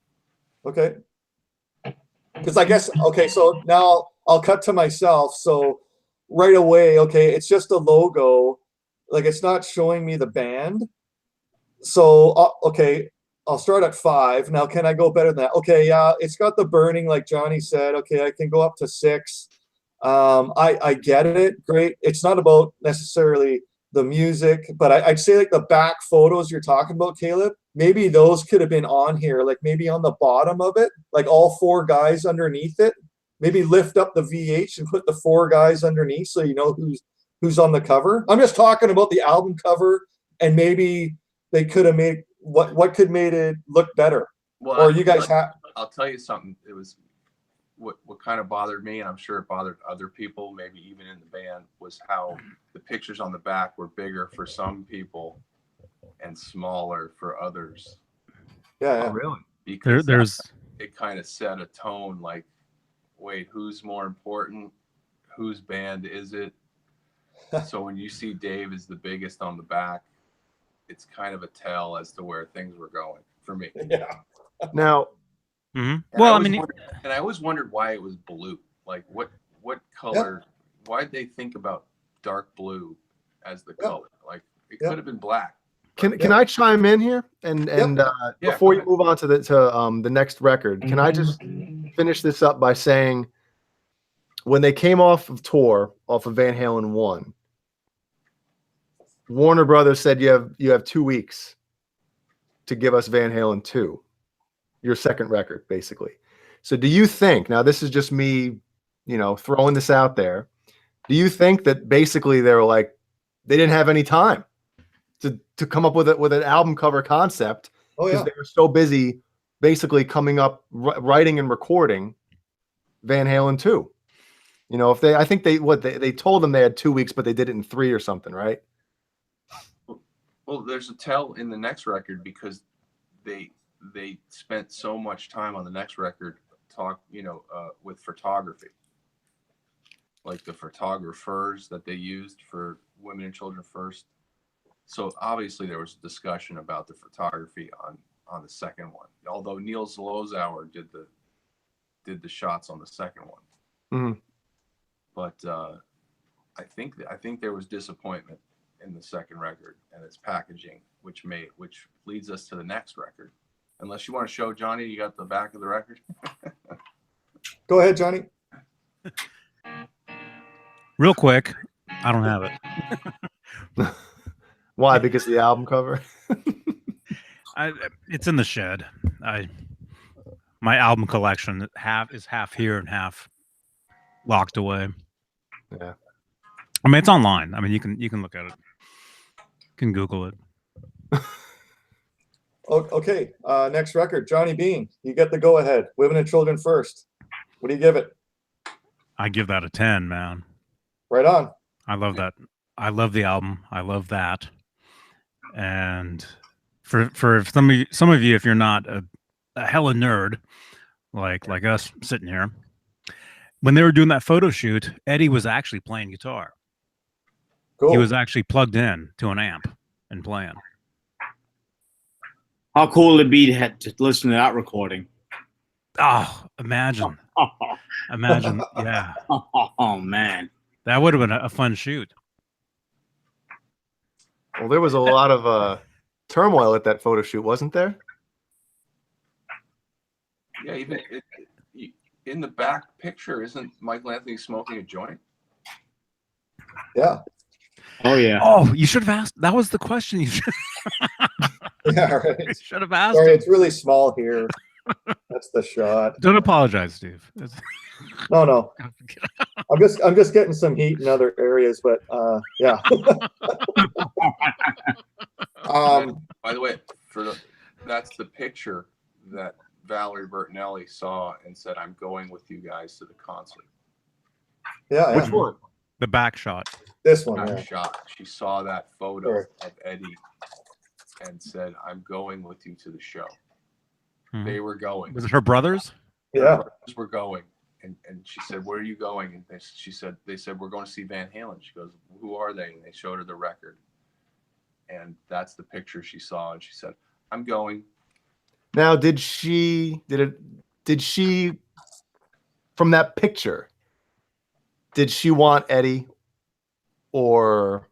Okay. Because I guess, okay, so now I'll cut to myself. So right away, okay, it's just a logo. Like it's not showing me the band. So, okay, I'll start at 5. Now, can I go better than that? Okay, yeah, it's got the burning, like Johnny said. Okay, I can go up to 6. I get it. Great. It's not about necessarily the music, but I'd say like the back photos you're talking about, Caleb, maybe those could have been on here, like maybe on the bottom of it, like all 4 guys underneath it. Maybe lift up the VH and put the 4 guys underneath so you know who's on the cover. I'm just talking about the album cover, and maybe they could have made what could made it look better. Well, or you guys have. I'll tell you something. It was what kind of bothered me, and I'm sure it bothered other people, maybe even in the band, was how the pictures on the back were bigger for some people and smaller for others. Yeah. Oh, really? Because it kind of set a tone like, wait, who's more important? Whose band is it? So when you see Dave is the biggest on the back, it's kind of a tell as to where things were going for me. Yeah. Now, well, and I always wondered why it was blue. Like what color? Yep. Why did they think about dark blue as the color? Like it could have been black. Can I chime in here? And before you move on to the next record, can I just finish this up by saying when they came off of tour, off of Van Halen 1, Warner Brothers said you have 2 weeks to give us Van Halen 2, your second record, basically. So do you think, now this is just me, throwing this out there. Do you think that basically they were like, they didn't have any time to come up with an album cover concept because they were so busy basically coming up, writing and recording Van Halen 2? I think they told them they had 2 weeks, but they did it in 3 or something, right? Well, there's a tell in the next record because they spent so much time on the next record with photography, like the photographers that they used for Women and Children First. So obviously there was a discussion about the photography on the second one, although Neil Zlozauer did the shots on the second one. Mm-hmm. But I think there was disappointment in the second record and its packaging, which leads us to the next record. Unless you want to show Johnny, you got the back of the record. Go ahead, Johnny. Real quick, I don't have it. Why? Because of the album cover? It's in the shed. My album collection is half here and half locked away. Yeah. I mean, it's online. I mean, you can look at it. You can Google it. Okay. Next record, Johnny Beane. You get the go ahead. Women and Children First. What do you give it? I give that a 10, man. Right on. I love that. I love the album. I love that. And for some of you, if you're not a hella nerd like us sitting here, when they were doing that photo shoot, Eddie was actually playing guitar. Cool. He was actually plugged in to an amp and playing. How cool would it be to listen to that recording? Oh, imagine. Imagine, yeah. Oh, man. That would have been a fun shoot. Well, there was a lot of turmoil at that photo shoot, wasn't there? Yeah, even in the back picture, isn't Michael Anthony smoking a joint? Yeah. Oh, yeah. Oh, you should have asked. That was the question you should. Yeah, right. You should have asked. Sorry, him. it's really small here. That's the shot. Don't apologize, Steve. No. I'm just getting some heat in other areas, but yeah. By the way, that's the picture that Valerie Bertinelli saw and said, "I'm going with you guys to the concert." Yeah. Which one? The back shot. This one. Back Yeah. shot. She saw that photo of Eddie and said, "I'm going with you to the show." Hmm. They were going. Was it her brothers? Yeah. Her brothers were going, and she said, "Where are you going?" And they said, "We're going to see Van Halen." She goes, "Who are they?" And they showed her the record, and that's the picture she saw, and she said, "I'm going." Now, did she from that picture, did she want Eddie, or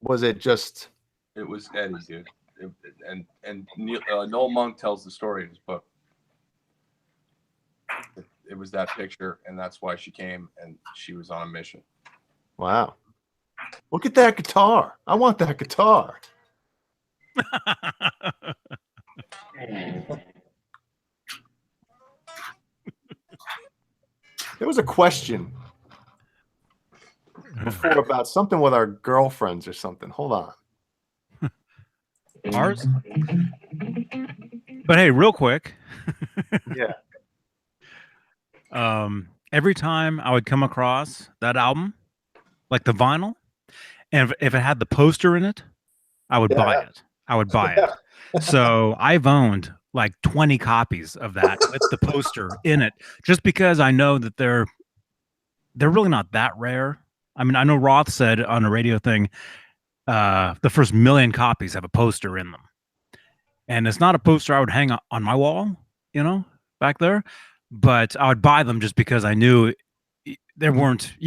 was it just? It was Eddie, dude. And Noel Monk tells the story in his book. It was that picture, and that's why she came, and she was on a mission. Wow. Look at that guitar. I want that guitar. There was a question before about something with our girlfriends or something. Hold on. Ours? But hey, real quick. Yeah. Every time I would come across that album, like the vinyl, and if it had the poster in it, I would buy it. I would buy it. So I've owned like 20 copies of that with the poster in it, just because I know that they're really not that rare. I mean, I know Roth said on a radio thing, the first 1 million copies have a poster in them. And it's not a poster I would hang on my wall, back there. But I would buy them just because I knew you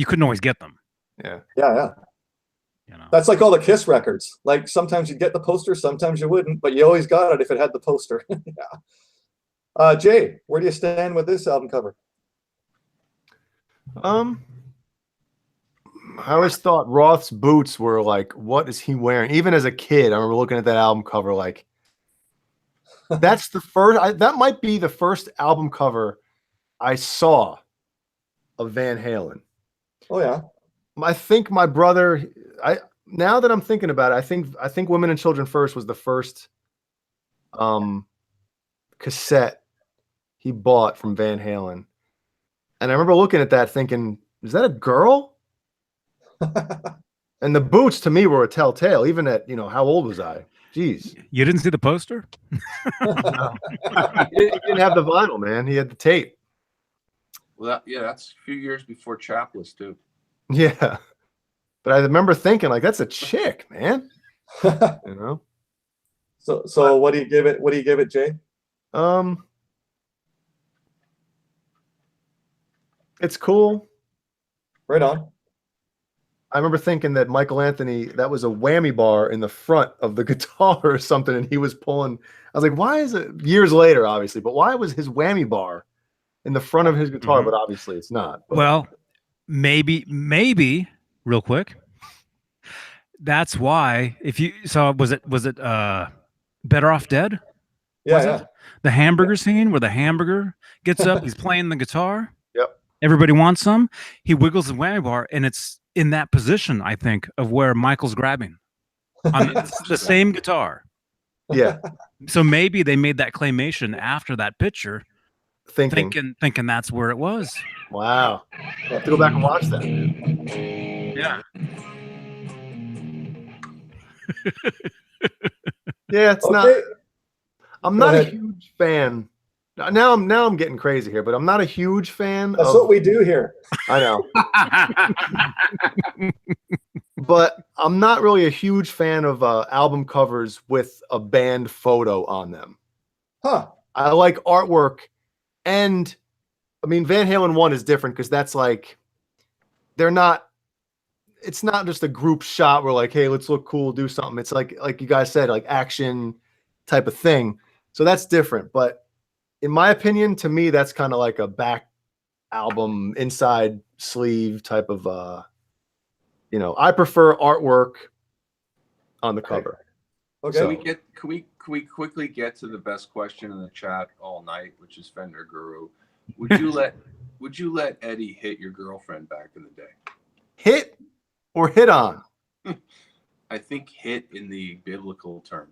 couldn't always get them. Yeah. Yeah. That's like all the Kiss records. Like sometimes you'd get the poster, sometimes you wouldn't, but you always got it if it had the poster. Yeah. Jay, where do you stand with this album cover? I always thought Roth's boots were like, what is he wearing? Even as a kid, I remember looking at that album cover like, That's the first. That might be the first album cover I saw of Van Halen. Oh yeah. I think my brother. Now that I'm thinking about it, I think Women and Children First was the first cassette he bought from Van Halen, and I remember looking at that thinking, "Is that a girl?" And the boots to me were a telltale. Even at how old was I? Jeez. You didn't see the poster? No. He didn't have the vinyl, man. He had the tape. Well, that's a few years before Chapless too. Yeah. But I remember thinking, like, that's a chick, man. So what do you give it? What do you give it, Jay? It's cool. Right on. I remember thinking that Michael Anthony, that was a whammy bar in the front of the guitar or something, and he was pulling. I was like, why is it, years later, obviously, but why was his whammy bar in the front of his guitar? But obviously it's not. But. Well, maybe, real quick. That's why, if you saw, was it Better Off Dead? Yeah. The hamburger scene where the hamburger gets up, he's playing the guitar. Yep. Everybody wants some. He wiggles the whammy bar, and it's in that position, I think, of where Michael's grabbing on the same guitar. Yeah. So maybe they made that claymation after that picture, thinking that's where it was. Wow. I'll have to go back and watch that. Yeah. Yeah, it's Okay. not. I'm not Go a ahead. huge fan. Now I'm getting crazy here, but I'm not a huge fan. That's what we do here. I know. But I'm not really a huge fan of album covers with a band photo on them. Huh. I like artwork, and I mean Van Halen 1 is different because that's like it's not just a group shot where like, hey, let's look cool, do something. It's like you guys said, like action type of thing. So that's different. But in my opinion, to me, that's kind of like a back album inside sleeve type of I prefer artwork on the cover. Okay. So- Can we quickly get to the best question in the chat all night, which is Fender Guru? Would you let Eddie hit your girlfriend back in the day? Hit or hit on? I think hit in the biblical term.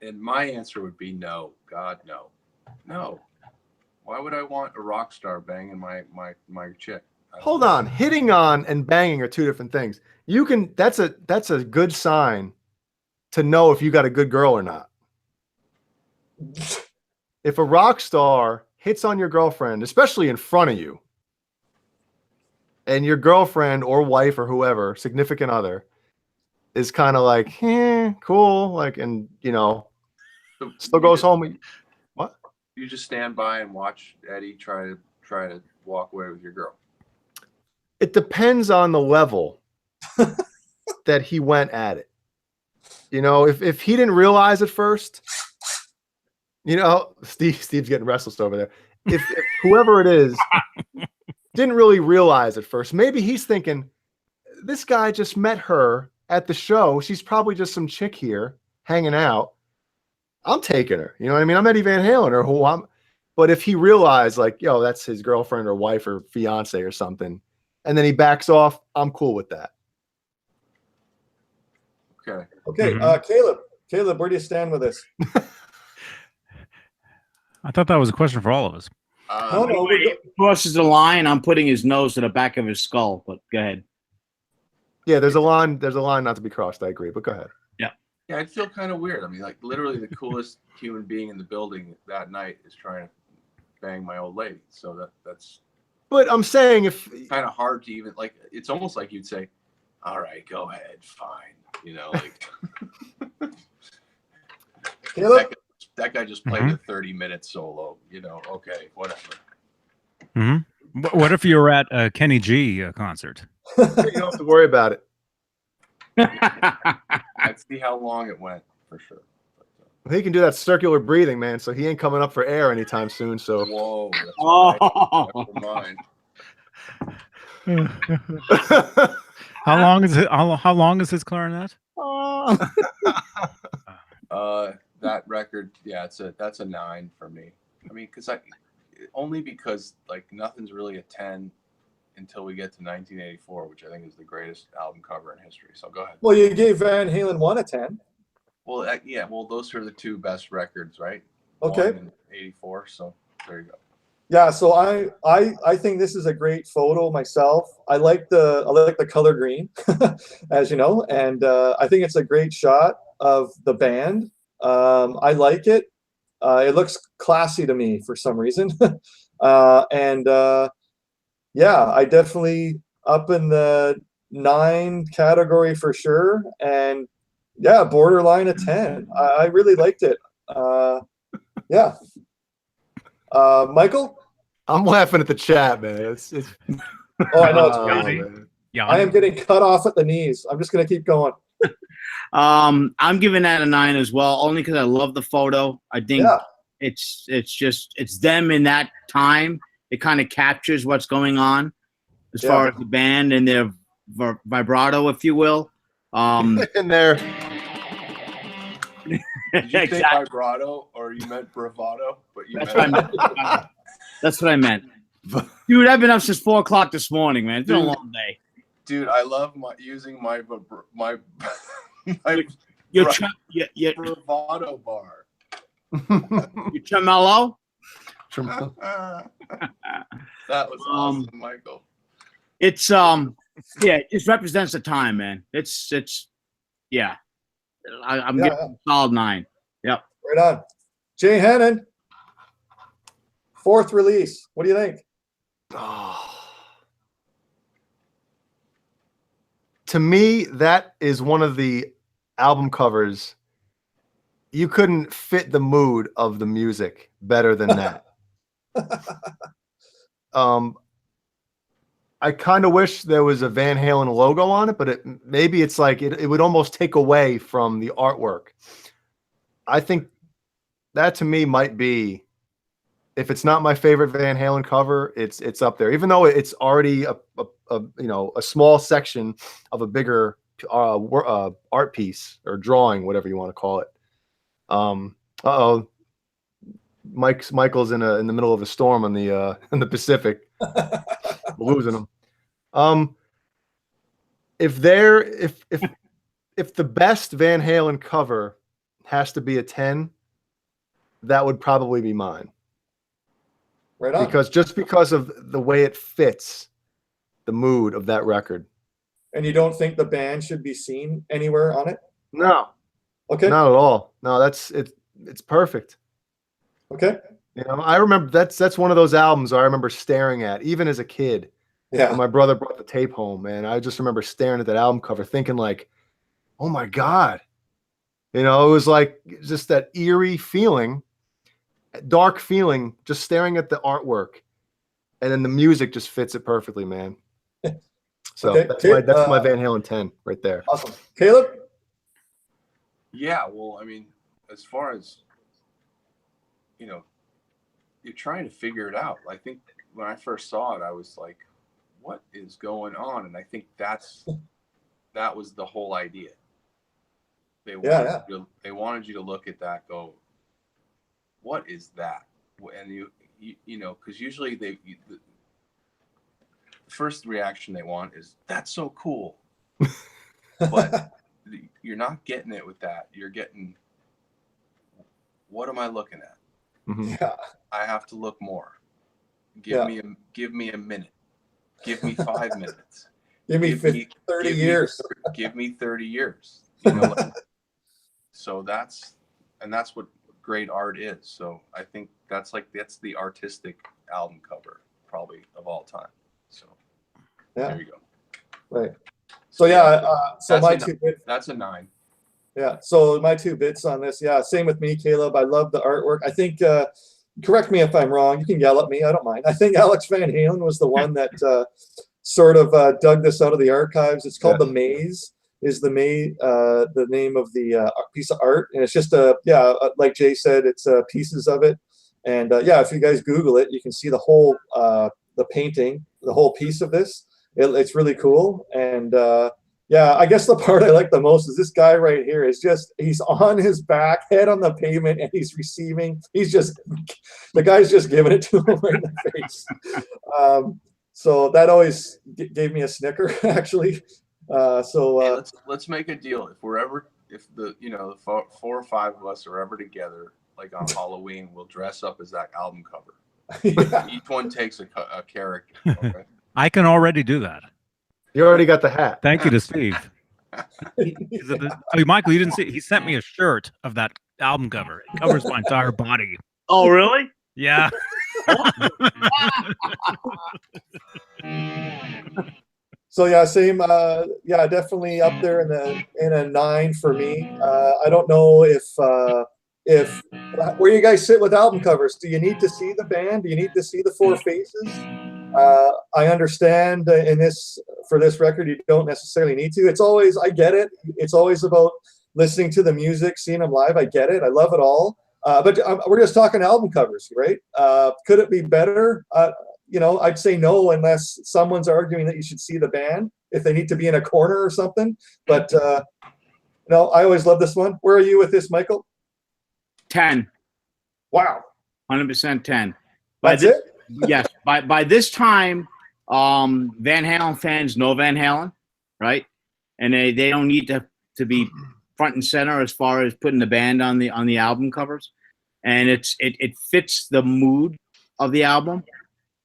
And my answer would be no. God, no. No. Why would I want a rock star banging my chick? Hold on. Hitting on and banging are two different things. That's a good sign to know if you got a good girl or not. If a rock star hits on your girlfriend, especially in front of you, and your girlfriend or wife or whoever, significant other, is kind of like, cool, like, and still goes home. What? You just stand by and watch Eddie try to walk away with your girl. It depends on the level that he went at it. If he didn't realize at first, Steve's getting restless over there. If whoever it is didn't really realize at first, maybe he's thinking, this guy just met her at the show. She's probably just some chick here hanging out. I'm taking her. You know what I mean? I'm Eddie Van Halen or who I'm. But if he realized like, yo, that's his girlfriend or wife or fiance or something, and then he backs off, I'm cool with that. Okay. Okay. Caleb, where do you stand with this? I thought that was a question for all of us. No, He crosses the line. I'm putting his nose to the back of his skull. But go ahead. Yeah, there's a line not to be crossed. I agree, but go ahead. Yeah, I'd feel kind of weird. I mean, like literally the coolest human being in the building that night is trying to bang my old lady. So that's. But I'm saying if kind of hard to even like. It's almost like you'd say, "All right, go ahead, fine." Like. Caleb? That guy just played a 30-minute solo. Okay, whatever. Mm-hmm. What if you were at a Kenny G concert? you don't have to worry about it. I'd see how long it went for sure. He can do that circular breathing, man. So he ain't coming up for air anytime soon. So Whoa. That's Oh. right. Never mind. How long is it? How long is his clarinet? That record, yeah, that's a 9 for me. I mean, because like nothing's really a 10 until we get to 1984, which I think is the greatest album cover in history. So go ahead. Well, you gave Van Halen 1 a 10. Well, yeah, well, those are the two best records, right? Okay. 1 and 84. So there you go. Yeah, so I think this is a great photo myself. I like the color green, as you know, and I think it's a great shot of the band. I like it. It looks classy to me for some reason, yeah, I definitely up in the 9 category for sure, and yeah, borderline a 10. I really liked it. Yeah. Michael? I'm laughing at the chat, man. It's Oh, I know it's oh, crazy. man. Yeah, I am getting cut off at the knees. I'm just gonna keep going. I'm giving that a 9 as well, only because I love the photo. I think Yeah. it's them in that time. It kind of captures what's going on as far as the band and their vibrato, if you will. in there. Did you say Exactly. vibrato or you meant bravado? But you That's meant what I meant. That's what I meant. Dude, I've been up since 4 o'clock this morning, man. It's been a long day. Dude, I love using my Your bravado bar. tremolo. That was awesome, Michael. It's yeah, it just represents the time, man. It's yeah. I'm giving it a solid 9. Yep. Right on. Jay Hannon, 4th release. What do you think? To me, that is one of the album covers. You couldn't fit the mood of the music better than that. I kind of wish there was a Van Halen logo on it, but maybe it's like it would almost take away from the artwork. I think that to me might be, if it's not my favorite Van Halen cover, it's up there. Even though it's already a small section of a bigger art piece or drawing, whatever you want to call it. Michael's in the middle of a storm in the Pacific. We're losing him. If the best Van Halen cover has to be a 10, that would probably be mine. Right on. Because of the way it fits the mood of that record. And you don't think the band should be seen anywhere on it? No. Okay. Not at all. No, it's perfect. Okay. You know, I remember that's one of those albums I remember staring at, even as a kid. Yeah. When my brother brought the tape home, man, I just remember staring at that album cover, thinking like, "Oh my God!" You know, it was like just that eerie feeling, dark feeling, just staring at the artwork, and then the music just fits it perfectly, man. So Okay. that's my Van Halen 10 right there. Awesome. Caleb? Yeah, well, I mean, as far as, you're trying to figure it out. I think when I first saw it, I was like, what is going on? And I think that was the whole idea. They wanted you to look at that, go, what is that? And because usually the first reaction they want is, that's so cool. But you're not getting it with that. You're getting, what am I looking at? Mm-hmm. Yeah. I have to look more. Give me a minute. Give me 5 minutes. Give me 30 years. Give me 30 years. So that's what great art is. So I think that's the artistic album cover probably of all time. So there you go. Right. So that's a 9. Yeah. So my 2 bits on this. Yeah. Same with me, Caleb. I love the artwork. I think, correct me if I'm wrong. You can yell at me. I don't mind. I think Alex Van Halen was the one that sort of dug this out of the archives. It's called The Maze. Is the name of the piece of art, and it's just like Jay said, it's pieces of it, and if you guys Google it, you can see the whole the painting, the whole piece of this. It's really cool. And yeah, I guess the part I like the most is this guy right here is just, he's on his back, head on the pavement, and he's receiving. The guy's just giving it to him right in the face. So that always gave me a snicker, actually. Hey, let's make a deal. If the four or five of us are ever together, like on Halloween, we'll dress up as that album cover. Yeah. Each one takes a character. Okay? I can already do that. You already got the hat. Thank you to Steve. Michael, you didn't see? He sent me a shirt of that album cover. It covers my entire body. Oh, really? Yeah. So yeah, same. Yeah, definitely up there in a 9 for me. I don't know if where you guys sit with album covers. Do you need to see the band? Do you need to see the 4 faces? I understand for this record, you don't necessarily need to. It's always, I get it. It's always about listening to the music, seeing them live. I get it. I love it all. But we're just talking album covers, right? Could it be better? I'd say no, unless someone's arguing that you should see the band if they need to be in a corner or something. But no, I always love this one. Where are you with this, Michael? 10. Wow. 100% 10. That's it? Yes. By this time, Van Halen fans know Van Halen, right? And they don't need to be front and center as far as putting the band on the album covers. And it fits the mood of the album.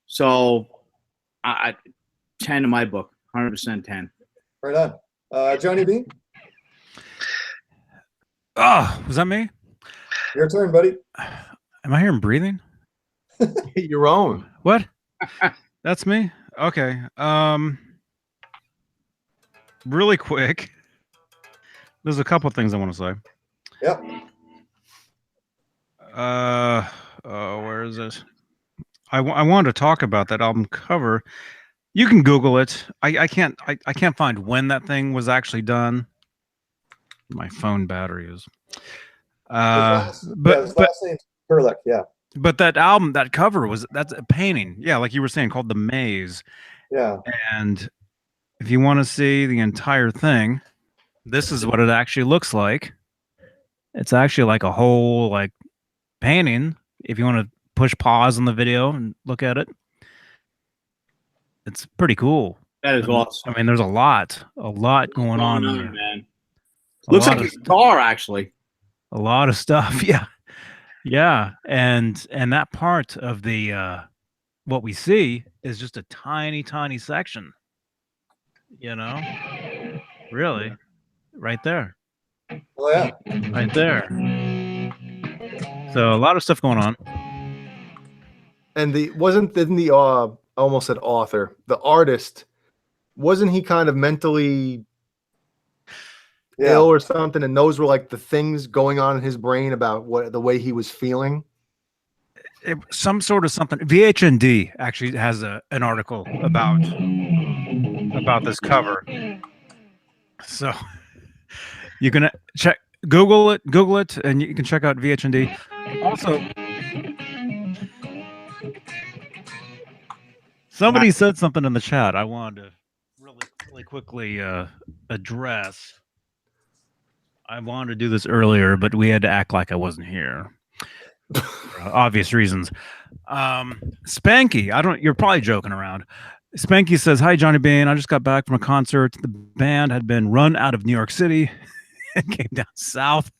So 10 in my book, 100% 10. Right on. Johnny B? Oh, was that me? Your turn, buddy. Am I hearing breathing? Your own. What? That's me? Okay. Really quick. There's a couple things I want to say. Yep. Where is it? I wanted to talk about that album cover. You can Google it. I can't find when that thing was actually done. My phone battery is. His last name's Perlick, yeah. But that album, that cover that's a painting. Yeah, like you were saying, called The Maze. Yeah. And if you want to see the entire thing, this is what it actually looks like. It's actually like a whole painting. If you want to push pause on the video and look at it, it's pretty cool. That is awesome. I mean, there's a lot going on in there. Man. Looks like a guitar, actually. A lot of stuff. Yeah. And that part of the what we see is just a tiny section. Really, right there. Oh yeah. Right there. So a lot of stuff going on. And didn't the I almost said author, the artist, wasn't he kind of mentally ill or something, and those were like the things going on in his brain about the way he was feeling? Some sort of something. VHND actually has an article about this cover. So you can Google it, and you can check out VHND. Also, somebody said something in the chat I wanted to really quickly address. I wanted to do this earlier, but we had to act like I wasn't here. For obvious reasons. Spanky, you're probably joking around. Spanky says, "Hi, Johnny Beane. I just got back from a concert. The band had been run out of New York City and came down south.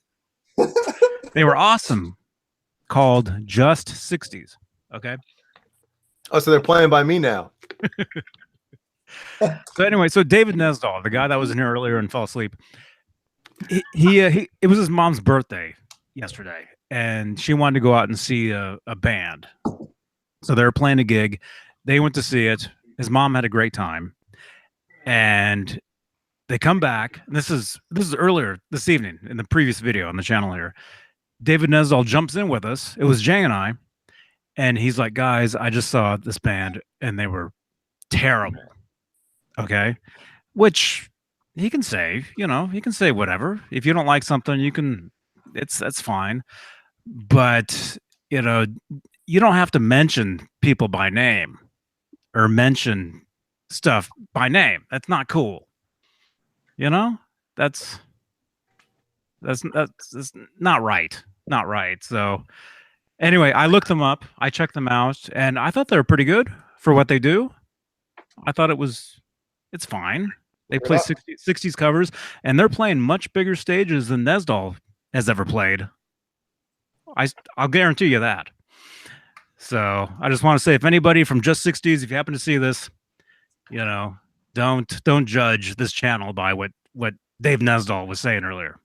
They were awesome. Called Just 60s. Okay. Oh, so they're playing by me now. So anyway, David Nesdahl, the guy that was in here earlier and fell asleep, it was his mom's birthday yesterday, and she wanted to go out and see a band. So they were playing a gig. They went to see it. His mom had a great time, and they come back. And this is earlier this evening in the previous video on the channel here. David Nesdahl jumps in with us. It was Jay and I, and he's like, "Guys, I just saw this band, and they were terrible." Okay, which he can say, he can say whatever. If you don't like something, that's fine. But you don't have to mention people by name or mention stuff by name. That's not cool. You know, that's not right. Not right. So anyway, I looked them up. I checked them out, and I thought they were pretty good for what they do. I thought it's fine. They play 60s covers, and they're playing much bigger stages than Nesdal has ever played. I'll guarantee you that. So I just want to say, if anybody from Just 60s, if you happen to see this, you know, don't judge this channel by what Dave Nesdal was saying earlier.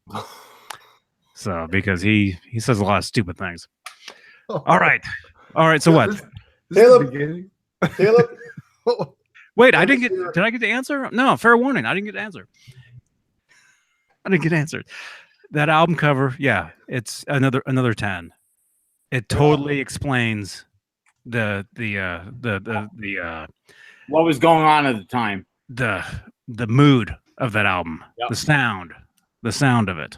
So because he says a lot of stupid things. All right. So what? Caleb. Wait, did I get the answer? No, fair warning. I didn't get the answer. I didn't get answered. That album cover, yeah, it's another 10. It totally explains the what was going on at the time. The mood of that album. Yep. The sound of it.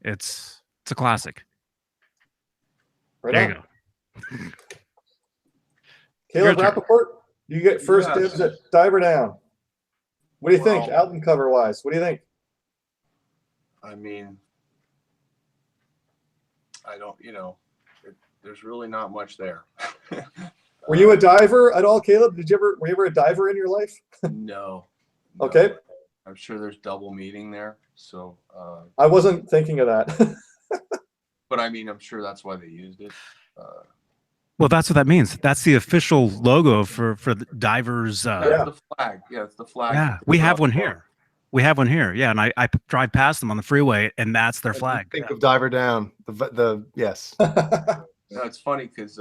It's a classic. Right there on. You go. Caleb Rapoport, you get first dibs at Diver Down. What do you think, album cover wise? What do you think? I mean, I don't, there's really not much there. Were you a diver at all, Caleb? Were you ever a diver in your life? No. Okay. I'm sure there's double meaning there. So I wasn't thinking of that. But I mean, I'm sure that's why they used it. Well, that's what that means. That's the official logo for the divers. The flag. Yeah, it's the flag. Yeah, we have one here. We have one here. Yeah, and I drive past them on the freeway, and that's their flag. Think of Diver Down. Yes. No, it's funny because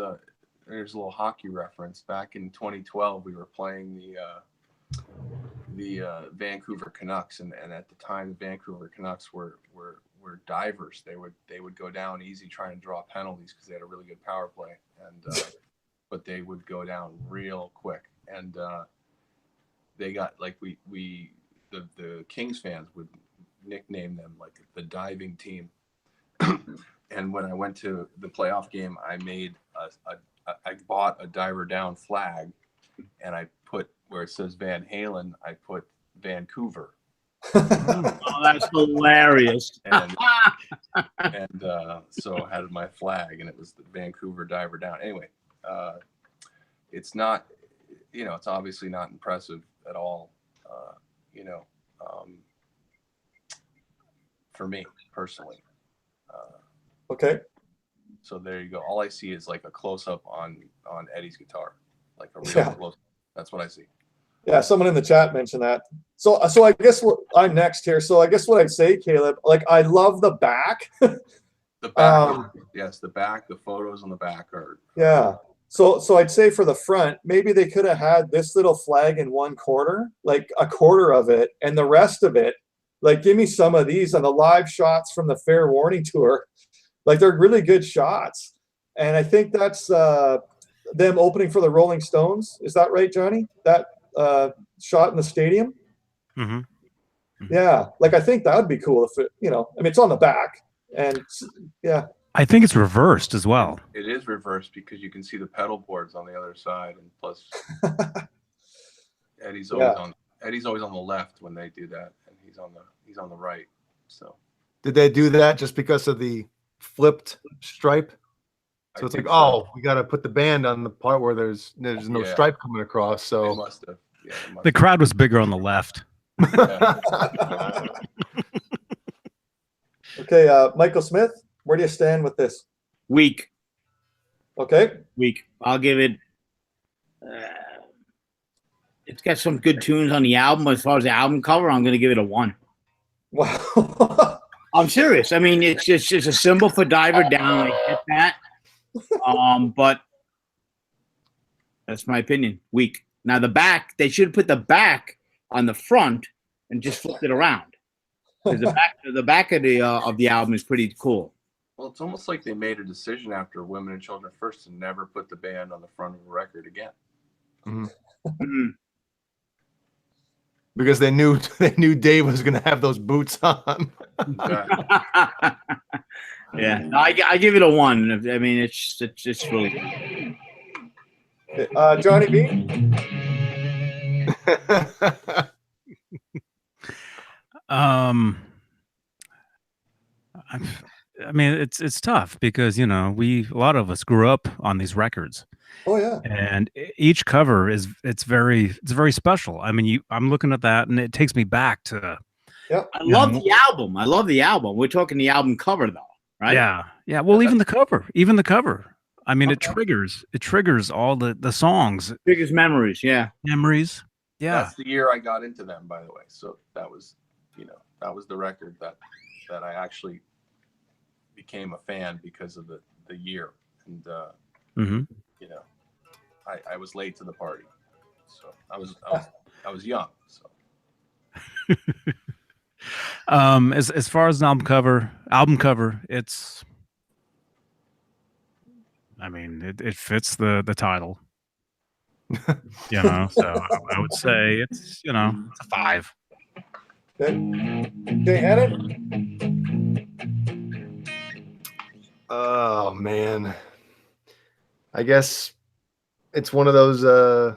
there's a little hockey reference. Back in 2012, we were playing the Vancouver Canucks, and at the time, the Vancouver Canucks were divers. They would go down easy trying to draw penalties because they had a really good power play, and but they would go down real quick, and they got like the Kings fans would nickname them like the diving team. And when I went to the playoff game, I made I bought a Diver Down flag, and I put where it says Van Halen, I put Vancouver. Oh, that's hilarious. And so I had my flag, and it was the Vancouver Diver Down. Anyway, it's not, it's obviously not impressive at all, for me personally. Okay. So there you go. All I see is like a close up on Eddie's guitar, like a real close. That's what I see. Yeah, someone in the chat mentioned that. So I guess I'm next here. So I guess what I'd say, Caleb, like I love the back. The back, yes, the back. The photos on the back are. Yeah. So I'd say for the front, maybe they could have had this little flag in one corner, like a quarter of it, and the rest of it, like give me some of these on the live shots from the Fair Warning tour. Like they're really good shots, and I think that's them opening for the Rolling Stones. Is that right, Johnny? That shot in the stadium. Mm-hmm. Mm-hmm. Yeah, like I think that would be cool if it, I mean, it's on the back, and yeah. I think it's reversed as well. It is reversed because you can see the pedal boards on the other side, and plus Eddie's always on the left when they do that, and he's on the right. So did they do that just because of the flipped stripe? So it's like, we got to put the band on the part where there's no stripe coming across. So they must have. Yeah, the crowd was bigger on the left. Okay, Michael Smith, where do you stand with this? Weak. Okay. Weak. I'll give it. It's got some good tunes on the album. As far as the album cover, I'm going to give it a 1. Wow. I'm serious. I mean, it's just a symbol for Diver Down. I get that. But that's my opinion. Weak. Now the back, they should put the back on the front and just flip it around. Because the back of the album is pretty cool. Well, it's almost like they made a decision after Women and Children First to never put the band on the front of a record again. Mm-hmm. Because they knew Dave was going to have those boots on. Yeah, no, I give it a 1. I mean, it's really good. Johnny Beane. I mean, it's tough because a lot of us grew up on these records, Oh yeah. and each cover it's very special. I mean, I'm looking at that, and it takes me back to. Yeah. I love the album. I love the album. We're talking the album cover though, right? Yeah, yeah. Well, even the cover. I mean, it triggers all the songs, Biggest memories. Yeah. memories. Yeah, That's the year I got into them, by the way. So that was the record that I actually became a fan because of the year. And I was late to the party, so I was young. So as far as an album cover, it's. I mean, it fits the title. So I would say it's it's a 5. Okay, Hannon? Oh man, I guess it's one of those. I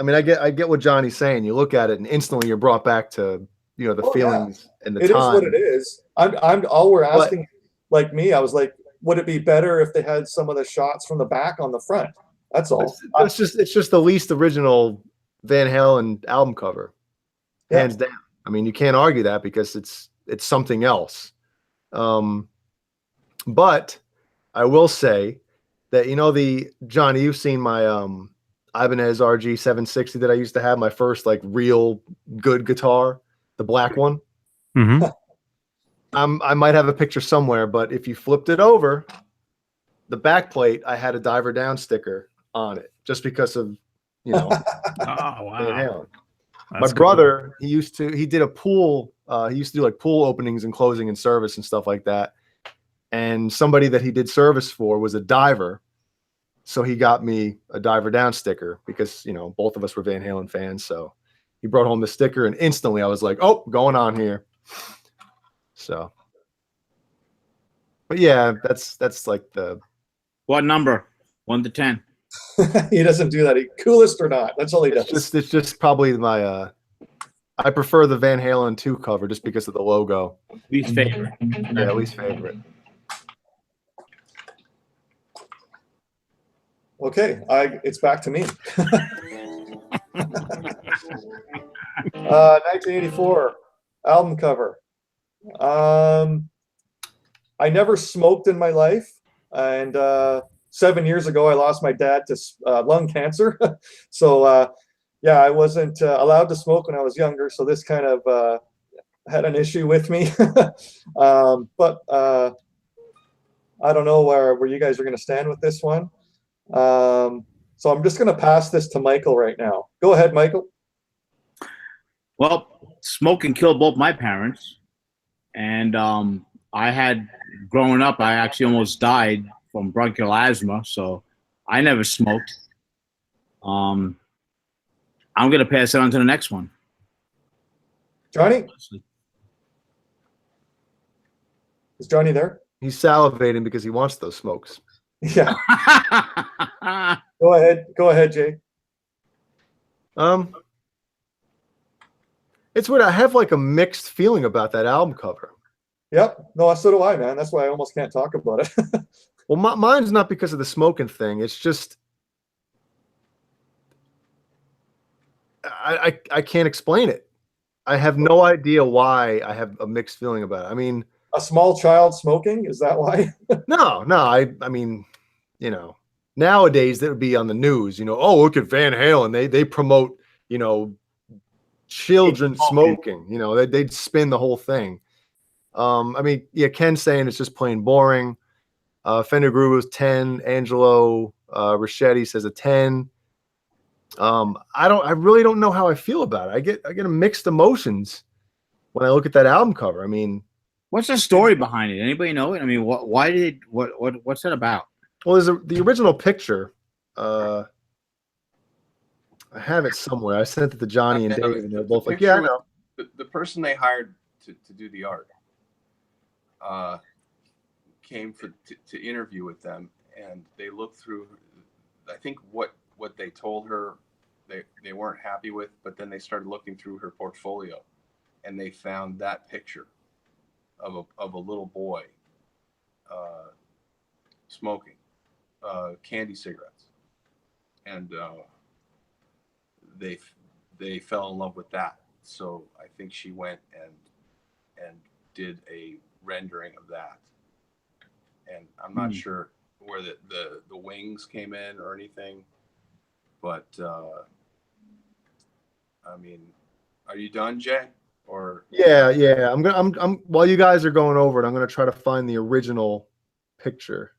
mean, I get what Johnny's saying. You look at it, and instantly you're brought back to the feelings and the It time. is what it is. I'm all we're asking, like me, I was like, would it be better if they had some of the shots from the back on the front? That's all. It's just the least original Van Halen album cover, hands down. I mean, you can't argue that because it's something else. But I will say that Johnny, you've seen my Ibanez RG 760 that I used to have, my first like real good guitar, the black one. Mm-hmm. I might have a picture somewhere, but if you flipped it over, the back plate, I had a Diver Down sticker on it just because of Oh wow. Van Halen. That's My cool. brother, he did a pool. He used to do like pool openings and closing and service and stuff like that. And somebody that he did service for was a diver. So he got me a Diver Down sticker because, both of us were Van Halen fans. So he brought home the sticker and instantly I was like, oh, going on here. So, but yeah, that's like the. What number? 1 to 10. He doesn't do that. Coolest or not? That's all he does. It's just probably my. I prefer the Van Halen 2 cover just because of the logo. Least favorite. Yeah, least favorite. Okay, it's back to me. 1984 album cover. I never smoked in my life, and 7 years ago I lost my dad to lung cancer. So I wasn't allowed to smoke when I was younger. So this kind of had an issue with me. But I don't know where you guys are going to stand with this one. So I'm just going to pass this to Michael right now. Go ahead, Michael. Well, smoking killed both my parents. And growing up, I actually almost died from bronchial asthma. So I never smoked. I'm going to pass it on to the next one. Johnny? Is Johnny there? He's salivating because he wants those smokes. Yeah. Go ahead, Jay. It's weird. I have like a mixed feeling about that album cover. Yep. No, so do I, man. That's why I almost can't talk about it. Well, mine's not because of the smoking thing. It's just I can't explain it. I have no idea why I have a mixed feeling about it. I mean, a small child smoking, is that why? No. I mean, nowadays that would be on the news. Oh, look at Van Halen. They promote, children smoking. They'd spin the whole thing. I mean, yeah, Ken's saying it's just plain boring. Fender Guru is 10. Angelo Ricchetti says a 10. I really don't know how I feel about it. I get a mixed emotions when I look at that album cover. I mean, what's the story behind it? Anybody know it? I mean, what's that about? Well, there's the original picture. I have it somewhere. I sent it to Johnny and Dave, and they're both like, "Yeah, I know." The person they hired to do the art came to interview with them, and they looked through. I think what they told her they weren't happy with, but then they started looking through her portfolio, and they found that picture of a little boy smoking candy cigarettes, and they fell in love with that. So I think she went and did a rendering of that, and I'm not sure where the wings came in or anything, but I mean, are you done, Jay? Or Yeah. I'm while you guys are going over it, I'm gonna try to find the original picture.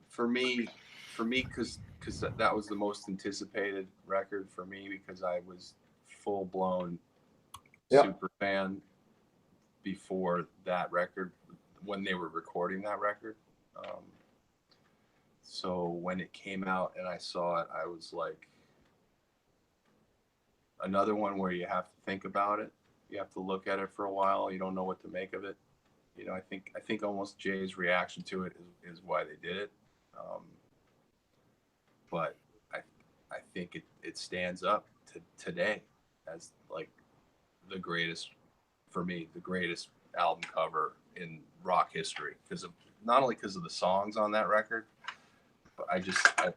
for me, because that was the most anticipated record for me, because I was full blown super fan before that record, when they were recording that record. So when it came out and I saw it, I was like, another one where you have to think about it. You have to look at it for a while. You don't know what to make of it. You know, I think almost Jay's reaction to it is why they did it. But I think it stands up to today as like the greatest, for me, the greatest album cover in rock history, because of not only because of the songs on that record, but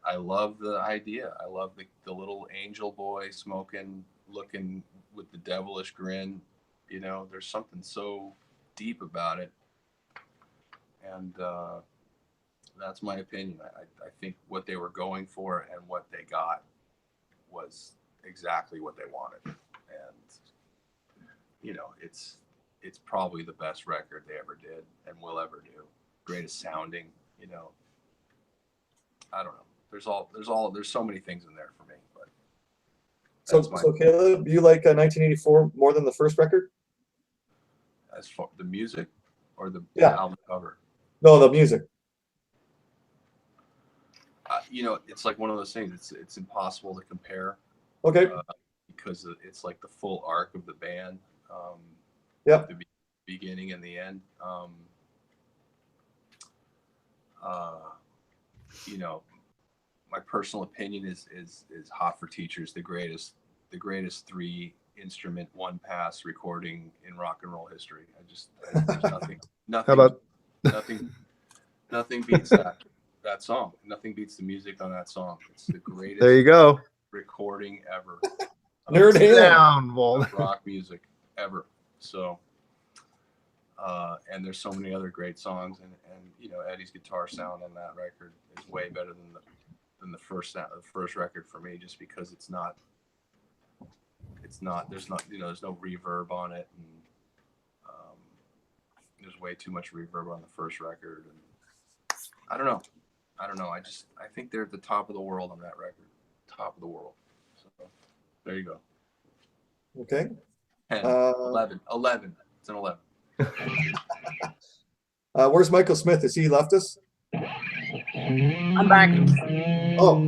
I love the idea. I love the little angel boy smoking, looking with the devilish grin. You know, there's something so deep about it, and that's my opinion. I think what they were going for and what they got was exactly what they wanted, and you know, it's probably the best record they ever did and will ever do. Greatest sounding, you know. I don't know. There's so many things in there for me, but So Caleb, you like 1984 more than the first record? as far the music or the album cover? No, the music. You know, it's like one of those things. It's impossible to compare. Okay. Because it's like the full arc of the band. The beginning and the end. You know, my personal opinion is Hot for Teachers, the greatest 3-instrument 1-pass recording in rock and roll history. There's nothing beats that song. Nothing beats the music on that song. It's the greatest. There you go. Recording ever. Nerd down, rock music ever. So, and there's so many other great songs, and you know, Eddie's guitar sound on that record is way better than the first record for me, just because there's not there's no reverb on it, and there's way too much reverb on the first record, and I don't know. I think they're at the top of the world on that record. Top of the world. So there you go. Okay. 10, 11. It's an 11. Where's Michael Smith? Has he left us? I'm back. Oh.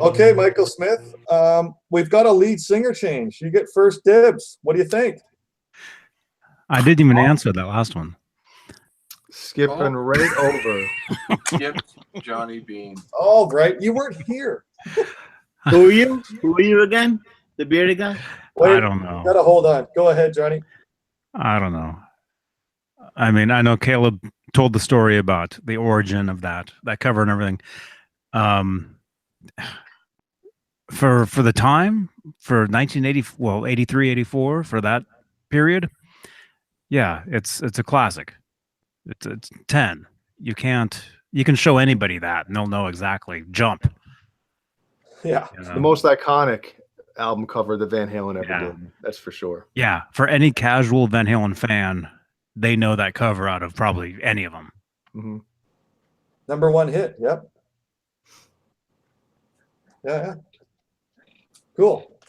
Okay, Michael Smith. We've got a lead singer change. You get first dibs. What do you think? I didn't even answer that last one. Skipping right over. Skip Johnny Beane. All right. You weren't here. Who are you? Who are you again? The bearded guy? Wait, I don't know. Gotta hold on. Go ahead, Johnny. I don't know. I mean, I know Caleb told the story about the origin of that cover and everything. For the time, for 1980, 83, 84, for that period, yeah, it's a classic. It's 10. You can show anybody that and they'll know exactly. Jump. Yeah. You know? The most iconic album cover that Van Halen ever did. That's for sure. Yeah, for any casual Van Halen fan, they know that cover out of probably any of them. Mm-hmm. Number 1 hit. Yep. Yeah. Cool.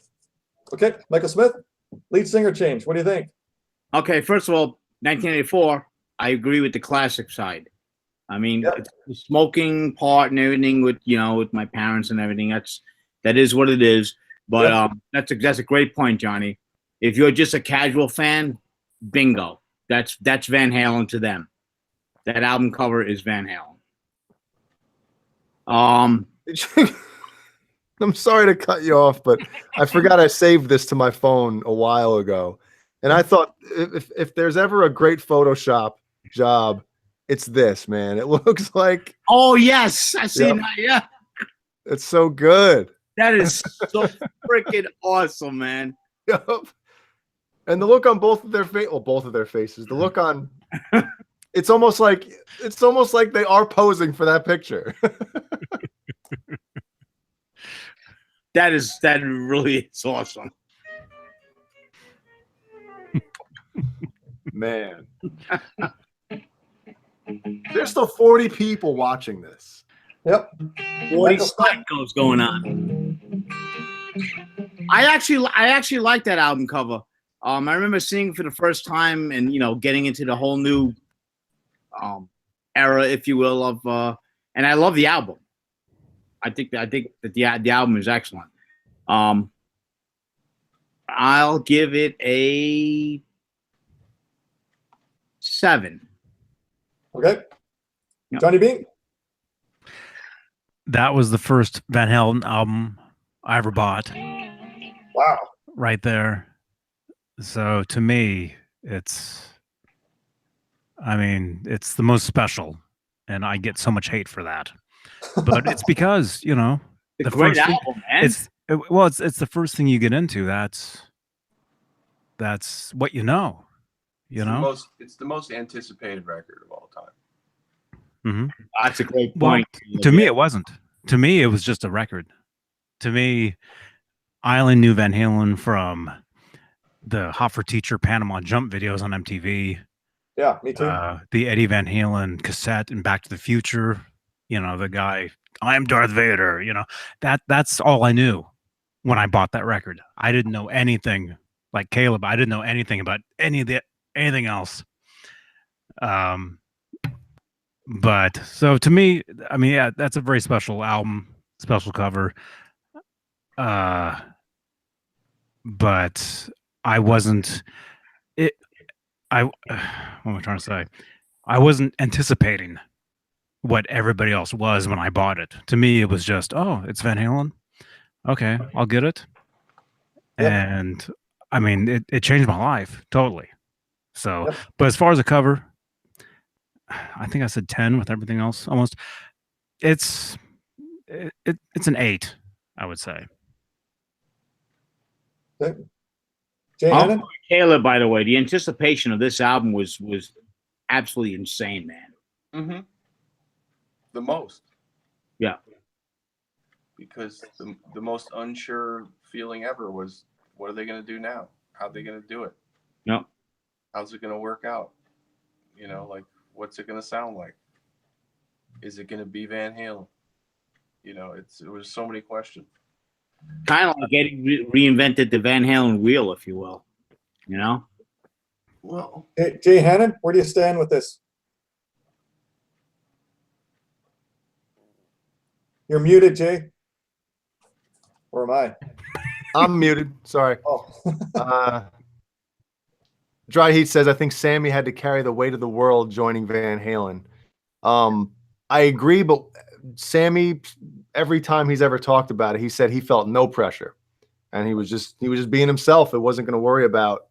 Okay, Michael Smith, lead singer change. What do you think? Okay, first of all, 1984, I agree with the classic side. I mean, it's the smoking part and everything with my parents and everything. That is what it is. But that's a great point, Johnny. If you're just a casual fan, bingo. That's Van Halen to them. That album cover is Van Halen. I'm sorry to cut you off, but I forgot I saved this to my phone a while ago. And I thought if there's ever a great Photoshop job, it's this, man. It looks like, Oh yes, I see. Yep. That. Yeah, it's so good. that is so freaking awesome, man. Yep. And the look on both of their both of their faces. The look on, it's almost like they are posing for that picture. That really is awesome. Man. There's still 40 people watching this. Yep. 40 psychos going on. I actually like that album cover. I remember seeing it for the first time and getting into the whole new era, if you will, of and I love the album. I think that the album is excellent. I'll give it a 7. Okay. Yep. Johnny Beane. That was the first Van Halen album I ever bought. Wow. Right there. So to me, it's the most special, and I get so much hate for that. But it's because, It's a the great first thing- album, man. it's the first thing you get into. That's what you know. It's the most anticipated record of all time. Mm-hmm. That's a great Well, point. To me, it wasn't. To me, it was just a record. To me, I only knew Van Halen from the Hot for Teacher Panama Jump videos on MTV. Yeah, me too. The Eddie Van Halen cassette in Back to the Future. The guy, I'm Darth Vader. That's all I knew when I bought that record. I didn't know anything like Caleb. I didn't know anything about anything else. But so to me, yeah, that's a very special album, special cover. But I wasn't what am I trying to say? I wasn't anticipating what everybody else was when I bought it. To me, it was just, oh, it's Van Halen. Okay, I'll get it. Yep. And it changed my life totally. So, Yep. but as far as the cover, I think I said 10 with everything else almost. It's an 8, I would say. Okay. Jay Hannon. Caleb, by the way, the anticipation of this album was absolutely insane, man. Mm-hmm. The most. Yeah. Because the most unsure feeling ever was, what are they going to do now? How are they going to do it? Yep. How's it going to work out? What's it going to sound like? Is it going to be Van Halen? It was so many questions. Kind of like getting reinvented the Van Halen wheel, if you will. Well, Hey, Jay Hannon, where do you stand with this? You're muted, Jay. Or am I? I'm muted. Sorry. Oh. Dry Heat says, I think Sammy had to carry the weight of the world joining Van Halen. I agree, but Sammy, every time he's ever talked about it, he said he felt no pressure. And he was just being himself. It wasn't going to worry about,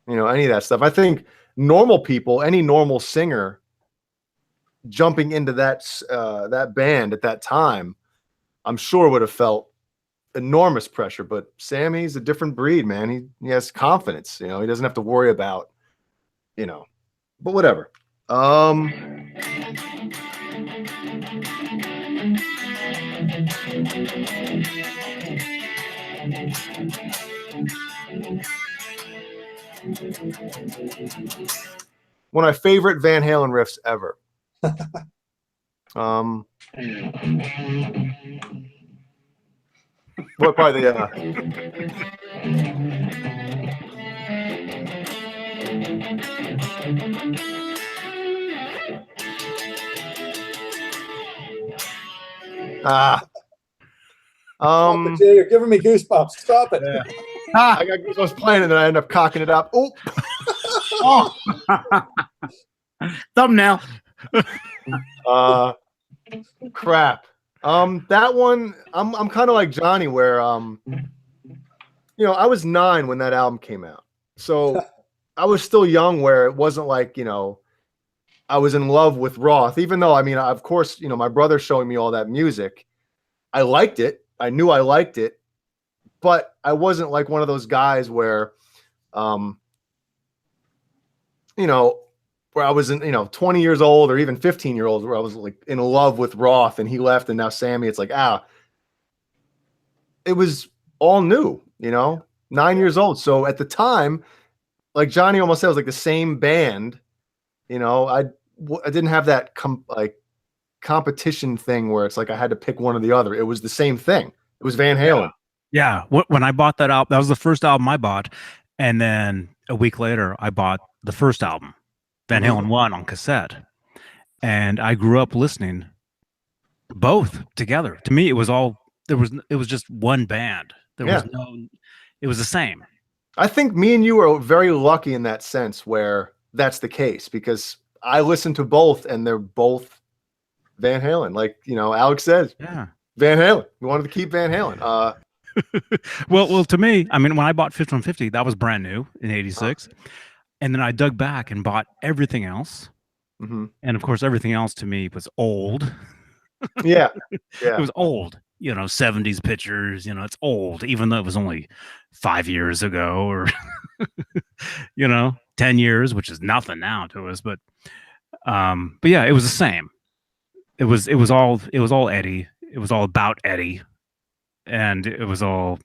any of that stuff. I think normal people, any normal singer jumping into that band at that time, I'm sure would have felt enormous pressure. But Sammy's a different breed, man. He has confidence. He doesn't have to worry about, but whatever. One of my favorite Van Halen riffs ever. What probably the Stop it, Jay, you're giving me goosebumps. Stop it. Yeah. I got goosebumps playing, and then I end up cocking it up. Oh, Thumbnail. crap. That one, I'm kind of like Johnny, where I was 9 when that album came out, so I was still young. Where it wasn't like I was in love with Roth, even though of course, my brother showing me all that music, I liked it. I knew I liked it, but I wasn't like one of those guys where, where I was 20 years old or even 15 year old, where I was like in love with Roth and he left and now Sammy, it's like, it was all new, 9 years old. So at the time, like Johnny almost said, it was like the same band, I didn't have that competition thing where it's like I had to pick one or the other. It was the same thing. It was Van Halen. Yeah. When I bought that album, that was the first album I bought. And then a week later, I bought the first album, Van Halen 1 on cassette. And I grew up listening both together. To me, it was just one band. It was the same. I think me and you are very lucky in that sense where that's the case, because I listen to both and they're both Van Halen. Like, Alex says, yeah, Van Halen. We wanted to keep Van Halen. Well, to me, when I bought 5150, that was brand new in '86. And then I dug back and bought everything else. Mm-hmm. And of course, everything else to me was old. Yeah. It was old, 70s pictures, it's old, even though it was only 5 years ago or, 10 years, which is nothing now to us. But yeah, it was the same. It was all Eddie. It was all about Eddie. And it was all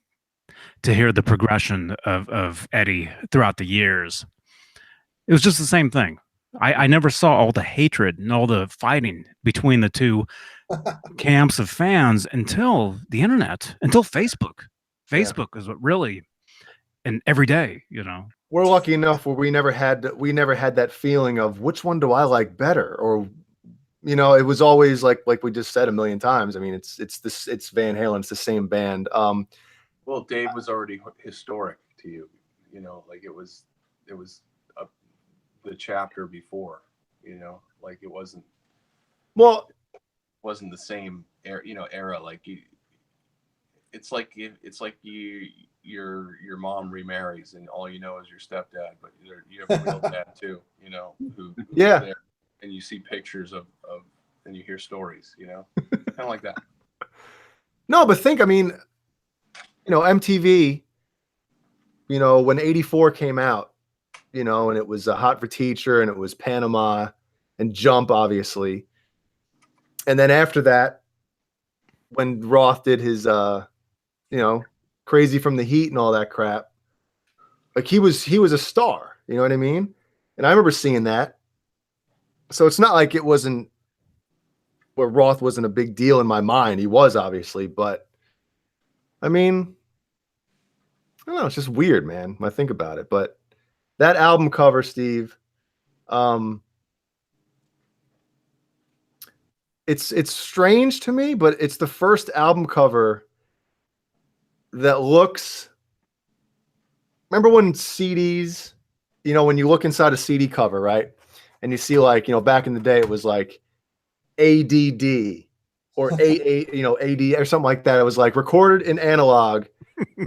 to hear the progression of Eddie throughout the years. It was just the same thing. I never saw all the hatred and all the fighting between the two camps of fans until the internet, until Facebook. Facebook is what really, and every day, We're lucky enough where we never had that feeling of which one do I like better, or it was always like we just said a million times. It's Van Halen, it's the same band. Well, Dave was already historic to you, like it was the chapter before, like it wasn't the same era, like it's like your mom remarries and all you know is your stepdad, but you have a real dad too, who's there, and you see pictures of and you hear stories, kind of like that. No, but think, MTV, when '84 came out, and it was Hot for Teacher, and it was Panama and Jump, obviously. And then after that, when Roth did his, Crazy from the Heat and all that crap, like he was a star, you know what I mean? And I remember seeing that. So it's not like it wasn't, where Roth wasn't a big deal in my mind. He was, obviously, but I don't know. It's just weird, man, when I think about it. But that album cover, Steve, it's strange to me, but it's the first album cover that looks. Remember when CDs, when you look inside a CD cover, right, and you see like back in the day it was like ADD or AD or something like that. It was like recorded in analog,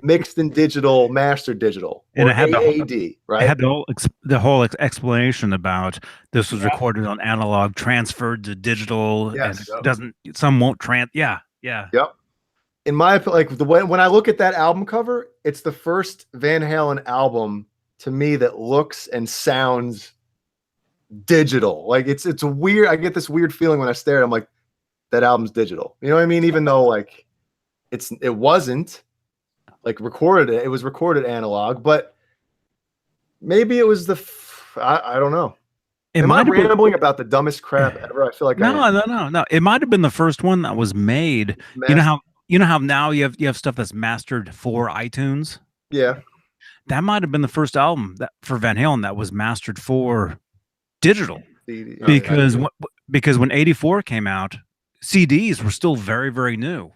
mixed in digital, mastered digital, and or it had AAD, right? It had the whole explanation about this was recorded on analog, transferred to digital, and it doesn't. Some won't Yeah. Yep. In my when I look at that album cover, it's the first Van Halen album to me that looks and sounds digital. Like it's weird. I get this weird feeling when I stare at it. I'm like, that album's digital. You know what I mean? Even though like it wasn't like recorded. It was recorded analog, but maybe it was I don't know. Am I rambling about the dumbest crap ever? I feel like no. It might have been the first one that was made. You know how now you have stuff that's mastered for iTunes. Yeah, that might have been the first album for Van Halen that was mastered for digital. Because when '84 came out, CDs were still very, very new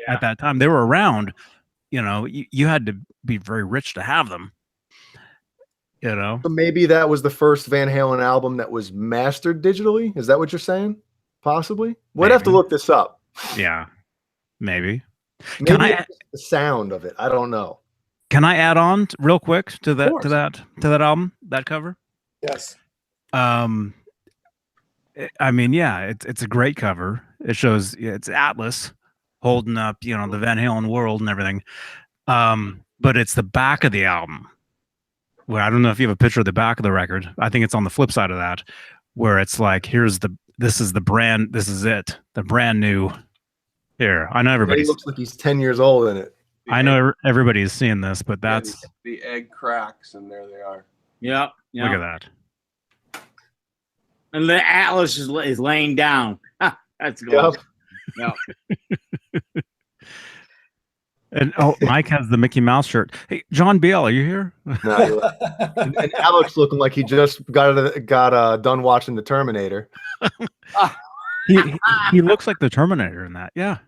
at that time. They were around. You had to be very rich to have them. So maybe that was the first Van Halen album that was mastered digitally. Is that what you're saying? Possibly. We'd have to look this up. Yeah, maybe. Maybe I- it's just the sound of it. I don't know. Can I add on real quick to that course. to that album, that cover? Yes. I mean, yeah, it's a great cover. It shows it's Atlas holding up, you know, the Van Halen world and everything. But it's the back of the album where I don't know if you have a picture of the back of the record. I think it's on the flip side of that, where it's like, this is the brand new. Here, I know He everybody. looks like he's 10 years old in it. I know everybody's seeing this, but that's the egg cracks, and there they are. Yeah. look at that. And the Atlas is laying down. That's good. Yep. Yeah. And Mike has the Mickey Mouse shirt. Hey, John BL, are you here? No, and Alex looking like he just got done watching the Terminator. He looks like the Terminator in that. Yeah.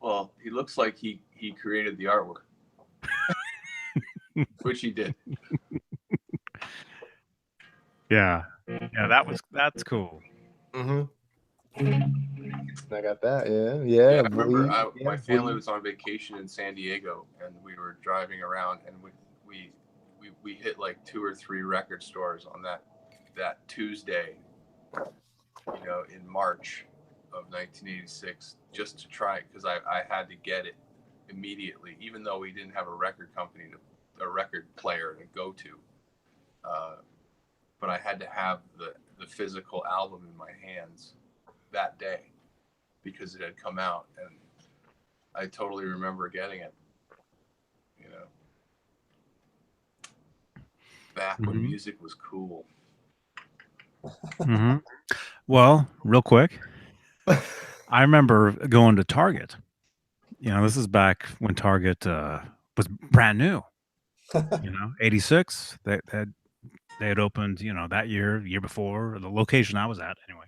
Well, he looks like he created the artwork, which he did. Yeah. Yeah, that's cool. Mm-hmm. I got that. Yeah. I remember my family was on vacation in San Diego, and we were driving around, and we hit like 2 or 3 record stores on that Tuesday, you know, in March of 1986, just to try it, because I had to get it immediately, even though we didn't have a record player to go to. But I had to have the physical album in my hands that day because it had come out, and I totally remember getting it, you know, back when music was cool. Mm-hmm. Well, real quick, I remember going to Target. You know, this is back when Target was brand new. You know, 86. They had opened, you know, that year before, the location I was at anyway.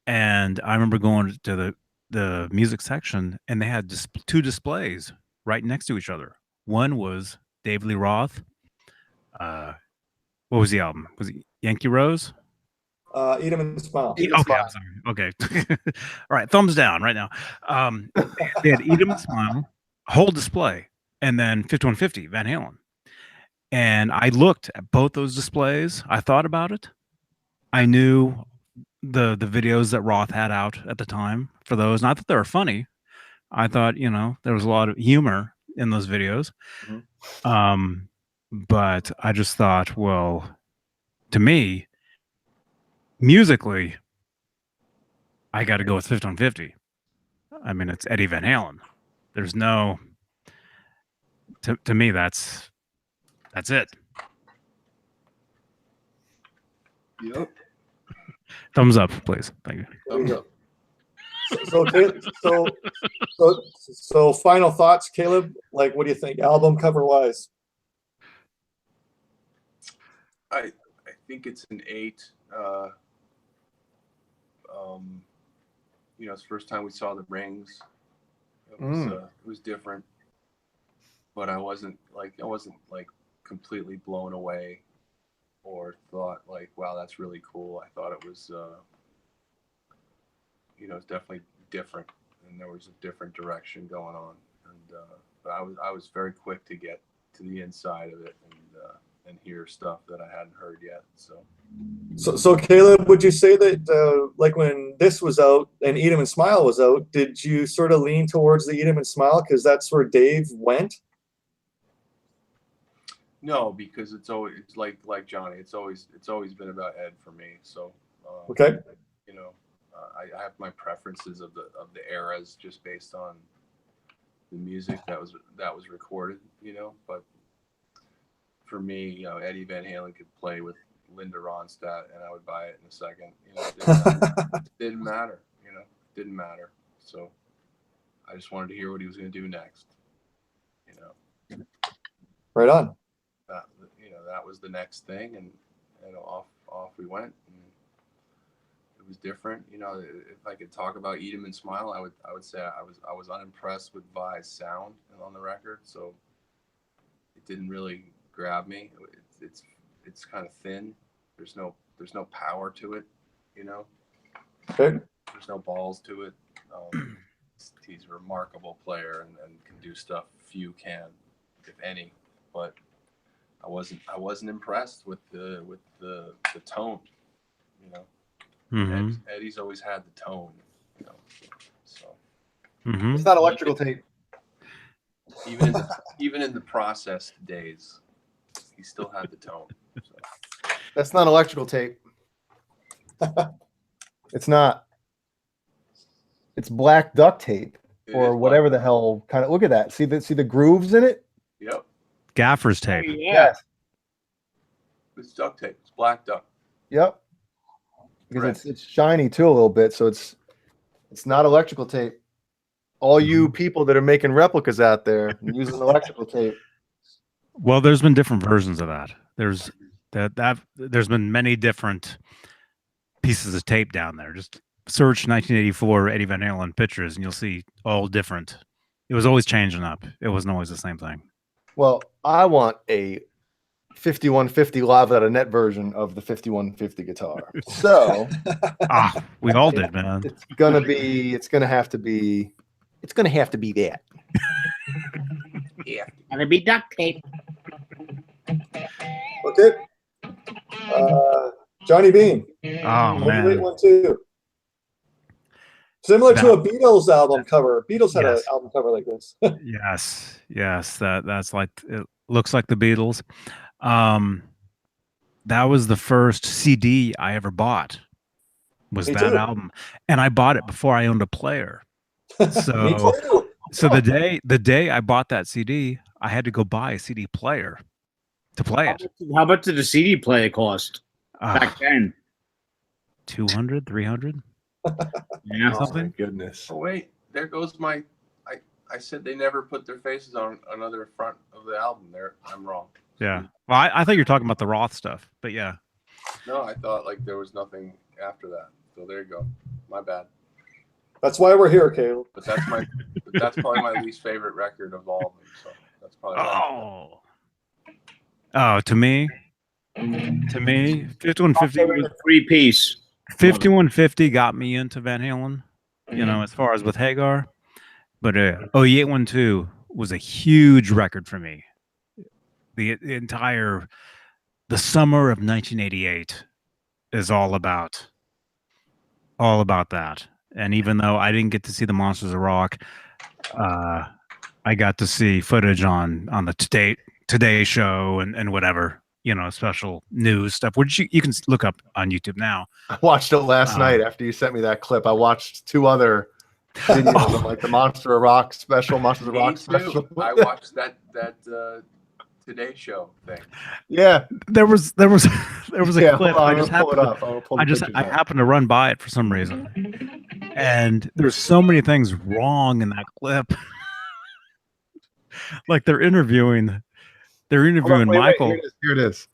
And I remember going to the music section, and they had 2 displays right next to each other. One was Dave Lee Roth. What was the album? Was it Yankee Rose? Eat 'em and smile. Okay, I'm sorry. Okay. All right, thumbs down right now. They had Eat 'em and Smile, whole display, and then 5150 Van Halen. And I looked at both those displays. I thought about it. I knew the videos that Roth had out at the time for those, and I thought they were funny. I thought, you know, there was a lot of humor in those videos. Mm-hmm. But I just thought, well, to me, musically, I got to go with 5150. I mean, it's Eddie Van Halen. There's no, to me, that's it. Yep. Thumbs up, please. Thank you. Thumbs up. So final thoughts, Caleb. Like, what do you think, album cover wise? I think it's an 8. You know, it's the first time we saw the rings. It was different, but I wasn't like completely blown away or thought like, wow, that's really cool. I thought it was, you know, it's definitely different, and there was a different direction going on. And but I was very quick to get to the inside of it and hear stuff that I hadn't heard yet. So Caleb, would you say that like when this was out and Eat 'em and Smile was out, did you sort of lean towards the Eat 'em and Smile because that's where Dave went? No, because it's like Johnny. It's always been about Ed for me. So okay, you know, I have my preferences of the eras just based on the music that was recorded. You know, but for me, you know, Eddie Van Halen could play with Linda Ronstadt, and I would buy it in a second. You know, it didn't matter. You know, it didn't matter. So I just wanted to hear what he was going to do next. You know, right on. You know, that was the next thing, and you know, off we went. And it was different. You know, if I could talk about Eat 'em and Smile, I would say I was unimpressed with Vi's sound on the record, so it didn't really grab me. It's kind of thin. There's no power to it, you know. Okay. There's no balls to it. He's a remarkable player and can do stuff few can, if any. But I wasn't impressed with the tone. You know, Eddie's always had the tone. You know, so It's not electrical tape. Even in the processed days, he still had the tone. So. That's not electrical tape. It's not. It's black duct tape or whatever the hell kind of. Look at that. See the grooves in it? Yep. Gaffer's tape. Yeah. It's duct tape. It's black duct. Yep. Because it's shiny too a little bit, so it's not electrical tape. All you people that are making replicas out there using electrical tape. Well, there's been different versions of that. There's been many different pieces of tape down there. Just search 1984 Eddie Van Halen pictures, and you'll see all different. It was always changing up. It wasn't always the same thing. Well, I want a 5150 live out of net version of the 5150 guitar. So we all did, man. It's gonna have to be that. Yeah. Gonna be duct tape. Okay. Johnny Beane. Oh man. One too. Similar to a Beatles album cover. Beatles had an album cover like this. yes. That's like, it looks like the Beatles. That was the first CD I ever bought. Was Me that too. album, and I bought it before I owned a player. Me So, too. so the day I bought that CD, I had to go buy a CD player to play it. How much did the CD player cost back then? 200, 300. Yeah. Oh my goodness. Oh wait, there goes my. I said they never put their faces on another front of the album. There, I'm wrong. Yeah. Well, I thought you were talking about the Roth stuff, but yeah. No, I thought like there was nothing after that. So there you go. My bad. That's why we're here, Caleb. But that's probably my least favorite record of all of them. So that's probably. To me, 5150 was 3-piece. 5150 got me into Van Halen, you know, as far as with Hagar. But 0812 was a huge record for me. The summer of 1988 is all about that. And even though I didn't get to see the Monsters of Rock, I got to see footage on the Today Show and whatever, you know, special news stuff, which you can look up on YouTube now. I watched it last night after you sent me that clip. I watched two other videos of them, like the Monsters of Rock special. I watched that Today Show thing. Yeah, there was a clip. I I happened to run by it for some reason, and there's so many things wrong in that clip. Like they're interviewing Michael. Here it is.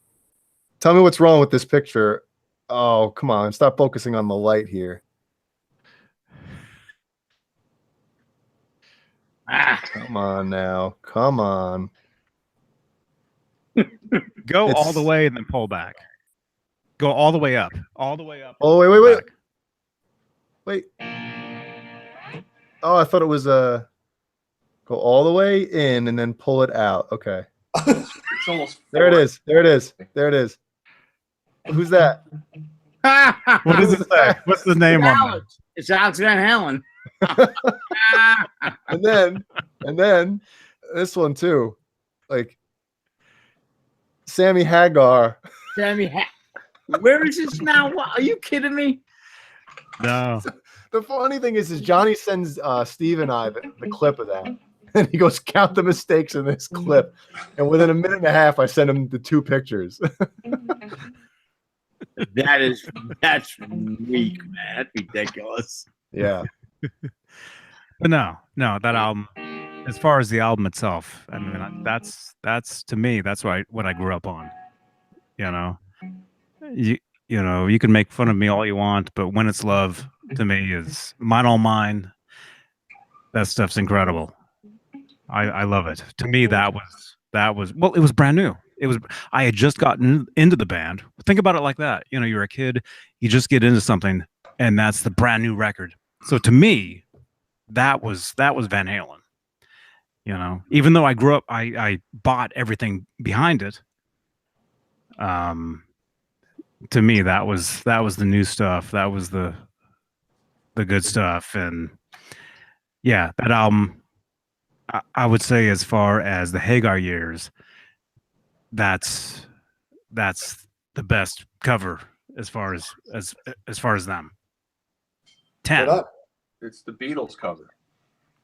Tell me what's wrong with this picture. Oh, come on. Stop focusing on the light here. Come on now. Come on. Go all the way and then pull back. Go all the way up. All the way up. Oh, wait. Oh, I thought it was go all the way in and then pull it out. Okay. It's almost There it is. Who's that? What does it say? What's the name on it? It's Alex Van Halen. and then this one too. Like Sammy Hagar. Where is this now? What, are you kidding me? No. The funny thing is Johnny sends Steve and I the clip of that. And he goes, count the mistakes in this clip. And within a minute and a half, I sent him the two pictures. That's weak, man. That's ridiculous. Yeah. But no, that album, as far as the album itself, I mean, that's to me, that's what I grew up on. You know, you know, you can make fun of me all you want, but When It's Love to me is Mine All Mine. That stuff's incredible. I love it. To me, that was well, it was brand new. I had just gotten into the band. Think about it like that. You know, you're a kid, you just get into something, and that's the brand new record. So to me, that was Van Halen. You know, even though I grew up, I bought everything behind it. To me, that was the new stuff. That was the good stuff. And yeah, that album, I would say, as far as the Hagar years, that's the best cover as far as them. 10. Right on. It's the Beatles cover.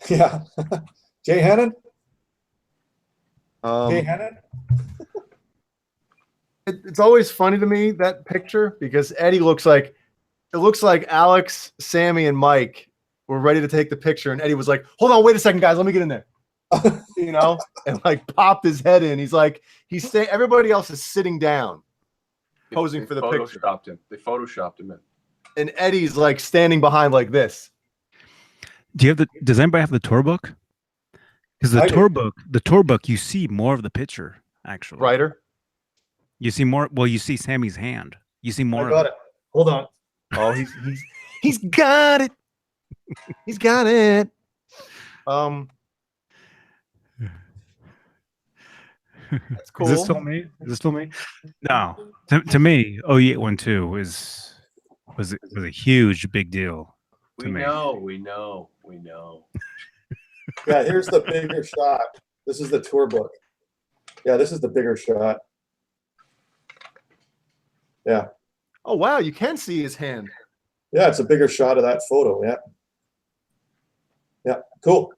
Yeah. Jay Hannon? Jay Um, Hannon? it's always funny to me, that picture, because Eddie looks like Alex, Sammy, and Mike were ready to take the picture, and Eddie was like, "Hold on, wait a second, guys, let me get in there." You know, and like popped his head in. He's like, everybody else is sitting down, posing for the picture. They photoshopped him in. And Eddie's like standing behind like this. Does anybody have the tour book? Because the tour book, you see more of the picture, actually. Brighter. You see more. Well, you see Sammy's hand. You see more. I got it. Hold on. Oh, he's got it. He's got it. That's cool. Is this still me? No. To me, 0812 was a huge big deal to me. We know. Yeah, here's the bigger shot. This is the tour book. Yeah, this is the bigger shot. Yeah. Oh wow, you can see his hand. Yeah, it's a bigger shot of that photo. Yeah. Yeah, cool.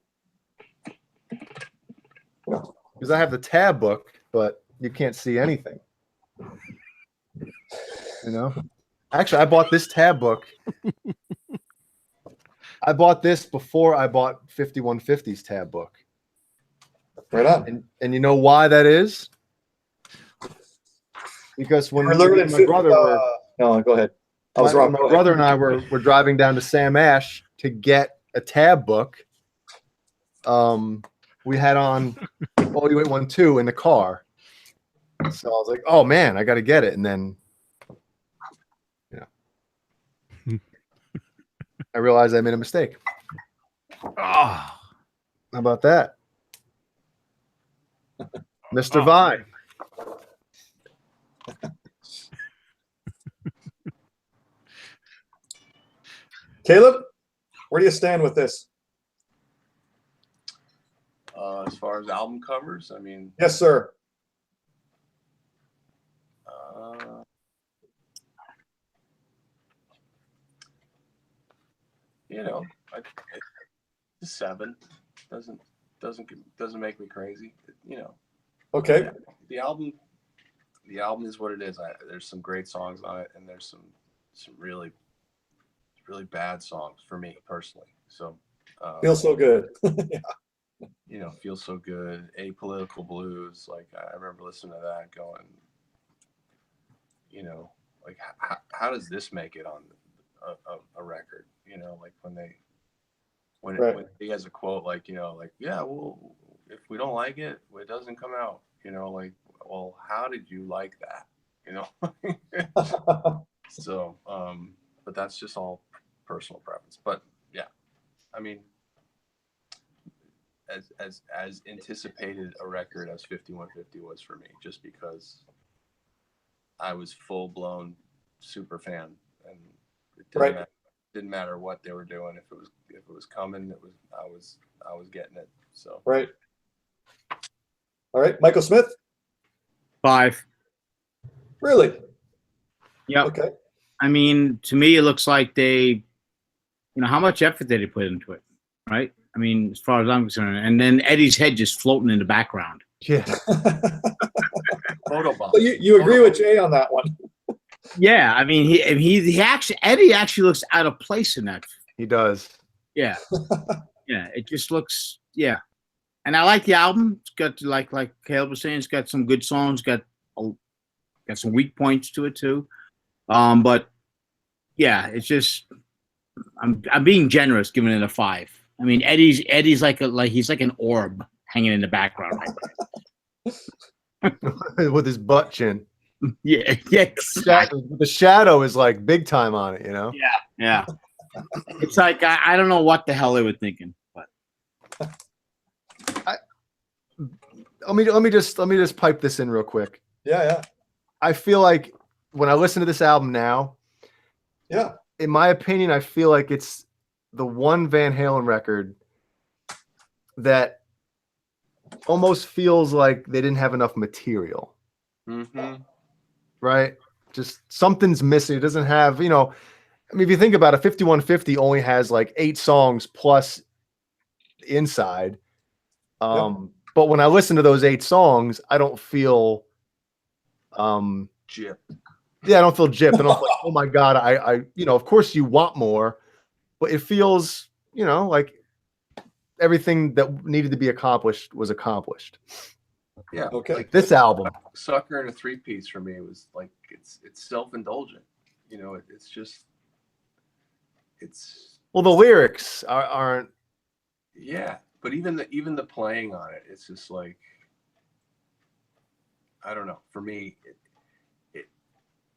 Yeah. Because I have the tab book, but you can't see anything. You know? Actually, I bought this tab book. I bought this before I bought 5150's tab book. Right on. And you know why that is? Because when We're learning my brother were, no, go ahead. I was wrong. my brother and I were driving down to Sam Ash to get a tab book. We had on 0812 in the car. So I was like, oh man, I got to get it. And then, I realized I made a mistake. Oh, How about that? Mr. Vine. Caleb, where do you stand with this? As far as album covers, I mean, Yes, sir. you know, a 7 doesn't make me crazy. You know, Okay. the album is what it is. There's some great songs on it, and there's some really bad songs for me personally. So Feels so good. you know, Feels So Good, Apolitical Blues. Like I remember listening to that, going, you know, like how does this make it on a record? You know, like when he has a quote like, you know, like, yeah, well, if we don't like it, it doesn't come out. You know, like, well, how did you like that? You know. So, but that's just all personal preference. But yeah, I mean, as anticipated a record as 5150 was for me, just because I was full blown super fan, and it didn't matter what they were doing. If it was coming, I was getting it. So Right. All right, Michael Smith. 5. Really? Yep. Okay. I mean, to me, it looks like they, how much effort did they put into it, right? I mean, as far as I'm concerned, and then Eddie's head just floating in the background. Yeah. photo bomb. So you agree with Jay on that one? Yeah, I mean, Eddie actually looks out of place in that. He does. Yeah, yeah, it just looks, yeah. And I like the album. It's got, like Caleb was saying, it's got some good songs. Got some weak points to it too. But yeah, it's just I'm being generous, giving it a 5. I mean, Eddie's he's like an orb hanging in the background right there. With his butt chin. Yeah, The shadow is like big time on it, you know? Yeah. It's like I don't know what the hell they were thinking. Let me just pipe this in real quick. Yeah. I feel like when I listen to this album now, Yeah. in my opinion, I feel like it's the one Van Halen record that almost feels like they didn't have enough material. Mm-hmm. Right? Just something's missing. It doesn't have, you know, I mean, if you think about it, 5150 only has like 8 songs plus inside. But when I listen to those 8 songs, I don't feel Gypped. yeah, I don't feel gypped. I don't feel like, oh my God, I you know, of course you want more, but it feels, you know, like everything that needed to be accomplished was accomplished. Yeah. Okay. Like This album. Sucker and a 3-piece for me was like it's self-indulgent. You know, it's Well, the lyrics aren't. yeah, but even the playing on it, it's just like I don't know. For me,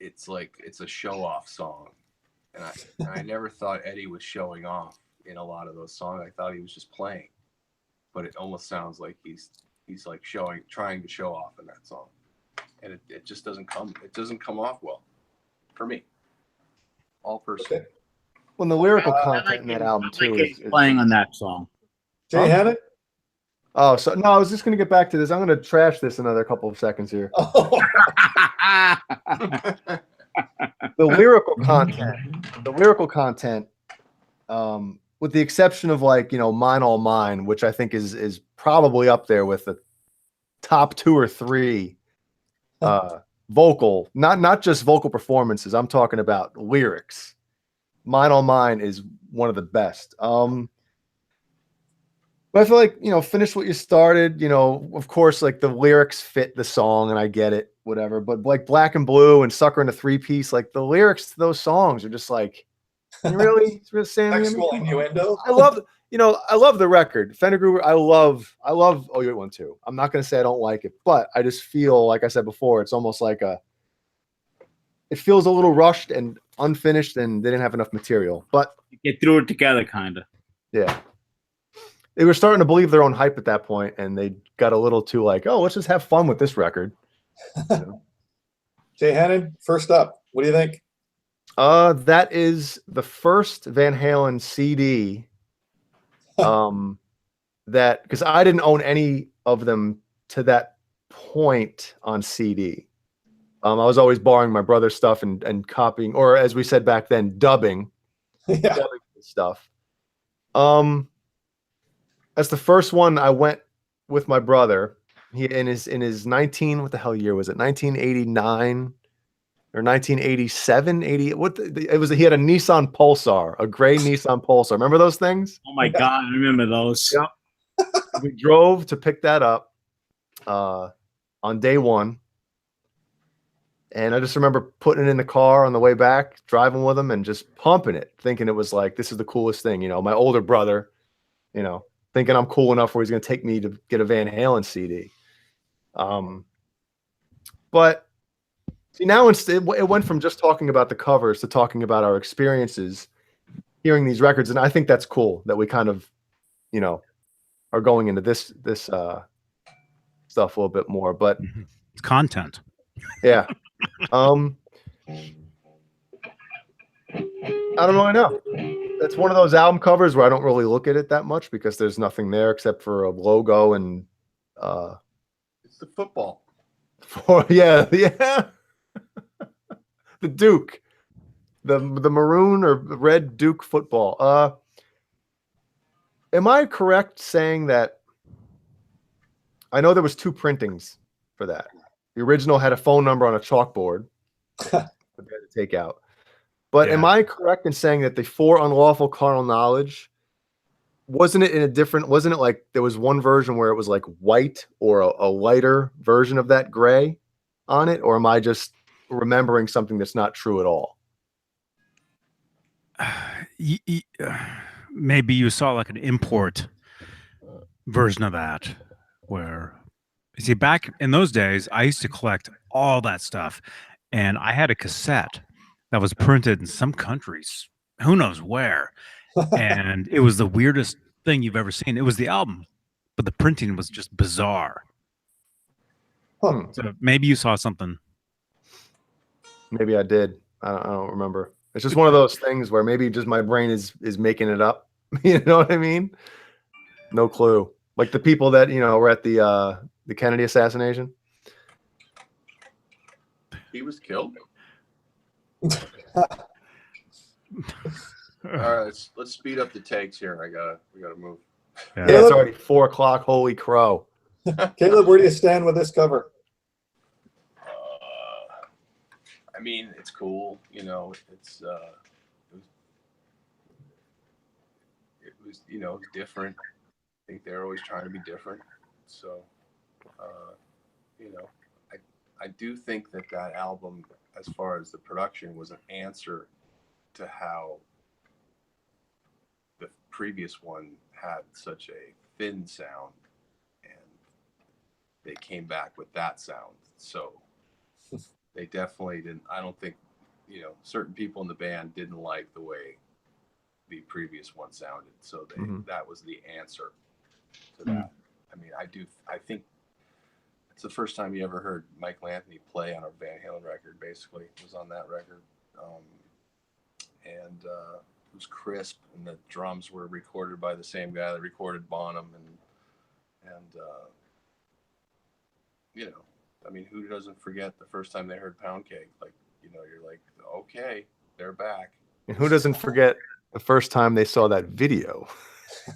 it's like it's a show-off song, and I never thought Eddie was showing off in a lot of those songs. I thought he was just playing, but it almost sounds like he's like trying to show off in that song, and it just doesn't come off well for me. All personal. Okay. When the lyrical I content like in that him- album I like too his playing on that song. Jay Hannon? Oh, so no, I was just gonna get back to this. I'm gonna trash this another couple of seconds here. Oh, The lyrical content, with the exception of like, you know, Mine All Mine, which I think is probably up there with the top 2 or 3 vocal, not just vocal performances. I'm talking about lyrics. Mine All Mine is one of the best. But I feel like, you know, finish what you started, you know, of course, like the lyrics fit the song and I get it, whatever. But like Black and Blue and Sucker and a 3-piece, like the lyrics to those songs are just like, you really saying sexual innuendo. I love the record. Fender Groover, I love Oh You Ain't One Too. I'm not going to say I don't like it, but I just feel, like I said before, it's almost like it feels a little rushed and unfinished and they didn't have enough material. But Get through it together, kind of. yeah. They were starting to believe their own hype at that point, and they got a little too like, oh, let's just have fun with this record. Jay Hannon, first up. What do you think? That is the first Van Halen CD. That because I didn't own any of them to that point on CD. I was always borrowing my brother's stuff and copying, or as we said back then, dubbing stuff. That's the first one I went with my brother. He in his 19, what the hell year was it? 1989 or 1987, 80. It was he had a Nissan Pulsar, a gray Nissan Pulsar. Remember those things? Oh my God, I remember those. Yeah. We drove to pick that up on day one. And I just remember putting it in the car on the way back, driving with him and just pumping it, thinking it was like, this is the coolest thing. You know, my older brother, you know, thinking I'm cool enough where he's going to take me to get a Van Halen CD. But see, now instead, it went from just talking about the covers to talking about our experiences hearing these records. And I think that's cool that we kind of, you know, are going into this stuff a little bit more, but It's content. yeah. I don't really know. It's one of those album covers where I don't really look at it that much because there's nothing there except for a logo and It's the football. yeah. The Duke. The maroon or red Duke football. Am I correct saying that I know there was 2 printings for that? The original had a phone number on a chalkboard that they had to take out. But am I correct in saying that the For Unlawful Carnal Knowledge, wasn't it like there was one version where it was like white or a lighter version of that gray on it? Or am I just remembering something that's not true at all? Maybe you saw like an import version of that where, you see, back in those days, I used to collect all that stuff. And I had a cassette that was printed in some countries, who knows where. And it was the weirdest thing you've ever seen. It was the album, but the printing was just bizarre. Huh. So maybe you saw something. Maybe I did. I don't remember. It's just one of those things where maybe just my brain is making it up. You know what I mean? No clue. Like the people that were at the Kennedy assassination. He was killed. All right, let's speed up the takes here. We gotta move. Yeah. Yeah, it's already 4 o'clock. Holy crow! Caleb, where do you stand with this cover? I mean, it's cool. It was different. I think they're always trying to be different. So, I do think that album, as far as the production, was an answer to how the previous one had such a thin sound, and they came back with that sound. So they definitely didn't. I don't think, certain people in the band didn't like the way the previous one sounded. So that was the answer to that. I mean, I think it's the first time you ever heard Michael Anthony play on a Van Halen record. Basically, it was on that record, and it was crisp, and the drums were recorded by the same guy that recorded Bonham, and I mean, who doesn't forget the first time they heard Pound Cake? Like, you're like, okay, they're back. And who doesn't forget the first time they saw that video?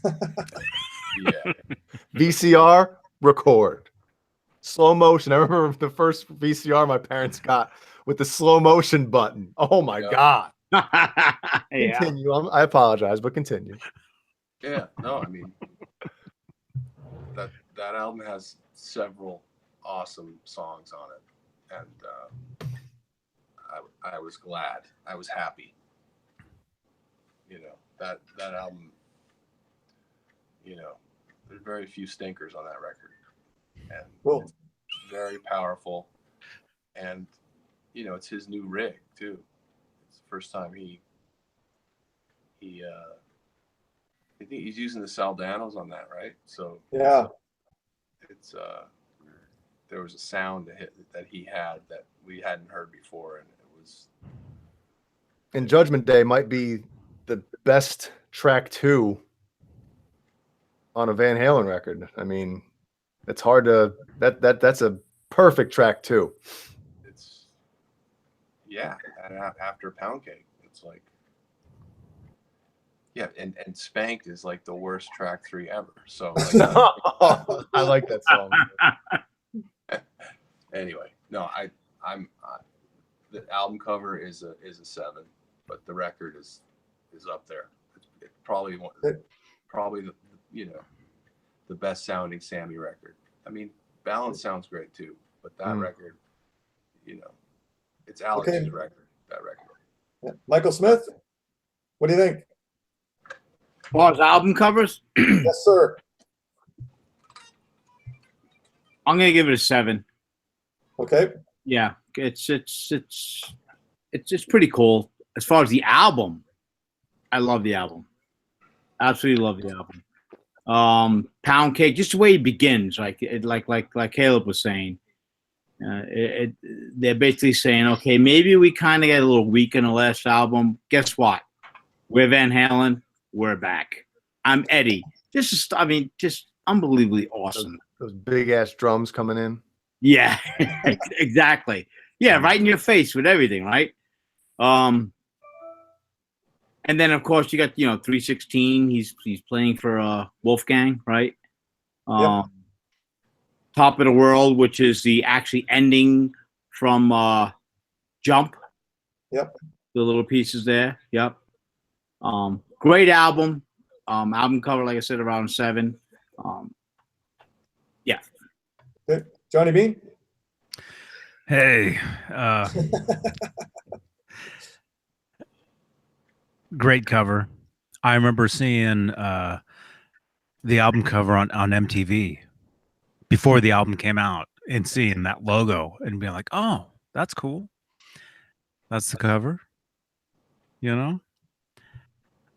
Yeah. VCR, record. Slow motion. I remember the first VCR my parents got with the slow motion button. Oh my God. Yeah. Continue. I apologize, but continue. Yeah, no, I mean, that album has several awesome songs on it, and I was glad. I was happy. That album, there's very few stinkers on that record, and it's very powerful, and it's his new rig too. It's the first time he I think he's using the Saldanos on that, right? So Yeah. it's there was a sound that he had that we hadn't heard before, and it was. And Judgment Day might be the best track 2 on a Van Halen record. I mean, it's hard to that's a perfect track 2. It's and after Pound Cake, it's like. Yeah, and Spanked is like the worst track 3 ever. So I like that song. Anyway, no, I'm the album cover is a 7, but the record is up there. It's probably the best sounding Sammy record. I mean, Balance sounds great too, but that record, it's Alex's record. That record. Yeah. Michael Smith, what do you think? As far as album covers, Yes, sir. I'm gonna give it a 7. Okay. Yeah, it's pretty cool. As far as the album, I love the album. Absolutely love the album. Pound Cake, just the way it begins, like Caleb was saying. They're basically saying, okay, maybe we kind of get a little weak in the last album. Guess what? We're Van Halen. We're back. I'm Eddie. Just unbelievably awesome. Those big ass drums coming in. Yeah, exactly. Yeah, right in your face with everything, right? And then of course you got 316. He's playing for Wolfgang, right? Yep. Top of the World, which is the actually ending from Jump. Yep. The little pieces there. Yep. Great album. Album cover, like I said, around 7. Yeah. Okay. Johnny Beane. Hey, great cover. I remember seeing the album cover on MTV before the album came out and seeing that logo and being like, oh, that's cool. That's the cover,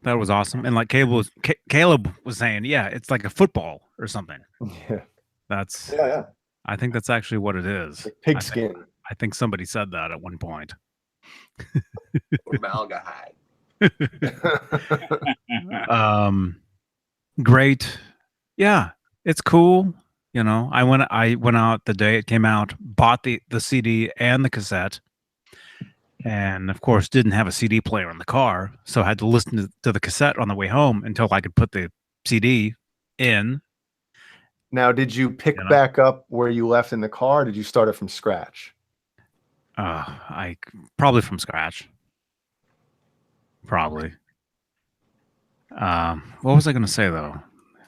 That was awesome. And like Caleb was saying, yeah, it's like a football or something. Yeah. That's Yeah. I think that's actually what it is. Like pigskin. I think somebody said that at one point. Formaldehyde. Great. Yeah, it's cool. You know, I went out the day it came out, bought the CD and the cassette, and of course didn't have a CD player in the car, so I had to listen to the cassette on the way home until I could put the CD in. Now, did you pick back up where you left in the car? Or did you start it from scratch? I probably from scratch. Probably. What was I going to say though?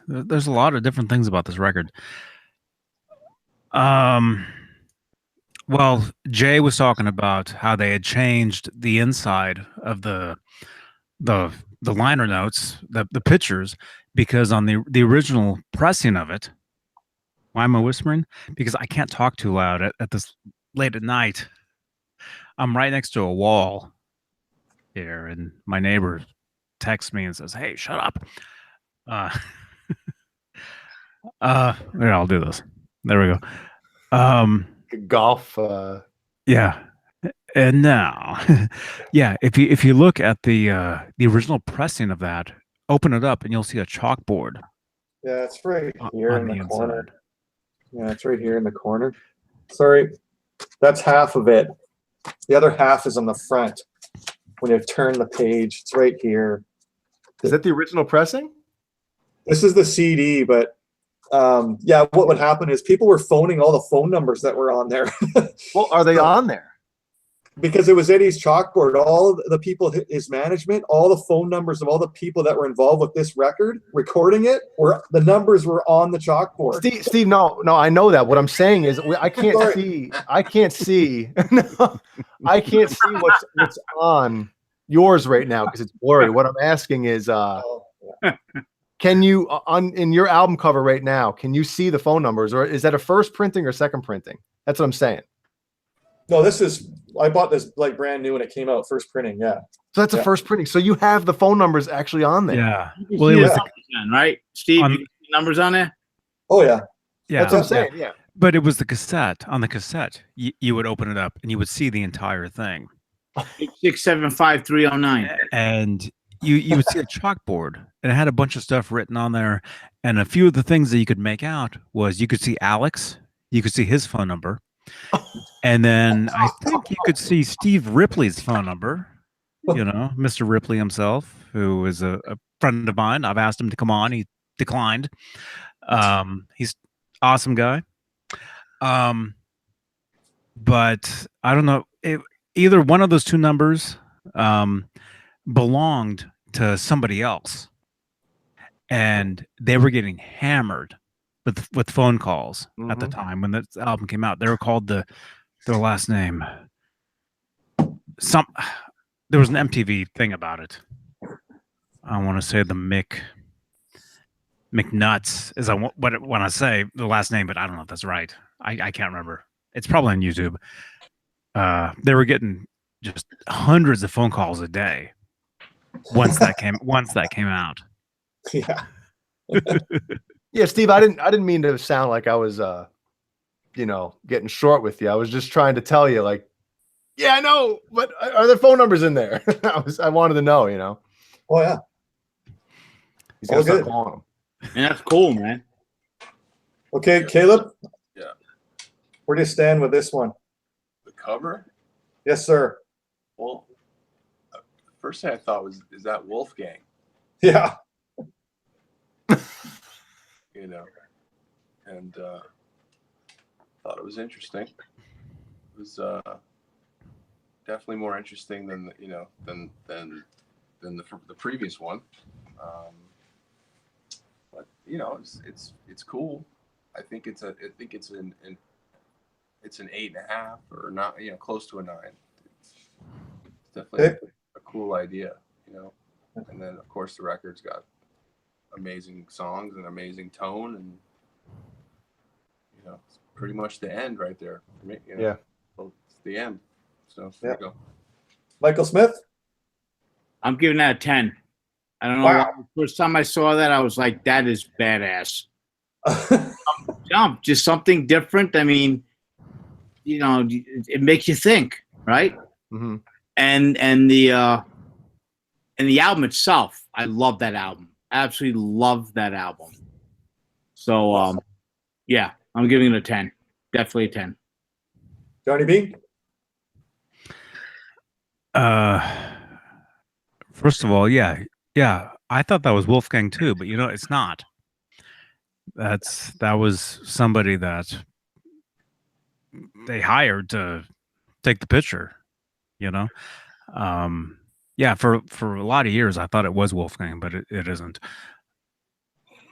There's a lot of different things about this record. Well, Jay was talking about how they had changed the inside of the liner notes, the pictures, because on the original pressing of it. Why am I whispering? Because I can't talk too loud at this late at night. I'm right next to a wall here, and my neighbor texts me and says, "Hey, shut up." Here, I'll do this. There we go. Golf. Yeah. And now, yeah, if you look at the original pressing of that, open it up and you'll see a chalkboard. Yeah, it's right here on in the the corner. inside. Yeah, it's right here in the corner. Sorry, that's half of it. The other half is on the front. When you turn the page, it's right here. Is that the original pressing? This is the CD, but yeah, what would happen is people were phoning all the phone numbers that were on there. Well, are they on there? Because it was Eddie's chalkboard. All the people, his management, all the phone numbers of all the people that were involved with this record, recording it, the numbers were on the chalkboard. Steve, no, I know that. What I'm saying is, I can't Sorry. see. I can't see. No, I can't see what's on yours right now because it's blurry. What I'm asking is, can you in your album cover right now? Can you see the phone numbers, or is that a first printing or second printing? That's what I'm saying. No, I bought this like brand new when it came out, first printing. Yeah. So that's a first printing. So you have the phone numbers actually on there. Yeah. Well, it was right, Steve. On- you see numbers on there. Oh yeah. Yeah. That's what I'm saying. Yeah. But it was the cassette. On the cassette, you would open it up and you would see the entire thing. 675-309. And you would see a chalkboard, and it had a bunch of stuff written on there. And a few of the things that you could make out was you could see Alex, you could see his phone number, and then I think you could see Steve Ripley's phone number. You know, Mr. Ripley himself, who is a friend of mine. I've asked him to come on. He declined. He's awesome guy. But I don't know. Either one of those two numbers belonged to somebody else, and they were getting hammered with phone calls at the time when this album came out. They were called their last name. There was an MTV thing about it. I want to say the McNuts is what I want to say the last name, but I don't know if that's right. I can't remember. It's probably on YouTube. They were getting just hundreds of phone calls a day once that came out. Yeah. Yeah, Steve, I didn't mean to sound like I was getting short with you. I was just trying to tell you, like, yeah, I know, but are there phone numbers in there? I wanted to know, Oh yeah. He's gonna All start good. calling him. And that's cool, man. Okay, Caleb. Yeah. Where do you stand with this one? The cover? Yes, sir. Well, the first thing I thought was, is that Wolfgang? Yeah. And thought it was interesting. It was definitely more interesting than the previous one. But it's cool. I think it's an 8.5 or not, close to a 9. It's definitely a cool idea, And then of course the record's got amazing songs and amazing tone, and it's pretty much the end right there for me. Yeah. Well, it's the end. So there you go. Michael Smith. I'm giving that a 10. I don't know. Wow. Why. The first time I saw that, I was like, that is badass. Just something different. I mean, you know, it makes you think, right? Mm-hmm. And the album itself, I love that album. Absolutely love that album. So yeah, I'm giving it a 10. Definitely a 10. Johnny B? First of all, yeah, I thought that was Wolfgang too, but it's not. That was somebody that they hired to take the picture. Yeah, for a lot of years I thought it was Wolfgang, but it isn't.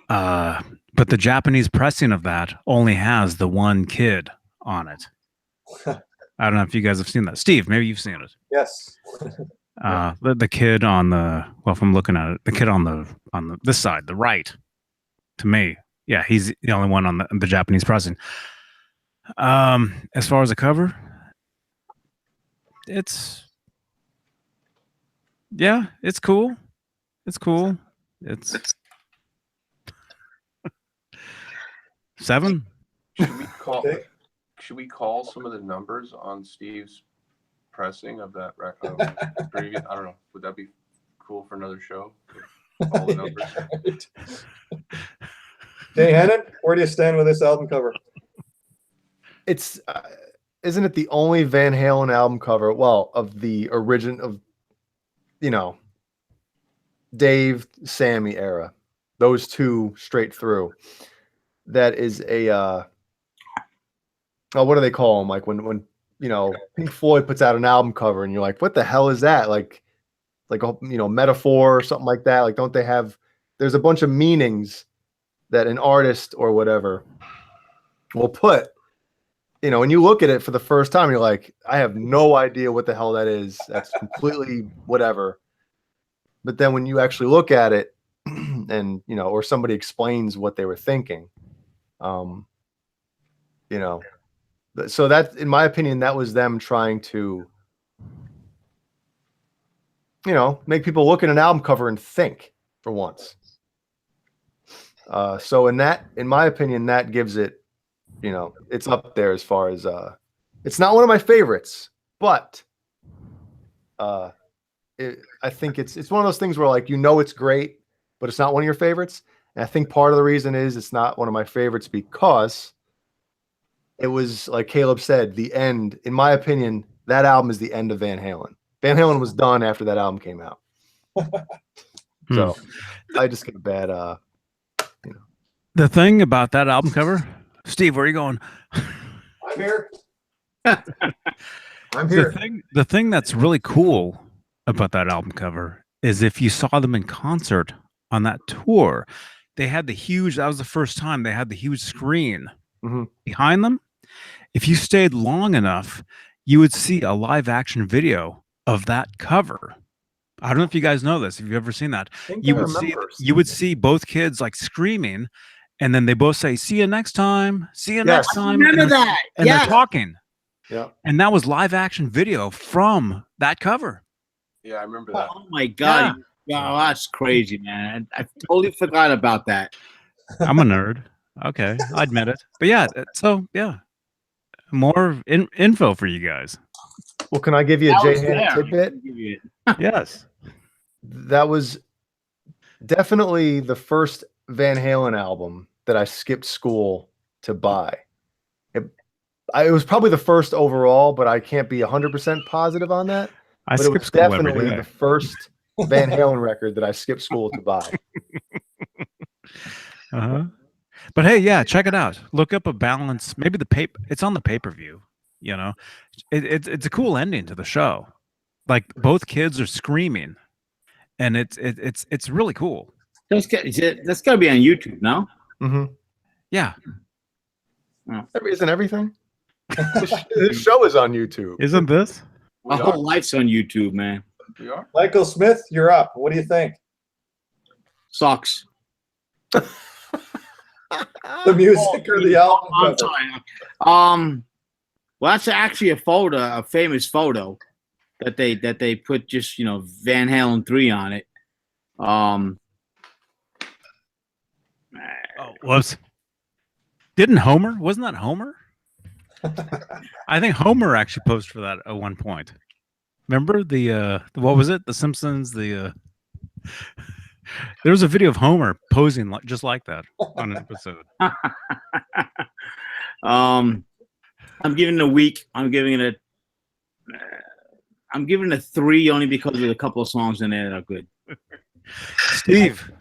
But the Japanese pressing of that only has the one kid on it. I don't know if you guys have seen that. Steve, maybe you've seen it. Yes. The kid on the, well, if I'm looking at it, the kid on this side, the right, to me, yeah, he's the only one on the Japanese pressing. As far as the cover, it's cool. It's cool. It's 7. Should we call some of the numbers on Steve's pressing of that record? Previous? I don't know. Would that be cool for another show? All the numbers. Jay Hannon, where do you stand with this album cover? It's isn't it the only Van Halen album cover? Well, of the origin of, Dave, Sammy era, those two straight through. That is a what do they call them? Like when Pink Floyd puts out an album cover and you're like, what the hell is that? Like a metaphor or something like that. Like, don't they have? There's a bunch of meanings that an artist or whatever will put. When you look at it for the first time, you're like, I have no idea what the hell that is. That's completely whatever. But then when you actually look at it, and or somebody explains what they were thinking, so that, in my opinion, that was them trying to, make people look at an album cover and think for once. So in my opinion, that gives it, it's up there as far as, it's not one of my favorites, but I think it's one of those things where, like, it's great, but it's not one of your favorites. And I think part of the reason is it's not one of my favorites because it was, like Caleb said, the end. In my opinion, that album is the end of Van Halen. Van Halen was done after that album came out. So I just get a bad, The thing about that album cover, Steve, where are you going? I'm here. I'm here. The thing that's really cool about that album cover is if you saw them in concert on that tour, they had that was the first time they had the huge screen behind them. If you stayed long enough, you would see a live action video of that cover. I don't know if you guys know this. If you've ever seen that, you would see both kids like screaming, and then they both say, "See you next time. See you next time." Remember that? And they're talking. Yeah. And that was live action video from that cover. Yeah, I remember that. Oh my God. Yeah. Oh, that's crazy, man. I totally forgot about that. I'm a nerd. Okay, I admit it. But yeah, so yeah, more info for you guys. Well, can I give you a Jay Hannon tidbit? Yes. That was definitely the first Van Halen album that I skipped school to buy. It was probably the first overall, but I can't be 100% positive on that. But it was definitely the first Van Halen record that I skipped school to buy. But hey, yeah, check it out. Look up a balance. Maybe it's on the pay-per-view. It's a cool ending to the show. Like, both kids are screaming, and it's really cool. That's got to be on YouTube now. Mm-hmm. Yeah. Isn't everything? This show is on YouTube. Isn't this? My whole life's on YouTube, man. We are. Michael Smith, you're up. What do you think? Sucks. The music or the album cover? Well, that's actually a famous photo that they put just Van Halen 3 on it. Um, Oh, whoops. Didn't Homer? Wasn't that Homer? I think Homer actually posed for that at one point. Remember the what was it? The Simpsons. There was a video of Homer posing just like that on an episode. I'm giving it a week. I'm giving it a 3 only because of a couple of songs in there that are good. Steve,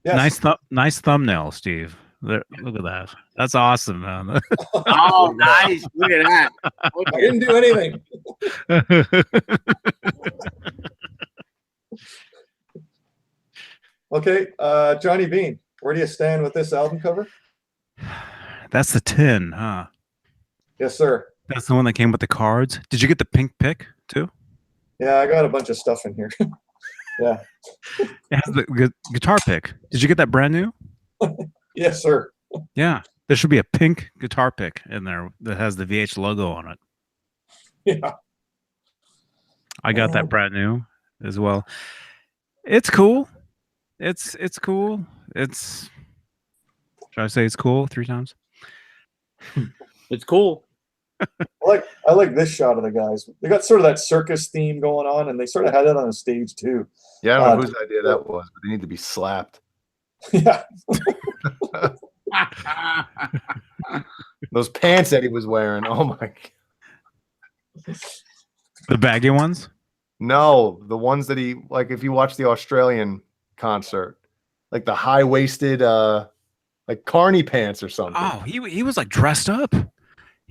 Yes. nice thumbnail, Steve. There, look at that. That's awesome, man. Oh, nice! Look at that. I didn't do anything. Okay, Johnny Beane, where do you stand with this album cover? That's the 10, huh? Yes, sir. That's the one that came with the cards. Did you get the pink pick too? Yeah, I got a bunch of stuff in here. Yeah. It has the guitar pick. Did you get that brand new? Yes, sir. Yeah. There should be a pink guitar pick in there that has the VH logo on it. Yeah. I got that brand new as well. It's cool. It's cool. Should I say it's cool 3 times? It's cool. I like this shot of the guys. They got sort of that circus theme going on, and they sort of had that on the stage too. Yeah, I don't know whose idea that was, but they need to be slapped. Yeah. Those pants that he was wearing. Oh my God. The baggy ones? No, the ones that he like. If you watch the Australian concert, like the high-waisted, like carny pants or something. Oh, he was like dressed up.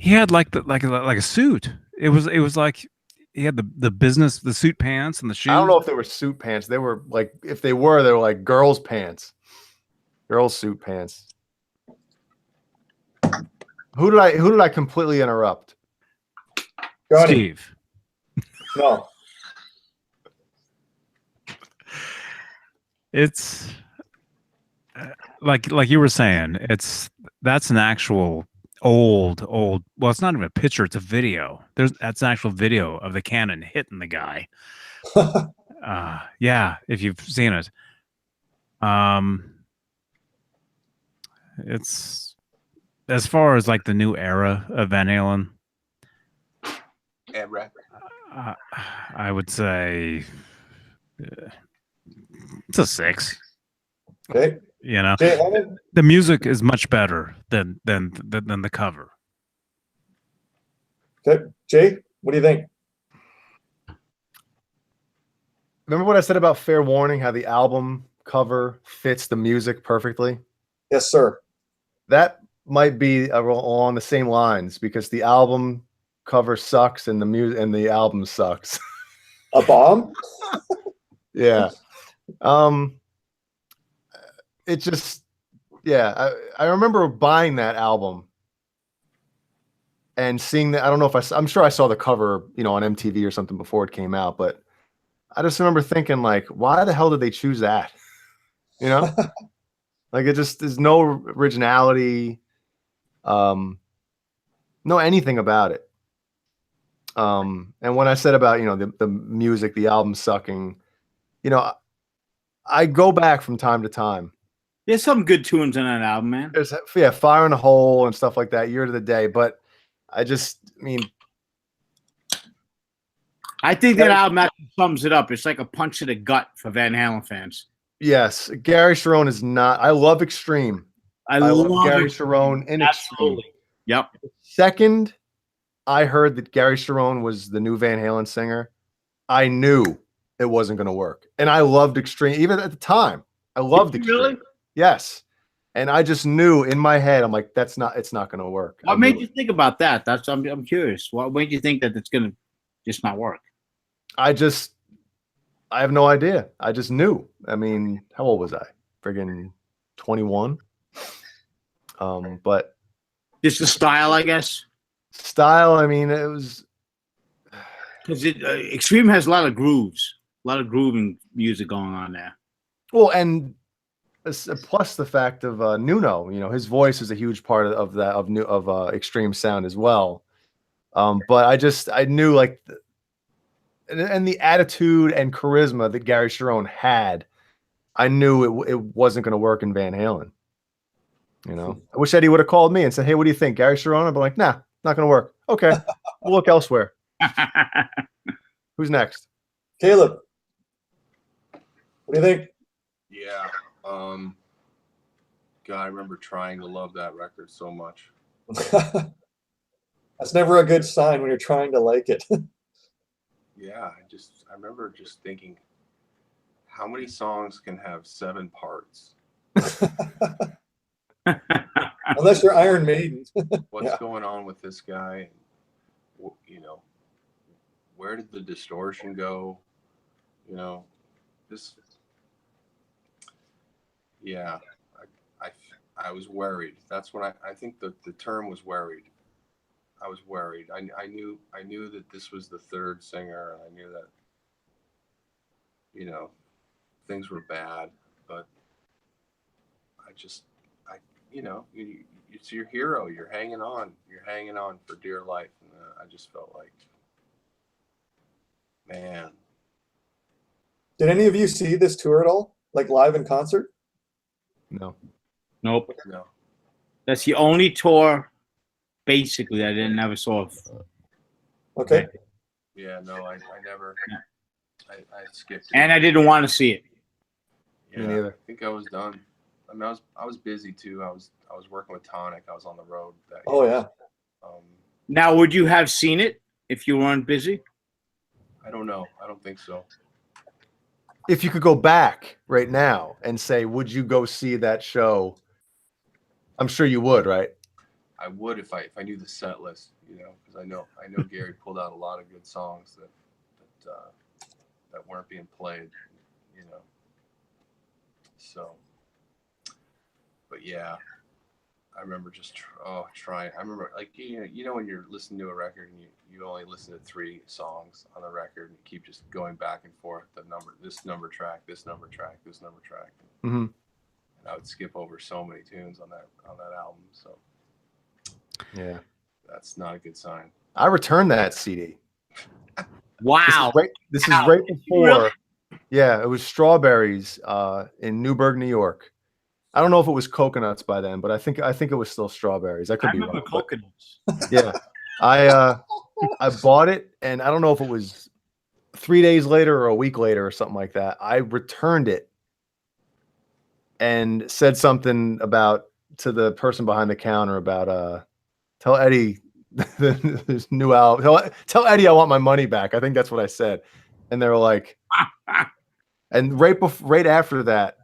He had like a suit. It was like he had the suit pants and the shoes. I don't know if they were suit pants. They were like, if they were like girls' pants, girls' suit pants. Who did I completely interrupt? Johnny. Steve. No. It's like you were saying. That's an actual old. Well, it's not even a picture; it's a video. That's an actual video of the cannon hitting the guy. Yeah, if you've seen it. It's as far as like the new era of Van Halen. Yeah, right. I would say it's a 6. Okay. You know, Jay Hammond? the music is much better than the cover. Okay. Jay, what do you think? Remember what I said about Fair Warning? How the album cover fits the music perfectly. Yes, sir. That might be along the same lines because the album cover sucks and the music and the album sucks. A bomb? Yeah. It just, yeah. I remember buying that album and seeing that. I don't know if I'm sure I saw the cover, on MTV or something before it came out, but I just remember thinking like, why the hell did they choose that? Like it just, there's no originality, no anything about it. And when I said about, the music, the album sucking, I go back from time to time. There's some good tunes on that album, man. There's, Fire in a Hole and stuff like that, Year to the Day. But I think that album actually sums it up. It's like a punch to the gut for Van Halen fans. Yes, Gary Cherone is not. I love Extreme. I love Gary Cherone in Extreme. Yep. Second, I heard that Gary Cherone was the new Van Halen singer. I knew it wasn't going to work, and I loved Extreme. Even at the time, I loved Extreme. Really? Yes, and I just knew in my head, I'm like, it's not going to work. What made you think about that? I'm curious. What made you think that it's going to just not work? I have no idea. I just knew. I mean, how old was I? Friggin' 21. But just the style, I guess. Style. I mean, it was because Extreme has a lot of grooves, a lot of grooving music going on there. Well, and plus the fact of Nuno, his voice is a huge part of that of Extreme sound as well. But I knew like. And the attitude and charisma that Gary Cherone had I knew it wasn't going to work in Van Halen. You know, I wish Eddie would have called me and said, "Hey, what do you think, Gary Cherone?" I'd be like, "Nah, not going to work." Okay, we'll look elsewhere. Who's next? Caleb, what do you think? Yeah. God, I remember trying to love that record so much. That's never a good sign when you're trying to like it. Yeah, I remember just thinking, how many songs can have 7 parts? Unless you're Iron Maiden. What's going on with this guy? You know, where did the distortion go? You know, yeah, I was worried. That's when I think the term was worried. I was worried. I knew that this was the third singer, and I knew that, you know, things were bad, but you know, it's your hero. You're hanging on for dear life. And I just felt like, man. Did any of you see this tour at all? Like live in concert? No. Nope. No. That's the only tour, basically, that I never saw. Okay. Yeah, no, I never. I skipped it. And I didn't want to see it. Yeah, Me neither. I think I was done. I mean, I was busy too. I was working with Tonic. I was on the road. Oh yeah. Now, would you have seen it if you weren't busy? I don't know. I don't think so. If you could go back right now and say, would you go see that show? I'm sure you would, right? I would if I knew the set list, you know, because I know Gary pulled out a lot of good songs that weren't being played, you know. So, but yeah, I remember just trying. I remember, like, you know when you're listening to a record and you only listen to 3 songs on the record and you keep just going back and forth, this number track, this number track, this number track. Mm-hmm. And I would skip over so many tunes on that album. So Yeah, that's not a good sign. I returned that CD. Wow. This is right before. Really? Yeah, it was Strawberries in Newburgh, New York. I don't know if it was Coconuts by then, but I think it was still Strawberries. I could be remember wrong. Coconuts. Yeah, I bought it, and I don't know if it was 3 days later or a week later or something like that. I returned it and said something to the person behind the counter about tell Eddie this new album. Tell Eddie I want my money back. I think that's what I said, and they were like, and right after that.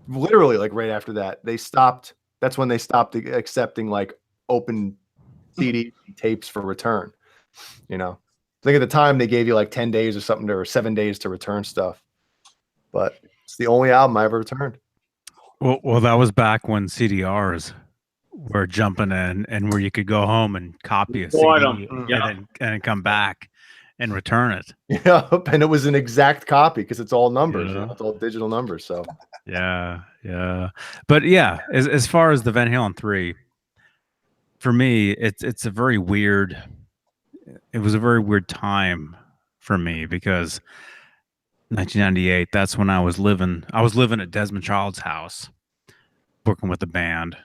Literally, like right after that, they stopped. That's when they stopped accepting like open CD tapes for return. You know, I think at the time they gave you like 10 days or something, or 7 days to return stuff. But it's the only album I ever returned. Well, that was back when CDRs were jumping in, and where you could go home and copy a CD and then come back and return it. Yeah, and it was an exact copy because it's all numbers. Yeah. You know, it's all digital numbers. So. Yeah. But yeah, as far as the Van Halen 3, for me, it's a very weird. It was a very weird time for me because 1998. That's when I was living at Desmond Child's house, working with the band,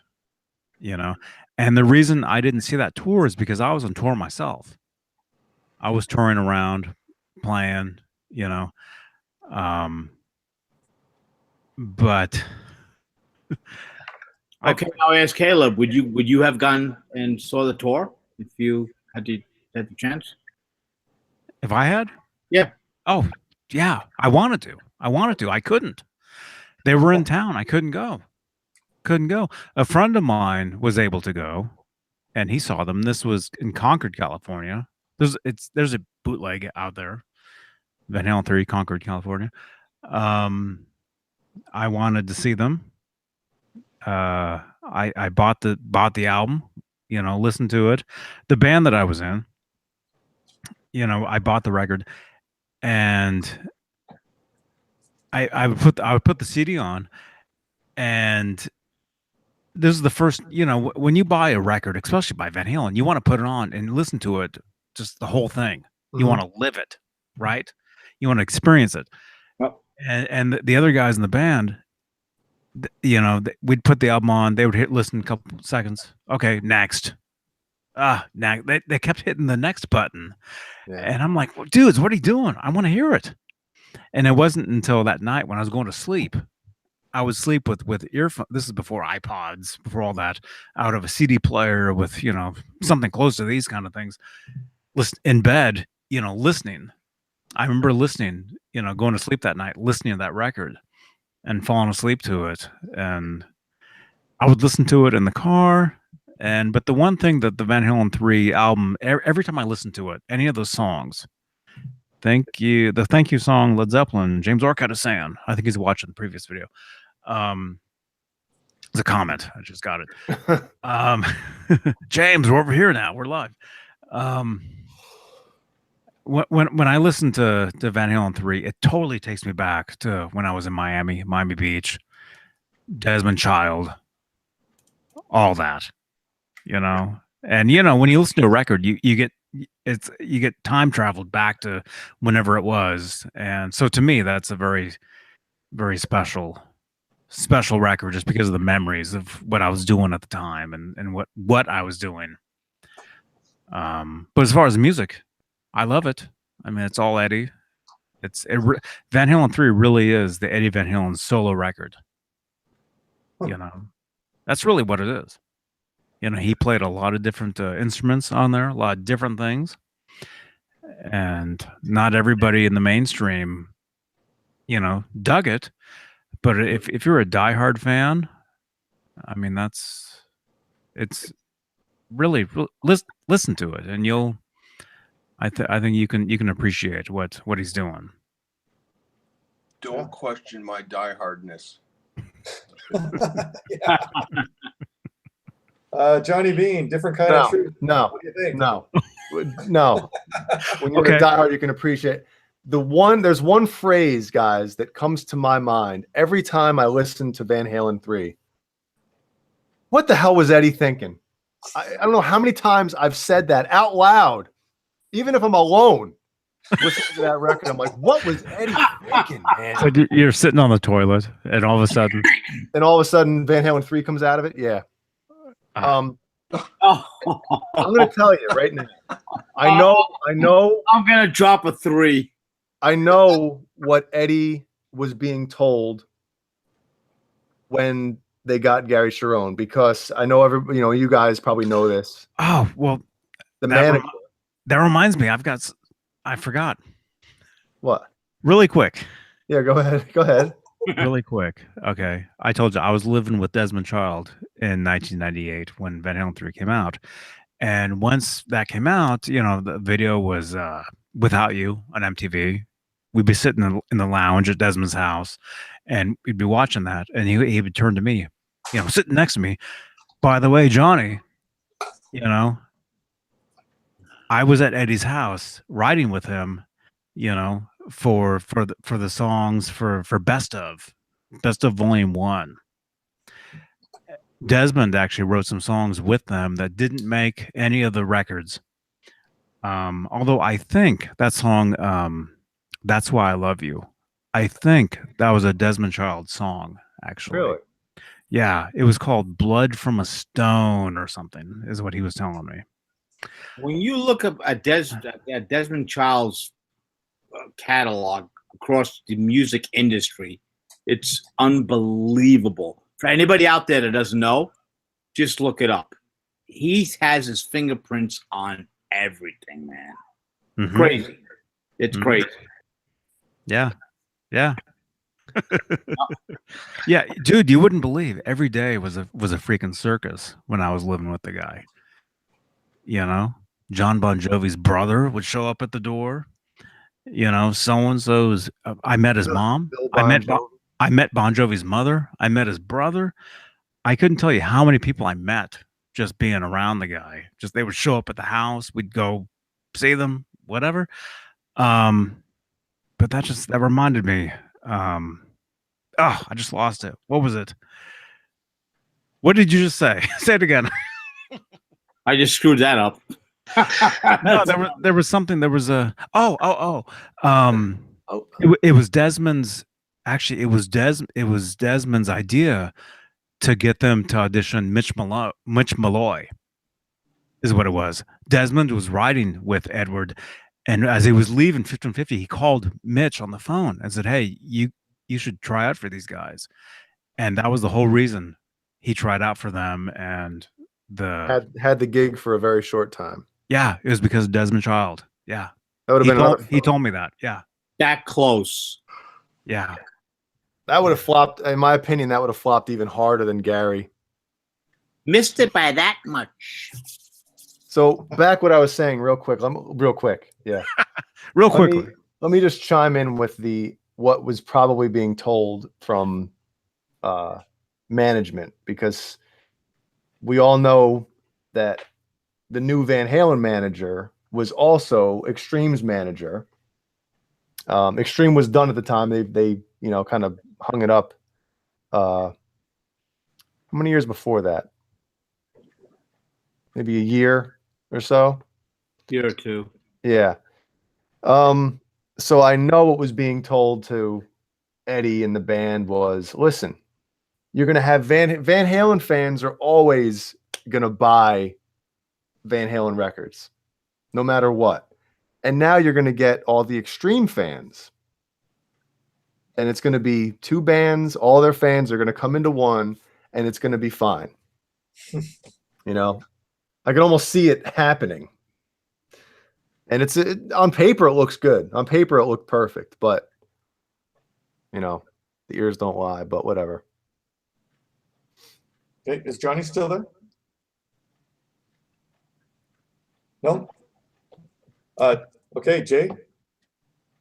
you know. And the reason I didn't see that tour is because I was on tour myself. I was touring around, playing, you know. But Okay, now I ask Caleb, would you have gone and saw the tour if you had the chance? if I had, Yeah. oh yeah, I wanted to. I couldn't. They were in town. I couldn't go. A friend of mine was able to go, and he saw them. This was in Concord, California. There's a bootleg out there, Van Halen 3, Concord, California. I wanted to see them. I bought the album, you know, listened to it. The band that I was in, you know, I bought the record, and I would put the CD on, and this is the first, you know, when you buy a record, especially by Van Halen, you want to put it on and listen to it, just the whole thing. You want to live it, right? You want to experience it. Well, and the other guys in the band, we'd put the album on, they would listen a couple seconds. Okay, next. Next. They kept hitting the next button. Yeah. And I'm like, well, dudes, what are you doing? I want to hear it. And it wasn't until that night when I was going to sleep. I would sleep with earphones. This is before iPods, before all that, out of a CD player with, something close to these kind of things. Listen in bed, listening. I remember listening, going to sleep that night, listening to that record and falling asleep to it. And I would listen to it in the car. But the one thing that the Van Halen 3 album, every time I listen to it, any of those songs, the thank you song, Led Zeppelin, James Orcutt is saying, I think he's watching the previous video. It's a comment. I just got it. James, we're over here now. We're live. When I listen to Van Halen 3, it totally takes me back to when I was in Miami Beach, Desmond Child, all that, And when you listen to a record, you get time traveled back to whenever it was, and so to me, that's a very, very special record just because of the memories of what I was doing at the time and what I was doing. But as far as music, I love it. I mean, it's all Eddie. Van Halen 3 really is the Eddie Van Halen solo record. That's really what it is. He played a lot of different instruments on there, a lot of different things. And not everybody in the mainstream, dug it. But if you're a diehard fan, I mean, it's really listen to it, and I think you can appreciate what he's doing. Don't question my diehardness. Johnny Beane, different kind of truth. No, what do you think? No. When you're a diehard, you can appreciate there's one phrase, guys, that comes to my mind every time I listen to Van Halen 3. What the hell was Eddie thinking? I don't know how many times I've said that out loud, even if I'm alone listening to that record. I'm like, what was Eddie thinking, man? So you're sitting on the toilet, and all of a sudden, Van Halen 3 comes out of it. Yeah. I'm going to tell you right now. I know. I'm going to drop a 3. I know what Eddie was being told when they got Gary Cherone, because I know you guys probably know this. Oh, well, the manager. That reminds me, I forgot. What? Really quick. Yeah, go ahead. Really quick. Okay. I told you I was living with Desmond Child in 1998 when Van Halen 3 came out. And once that came out, the video was Without You on MTV. We'd be sitting in the lounge at Desmond's house, and we'd be watching that. And he would turn to me, sitting next to me. By the way, Johnny, I was at Eddie's house writing with him, for the songs for Best of Volume 1. Desmond actually wrote some songs with them that didn't make any of the records. Although I think that song, That's Why I Love You, I think that was a Desmond Child song, actually. Really? Yeah, it was called Blood from a Stone or something, is what he was telling me. When you look up at Desmond Child's catalog across the music industry, it's unbelievable. For anybody out there that doesn't know, just look it up. He has his fingerprints on everything, man. Mm-hmm. Crazy. It's crazy. Yeah. Yeah. Yeah, dude, you wouldn't believe every day was a freaking circus when I was living with the guy. John Bon Jovi's brother would show up at the door. So-and-so's. I met his mom. I met Bon Jovi's mother. I met his brother. I couldn't tell you how many people I met just being around the guy. Just they would show up at the house. We'd go see them, whatever. But that reminded me. I just lost it. What was it? What did you just say? Say it again. I just screwed that up. No, there was something. There was a it was Desmond's actually it was Desmond's idea to get them to audition Mitch Malloy is what it was. Desmond was riding with Edward, and as he was leaving 1550, he called Mitch on the phone and said, "Hey, you should try out for these guys." And that was the whole reason he tried out for them. And had the gig for a very short time. Yeah, it was because of Desmond Child. Yeah, That would have been another. he told me that. Yeah, That close. yeah. That would have flopped. In my opinion, that would have flopped even harder than Gary. Missed it by that much. So back what I was saying, real quick. Yeah. Real quickly. Let me just chime in with what was probably being told from management, because we all know that the new Van Halen manager was also Extreme's manager. Extreme was done at the time. They kind of hung it up. How many years before that? Maybe a year or so. Year or two. Yeah. So I know what was being told to Eddie and the band was, listen, you're going to have Van Halen fans are always going to buy Van Halen records, no matter what. And now you're going to get all the Extreme fans. And it's going to be two bands. All their fans are going to come into one, and it's going to be fine. I can almost see it happening. And on paper, it looks good. On paper, it looked perfect. But, the ears don't lie, but whatever. Okay, is Johnny still there? No? Okay, Jay, what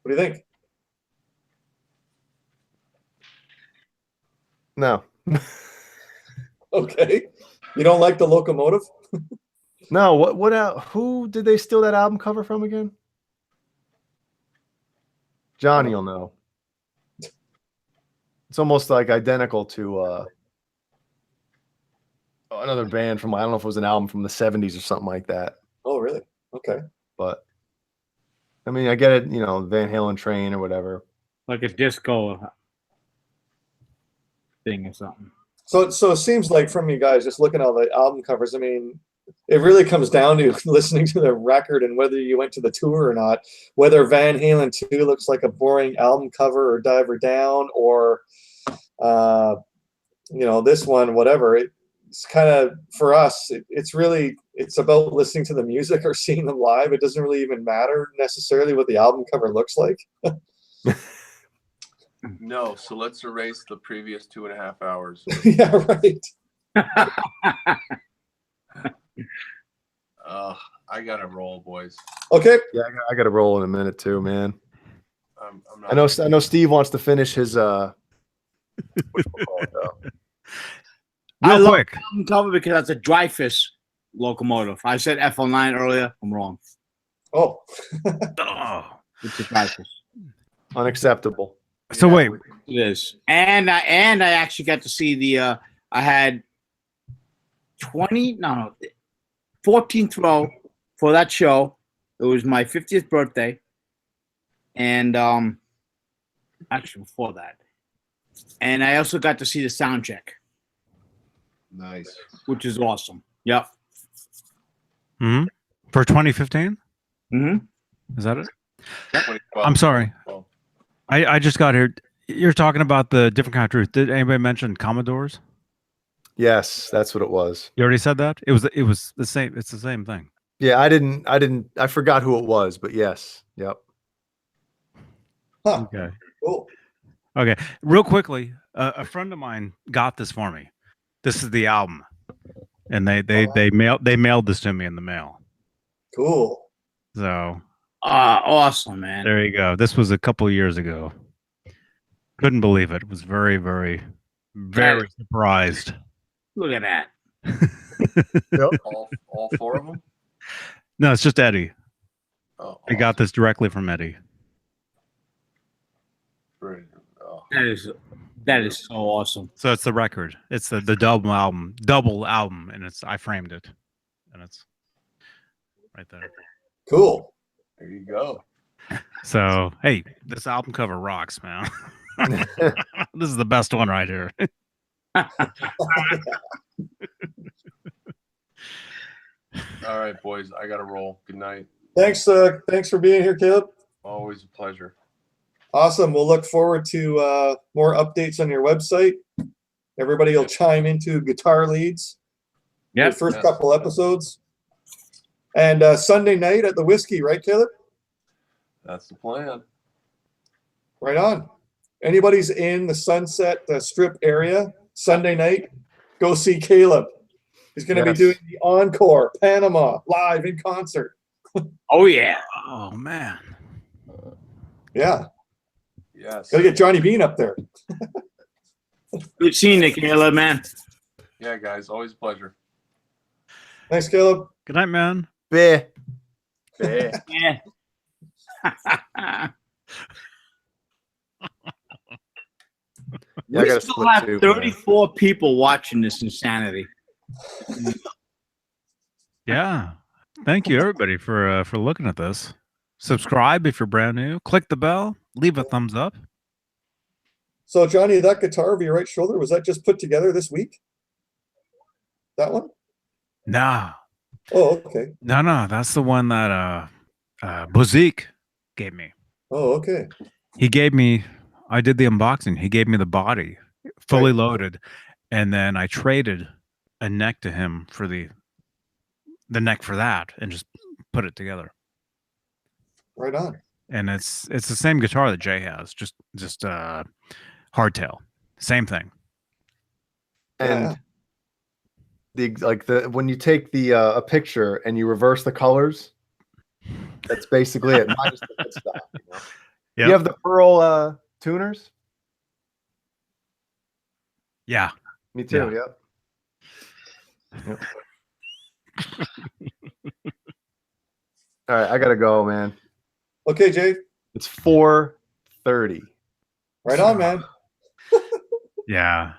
do you think? No. Okay. You don't like the locomotive? No, what who did they steal that album cover from again? Johnny will know. It's almost like identical to another band from, I don't know if it was an album from the 70s or something like that. Oh, really? Okay. But I mean, I get it, Van Halen Train or whatever. Like a disco thing or something. So it seems like from you guys just looking at all the album covers, I mean, it really comes down to listening to the record and whether you went to the tour or not, whether Van Halen 2 looks like a boring album cover or Diver Down or, this one, whatever. It's kind of, for us, it's about listening to the music or seeing them live. It doesn't really even matter necessarily what the album cover looks like. No, so let's erase the previous 2.5 hours. Yeah, right. I gotta roll, boys. Okay. Yeah, I got to roll in a minute too, man. I'm I know Steve wants to finish his Real quick. Album cover because that's a Dreyfuss locomotive. I said FL9 earlier. I'm wrong. Oh. It's a Dreyfuss. unacceptable. So wait, It is, and I actually got to see the. I had 14th row for that show. It was my 50th birthday, and actually before that, and I also got to see the sound check, Nice. which is awesome. Yep. for 2015, Mm-hmm. is that it? 2012. I'm sorry, 2012. I just got here. You're talking about the different kind of truth. Did anybody mention Commodores? Yes, that's what it was. You already said that. It was the same. It's the same thing. Yeah, I forgot who it was, but yes. Yep. Huh. Okay. Cool. Okay. Real quickly, a friend of mine got this for me. This is the album, and they mailed this to me in the mail. Cool. So Awesome, man. there you go. This was a couple years ago. Couldn't believe it. Was very, very, very surprised. Look at that. All four of them? No, it's just Eddie. Oh, I got this directly from Eddie. brilliant. Oh. That is so awesome. So it's the record. It's the double album, and I framed it, and it's right there. Cool. There you go. So hey, this album cover rocks, man. This is the best one right here. All right, boys. I got to roll. Good night. Thanks for being here, Caleb. Always a pleasure. Awesome. We'll look forward to more updates on your website. Everybody will chime into Guitar Leads. Yep. The first Yes. couple episodes. And Sunday night at the Whiskey, right, Caleb? That's the plan. Right on. Anybody's in the Sunset Strip area Sunday night, go see Caleb. He's going to be Yes. doing the Encore Panama live in concert. Oh yeah. Oh man. Yeah. Yes. Got to get Johnny Beane up there. Good seeing you, Caleb, man. Yeah, guys. Always a pleasure. Thanks, Caleb. Good night, man. Beh. Yeah. Yeah, I We gotta still split have too, 34 people watching this insanity. Yeah. Thank you everybody for looking at this. Subscribe if you're brand new. Click the bell. Leave a thumbs up. So, Johnny, that guitar over your right shoulder, was that just put together this week? That one? Nah. Oh, okay. No. That's the one that Bozique gave me. Oh, okay. He gave me. I did the unboxing. He gave me the body, fully loaded, and then I traded a neck to him for the neck for that, and just put it together. Right on. And it's the same guitar that Jay has, just hardtail, same thing. And when you take a picture and you reverse the colors, that's basically it. Minus the headstock, you know? Yep. You have the pearl tuners? Yeah. Me too. Yep. All right, I gotta go, man. Okay, Jay. It's 4:30. Right on, man. Yeah.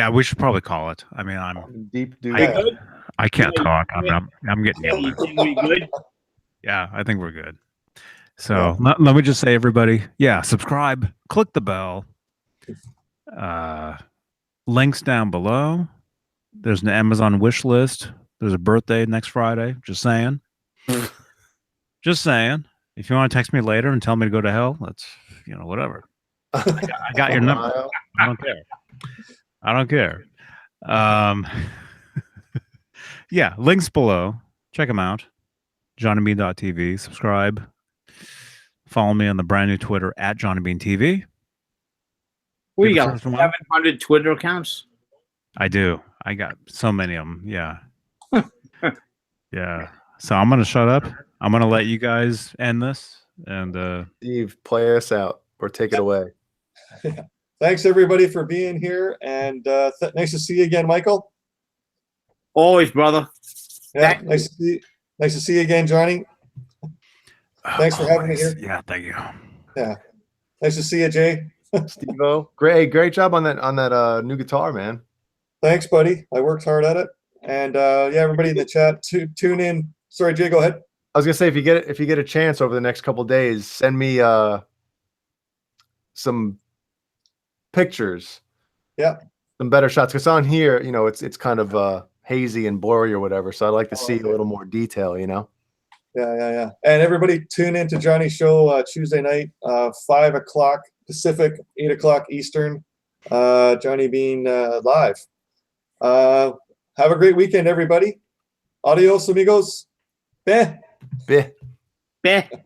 We should probably call it. I mean, I'm Deep You dude. good? I can't talk. I'm getting yelled You at. think we good? Yeah, I think we're good. So let me just say, everybody, subscribe, click the bell. Links down below. There's an Amazon wish list. There's a birthday next Friday. Just saying. Just saying. If you want to text me later and tell me to go to hell, that's whatever. I got your number. I don't care. I don't care. Yeah, links below. Check them out. JohnnyBean.tv. Subscribe. Follow me on the brand new Twitter at JohnnyBeanTV. We Be the got first one. 700 Twitter accounts. I do. I got so many of them. Yeah. Yeah. So I'm going to shut up. I'm going to let you guys end this. And Steve, play us out or take it away. Thanks, everybody, for being here. And nice to see you again, Michael. Always, brother. Yeah, Thank nice to see you again, Johnny. Thanks for having me here. Yeah, thank you. Yeah. Nice to see you, Jay. Steve-O, great job on that new guitar, man. Thanks, buddy. I worked hard at it. And everybody in the chat, tune in. Sorry, Jay, go ahead. I was gonna say if you get a chance over the next couple days, send me some pictures. Yeah. Some better shots. Because on here, it's kind of hazy and blurry or whatever. So I'd like to see a little more detail, Yeah. And everybody tune in to Johnny's show Tuesday night, 5 o'clock Pacific, 8 o'clock Eastern. Johnny Bean live. Have a great weekend, everybody. Adios, amigos. Beh. Beh. Beh.